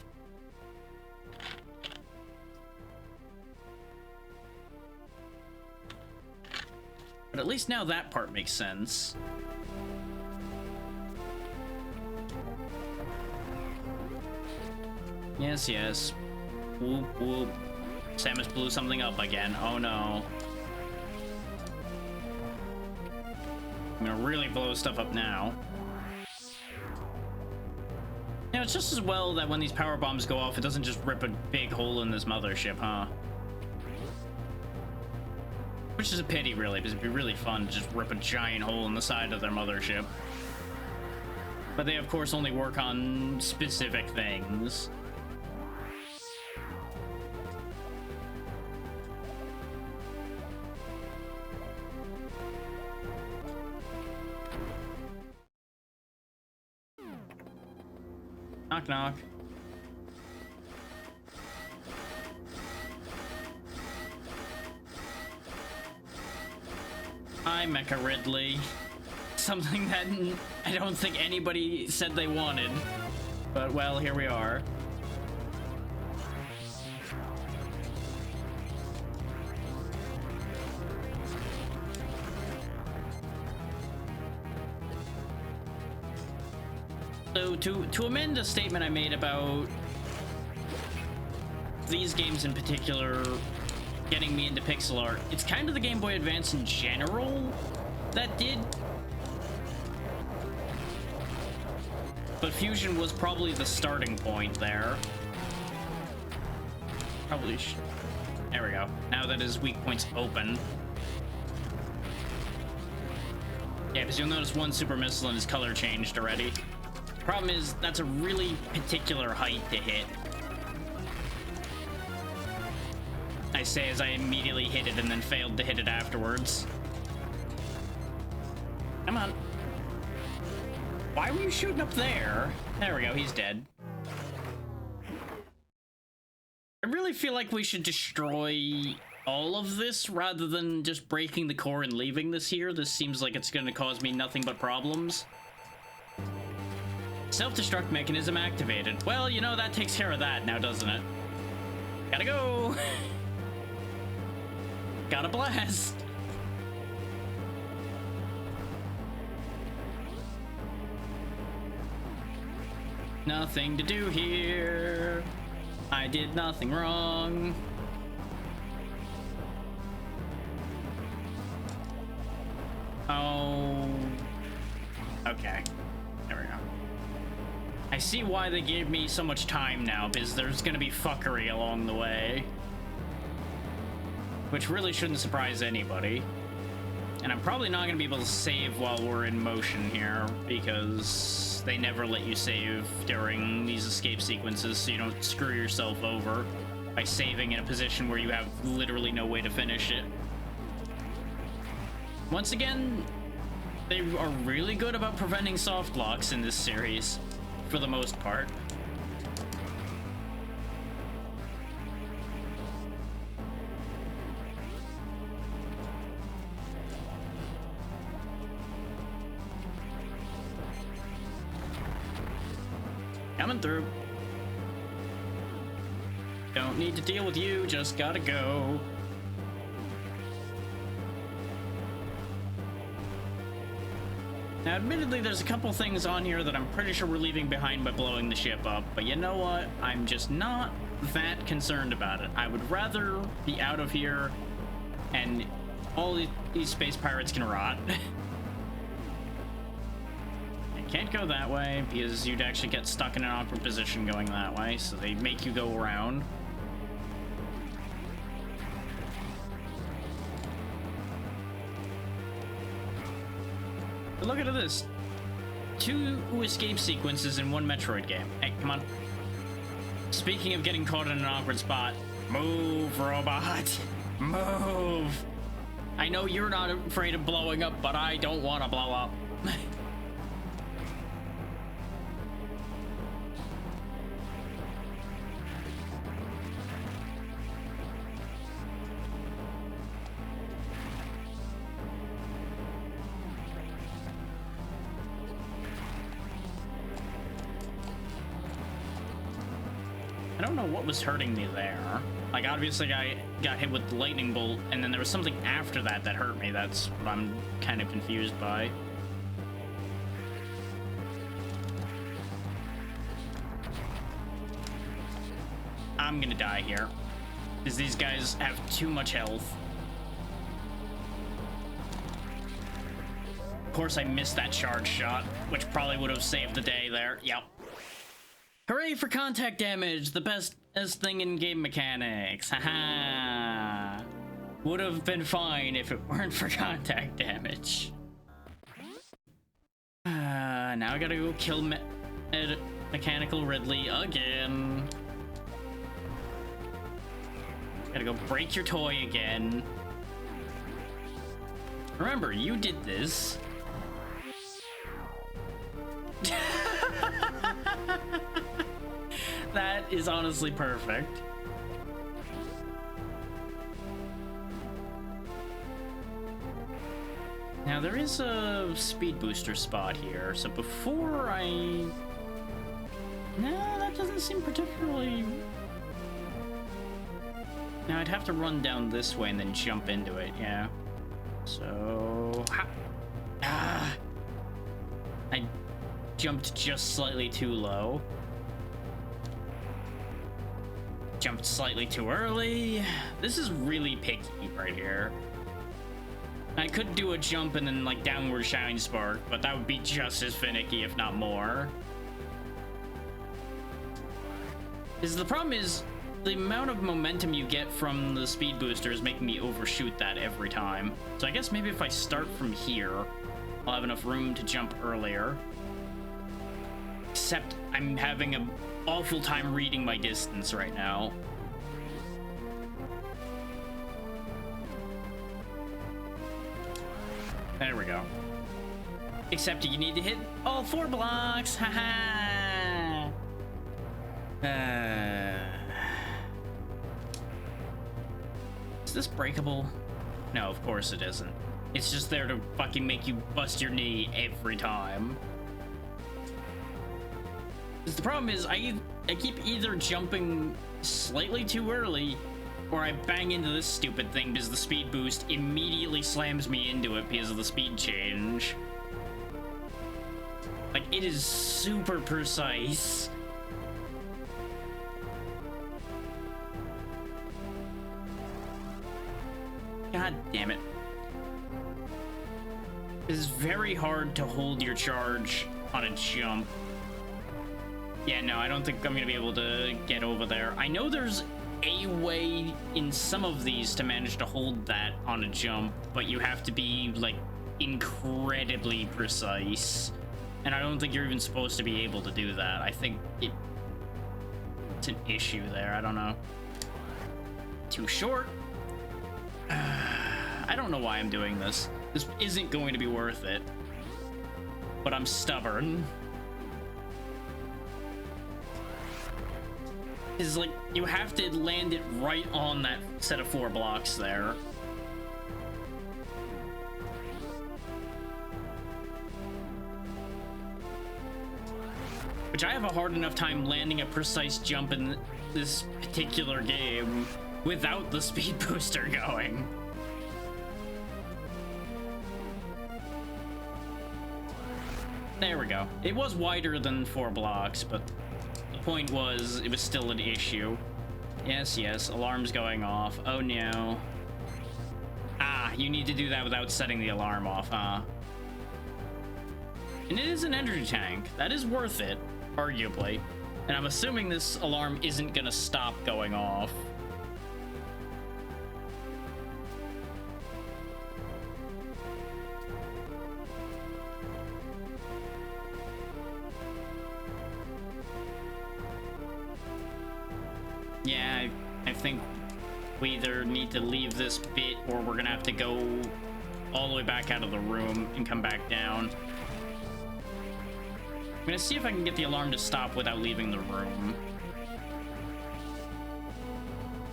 But at least now that part makes sense. Yes, yes. Whoop, whoop. Samus blew something up again. Oh no. I'm gonna really blow stuff up now. You know, it's just as well that when these power bombs go off, it doesn't just rip a big hole in this mothership, huh? Which is a pity, really, because it'd be really fun to just rip a giant hole in the side of their mothership. But they, of course, only work on specific things. Knock, knock. Hi, Mecha Ridley. Something that I don't think anybody said they wanted. But, well, here we are. So, to amend a statement I made about these games in particular getting me into pixel art, it's kind of the Game Boy Advance in general that did. but fusion was probably the starting point there. Probably there we go. Now that his weak point's open. Yeah, because you'll notice one super missile and his color changed already. Problem is, that's a really particular height to hit. I say as I immediately hit it and then failed to hit it afterwards. Come on. Why were you shooting up there? There we go, he's dead. I really feel like we should destroy all of this rather than just breaking the core and leaving this here. This seems like it's going to cause me nothing but problems. Self-destruct mechanism activated. Well, you know, that takes care of that now, doesn't it? Gotta go! Gotta blast! Nothing to do here. I did nothing wrong. Oh. Okay. There we go. I see why they gave me so much time now, because there's gonna be fuckery along the way. Which really shouldn't surprise anybody. And I'm probably not gonna be able to save while we're in motion here, because they never let you save during these escape sequences, so you don't screw yourself over by saving in a position where you have literally no way to finish it. Once again, they are really good about preventing soft locks in this series, for the most part. Coming through. Don't need to deal with you, just gotta go. Now, admittedly, there's a couple things on here that I'm pretty sure we're leaving behind by blowing the ship up, but you know what? I'm just not that concerned about it. I would rather be out of here and all these space pirates can rot. Can't go that way because you'd actually get stuck in an awkward position going that way, so they make you go around. But look at this. 2 escape sequences in one Metroid game. Hey, come on. Speaking of getting caught in an awkward spot, move, robot. Move. I know you're not afraid of blowing up, but I don't want to blow up. I don't know what was hurting me there. Like, obviously I got hit with the lightning bolt, and then there was something after that that hurt me. That's what I'm kind of confused by. I'm gonna die here, because these guys have too much health. Of course I missed that charge shot, which probably would have saved the day there. Yep. Hooray for contact damage, the best thing in game mechanics. Haha. Would have been fine if it weren't for contact damage. Now I gotta go kill Mechanical Ridley again. Gotta go break your toy again. Remember, you did this. That is honestly perfect. Now there is a speed booster spot here, so before I... No, that doesn't seem particularly... Now I'd have to run down this way and then jump into it, yeah. So... I jumped just slightly too low. Jumped slightly too early. This is really picky right here. I could do a jump and then like downward shine spark, but that would be just as finicky, if not more. Is the problem is the amount of momentum you get from the speed booster is making me overshoot that every time. So I guess maybe if I start from here, I'll have enough room to jump earlier. Except I'm having an awful time reading my distance right now. There we go. Except you need to hit all 4 blocks. Haha. Is this breakable? No, of course it isn't. It's just there to fucking make you bust your knee every time. 'Cause the problem is I keep either jumping slightly too early or I bang into this stupid thing because the speed boost immediately slams me into it because of the speed change. Like, it is super precise. God damn it. It is very hard to hold your charge on a jump. Yeah, no, I don't think I'm gonna be able to get over there. I know there's a way in some of these to manage to hold that on a jump, but you have to be, like, incredibly precise. And I don't think you're even supposed to be able to do that. I think it's an issue there. I don't know. Too short. I don't know why I'm doing this. This isn't going to be worth it. But I'm stubborn. Is like, you have to land it right on that set of 4 blocks there. Which I have a hard enough time landing a precise jump in this particular game without the speed booster going. There we go. It was wider than 4 blocks, but the point was, it was still an issue. Yes, yes, alarm's going off. Oh no. Ah, you need to do that without setting the alarm off, huh? And it is an energy tank. That is worth it, arguably. And I'm assuming this alarm isn't gonna stop going off. Yeah, I think we either need to leave this bit or we're gonna have to go all the way back out of the room and come back down. I'm gonna see if I can get the alarm to stop without leaving the room.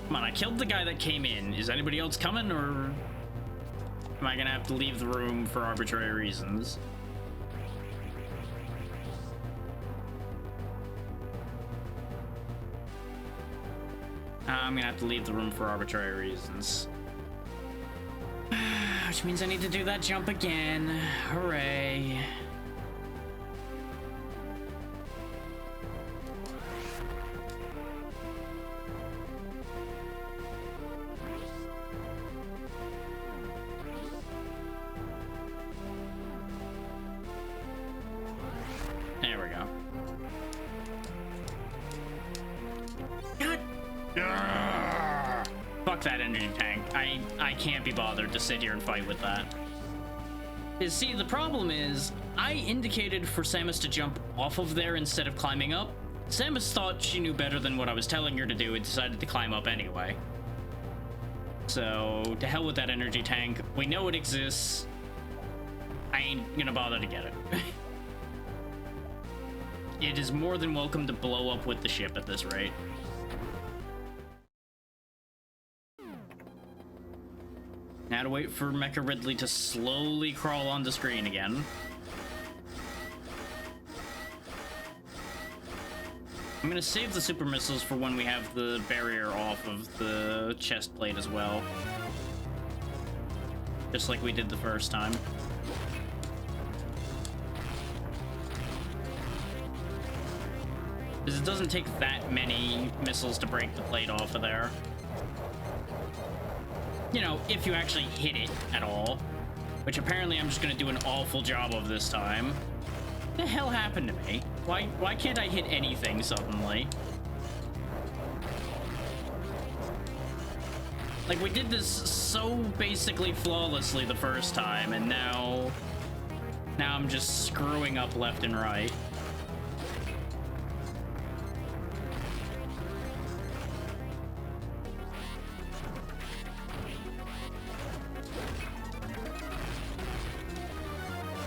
Come on, I killed the guy that came in. Is anybody else coming, or am I gonna have to leave the room for arbitrary reasons? I'm gonna have to leave the room for arbitrary reasons. Which means I need to do that jump again. Hooray. There we go. God. Fuck that energy tank. I can't be bothered to sit here and fight with that. See, the problem is, I indicated for Samus to jump off of there instead of climbing up. Samus thought she knew better than what I was telling her to do and decided to climb up anyway. So, to hell with that energy tank. We know it exists. I ain't gonna bother to get it. It is more than welcome to blow up with the ship at this rate. Now to wait for Mecha Ridley to slowly crawl on the screen again. I'm gonna save the super missiles for when we have the barrier off of the chest plate as well. Just like we did the first time. Because it doesn't take that many missiles to break the plate off of there. You know, if you actually hit it at all. Which apparently I'm just gonna do an awful job of this time. What the hell happened to me? Why can't I hit anything suddenly? Like, we did this so basically flawlessly the first time, and now I'm just screwing up left and right.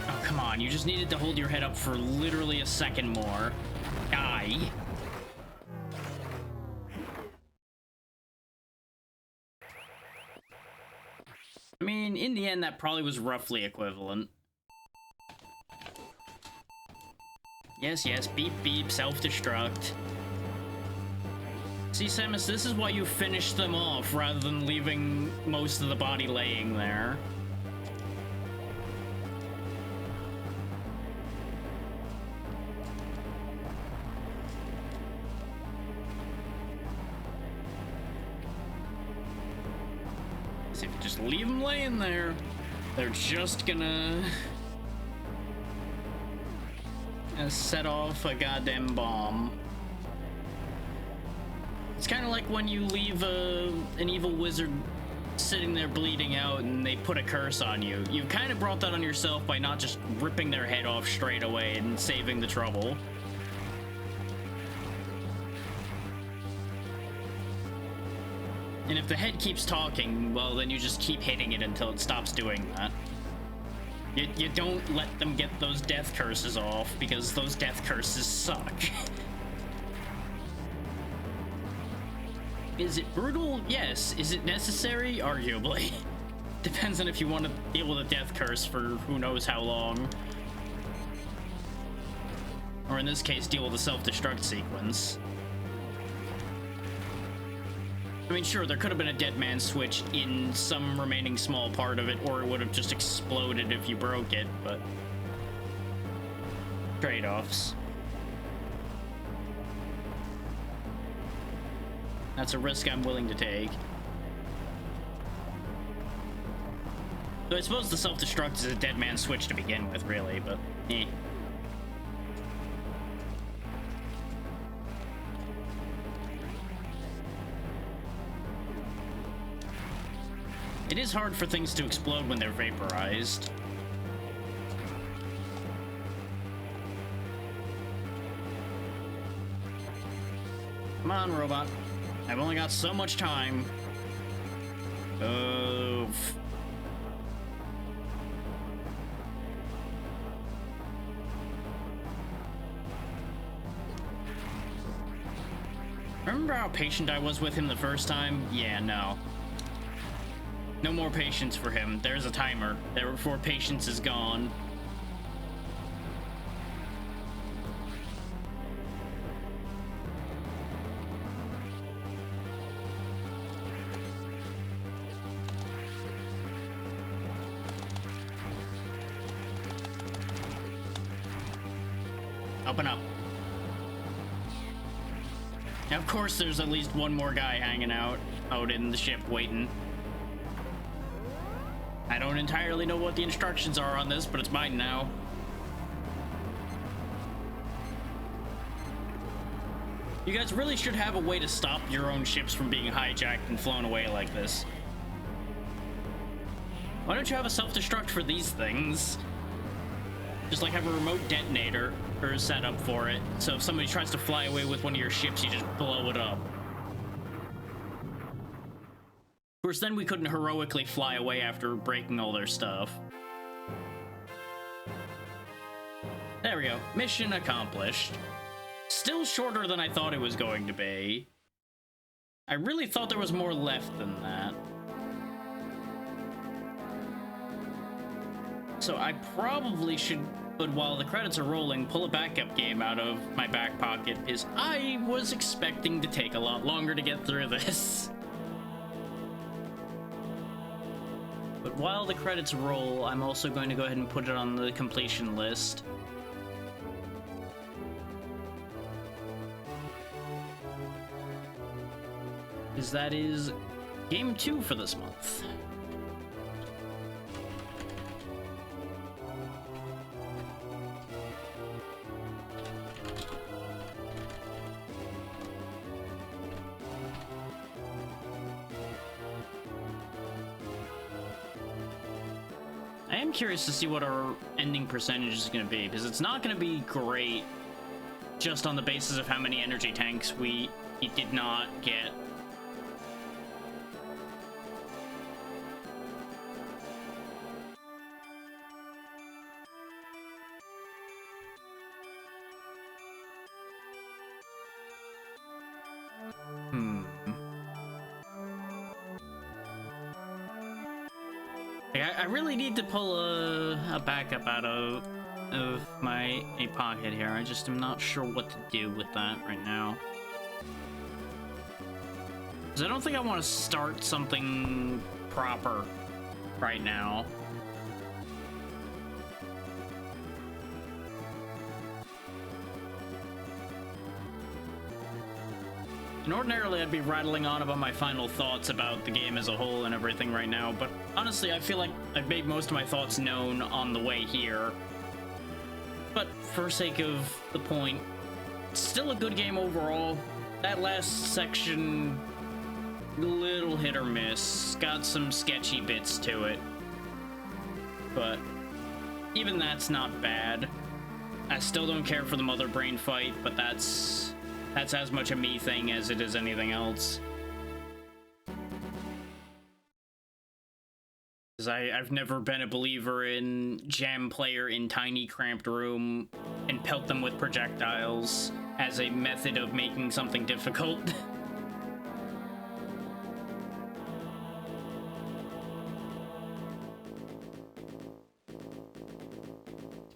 Oh, come on. You just needed to hold your head up for literally a second more. Die. I mean, in the end, that probably was roughly equivalent. Yes, yes, beep, beep, self-destruct. See, Samus, this is why you finish them off rather than leaving most of the body laying there. See, if you just leave them laying there, they're just gonna set off a goddamn bomb. It's kind of like when you leave an evil wizard sitting there bleeding out and they put a curse on you. You kind of brought that on yourself by not just ripping their head off straight away and saving the trouble. And if the head keeps talking, well, then you just keep hitting it until it stops doing that. You don't let them get those death curses off, because those death curses suck. Is it brutal? Yes. Is it necessary? Arguably. Depends on if you want to deal with a death curse for who knows how long. Or in this case, deal with a self-destruct sequence. I mean, sure, there could have been a dead man switch in some remaining small part of it, or it would have just exploded if you broke it, but... trade-offs. That's a risk I'm willing to take. So I suppose the self-destruct is a dead man switch to begin with, really, but eh. It is hard for things to explode when they're vaporized. Come on, robot. I've only got so much time. Oof. Remember how patient I was with him the first time? Yeah, no. No more patience for him. There's a timer. Therefore, patience is gone. Open up. Now, of course, there's at least one more guy hanging out in the ship waiting. I don't entirely know what the instructions are on this, but it's mine now. You guys really should have a way to stop your own ships from being hijacked and flown away like this. Why don't you have a self-destruct for these things? Just like have a remote detonator or set up for it, so if somebody tries to fly away with one of your ships, you just blow it up. Of course, then we couldn't heroically fly away after breaking all their stuff. There we go. Mission accomplished. Still shorter than I thought it was going to be. I really thought there was more left than that. So I probably should, but while the credits are rolling, pull a backup game out of my back pocket, because I was expecting to take a lot longer to get through this. But while the credits roll, I'm also going to go ahead and put it on the completion list. Because that is game 2 for this month. am curious to see what our ending percentage is going to be, because it's not going to be great just on the basis of how many energy tanks we did not get. I really need to pull a backup out of my pocket here. I just am not sure what to do with that right now. Because I don't think I want to start something proper right now. And ordinarily, I'd be rattling on about my final thoughts about the game as a whole and everything right now, but honestly, I feel like I've made most of my thoughts known on the way here. But for sake of the point, still a good game overall. That last section, little hit or miss. Got some sketchy bits to it. But even that's not bad. I still don't care for the mother brain fight, but that's as much a me thing as it is anything else. Because I've never been a believer in jam player in tiny cramped room and pelt them with projectiles as a method of making something difficult.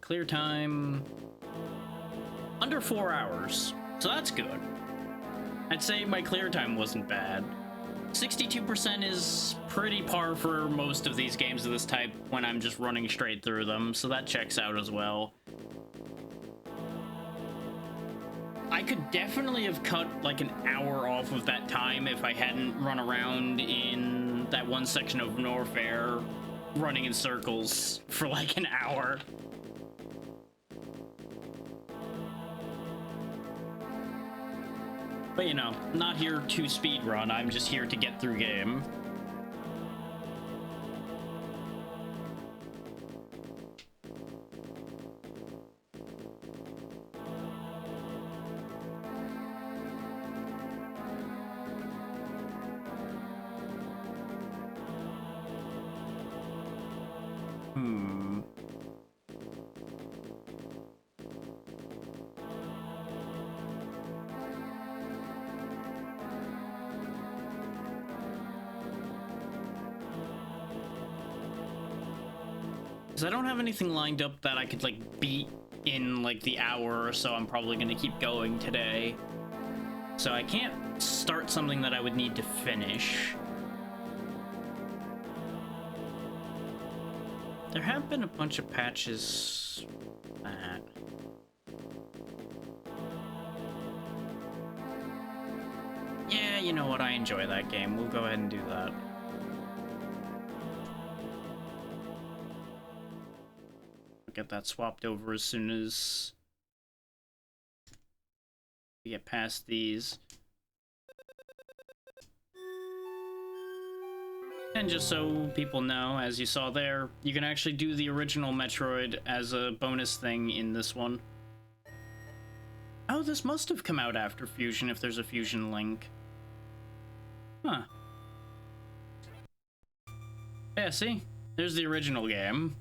Clear time under 4 hours. So that's good. I'd say my clear time wasn't bad. 62% is pretty par for most of these games of this type when I'm just running straight through them, so that checks out as well. I could definitely have cut like an hour off of that time if I hadn't run around in that one section of Norfair running in circles for like an hour. But you know, I'm not here to speedrun, I'm just here to get through game. I don't have anything lined up that I could like beat in like the hour or so I'm probably gonna keep going today. So I can't start something that I would need to finish. There have been a bunch of patches that... Yeah, you know what, I enjoy that game. We'll go ahead and do that. Get that swapped over as soon as we get past these. And just so people know, as you saw there, you can actually do the original Metroid as a bonus thing in this one. Oh, this must have come out after Fusion if there's a Fusion link. Huh. Yeah, see? There's the original game.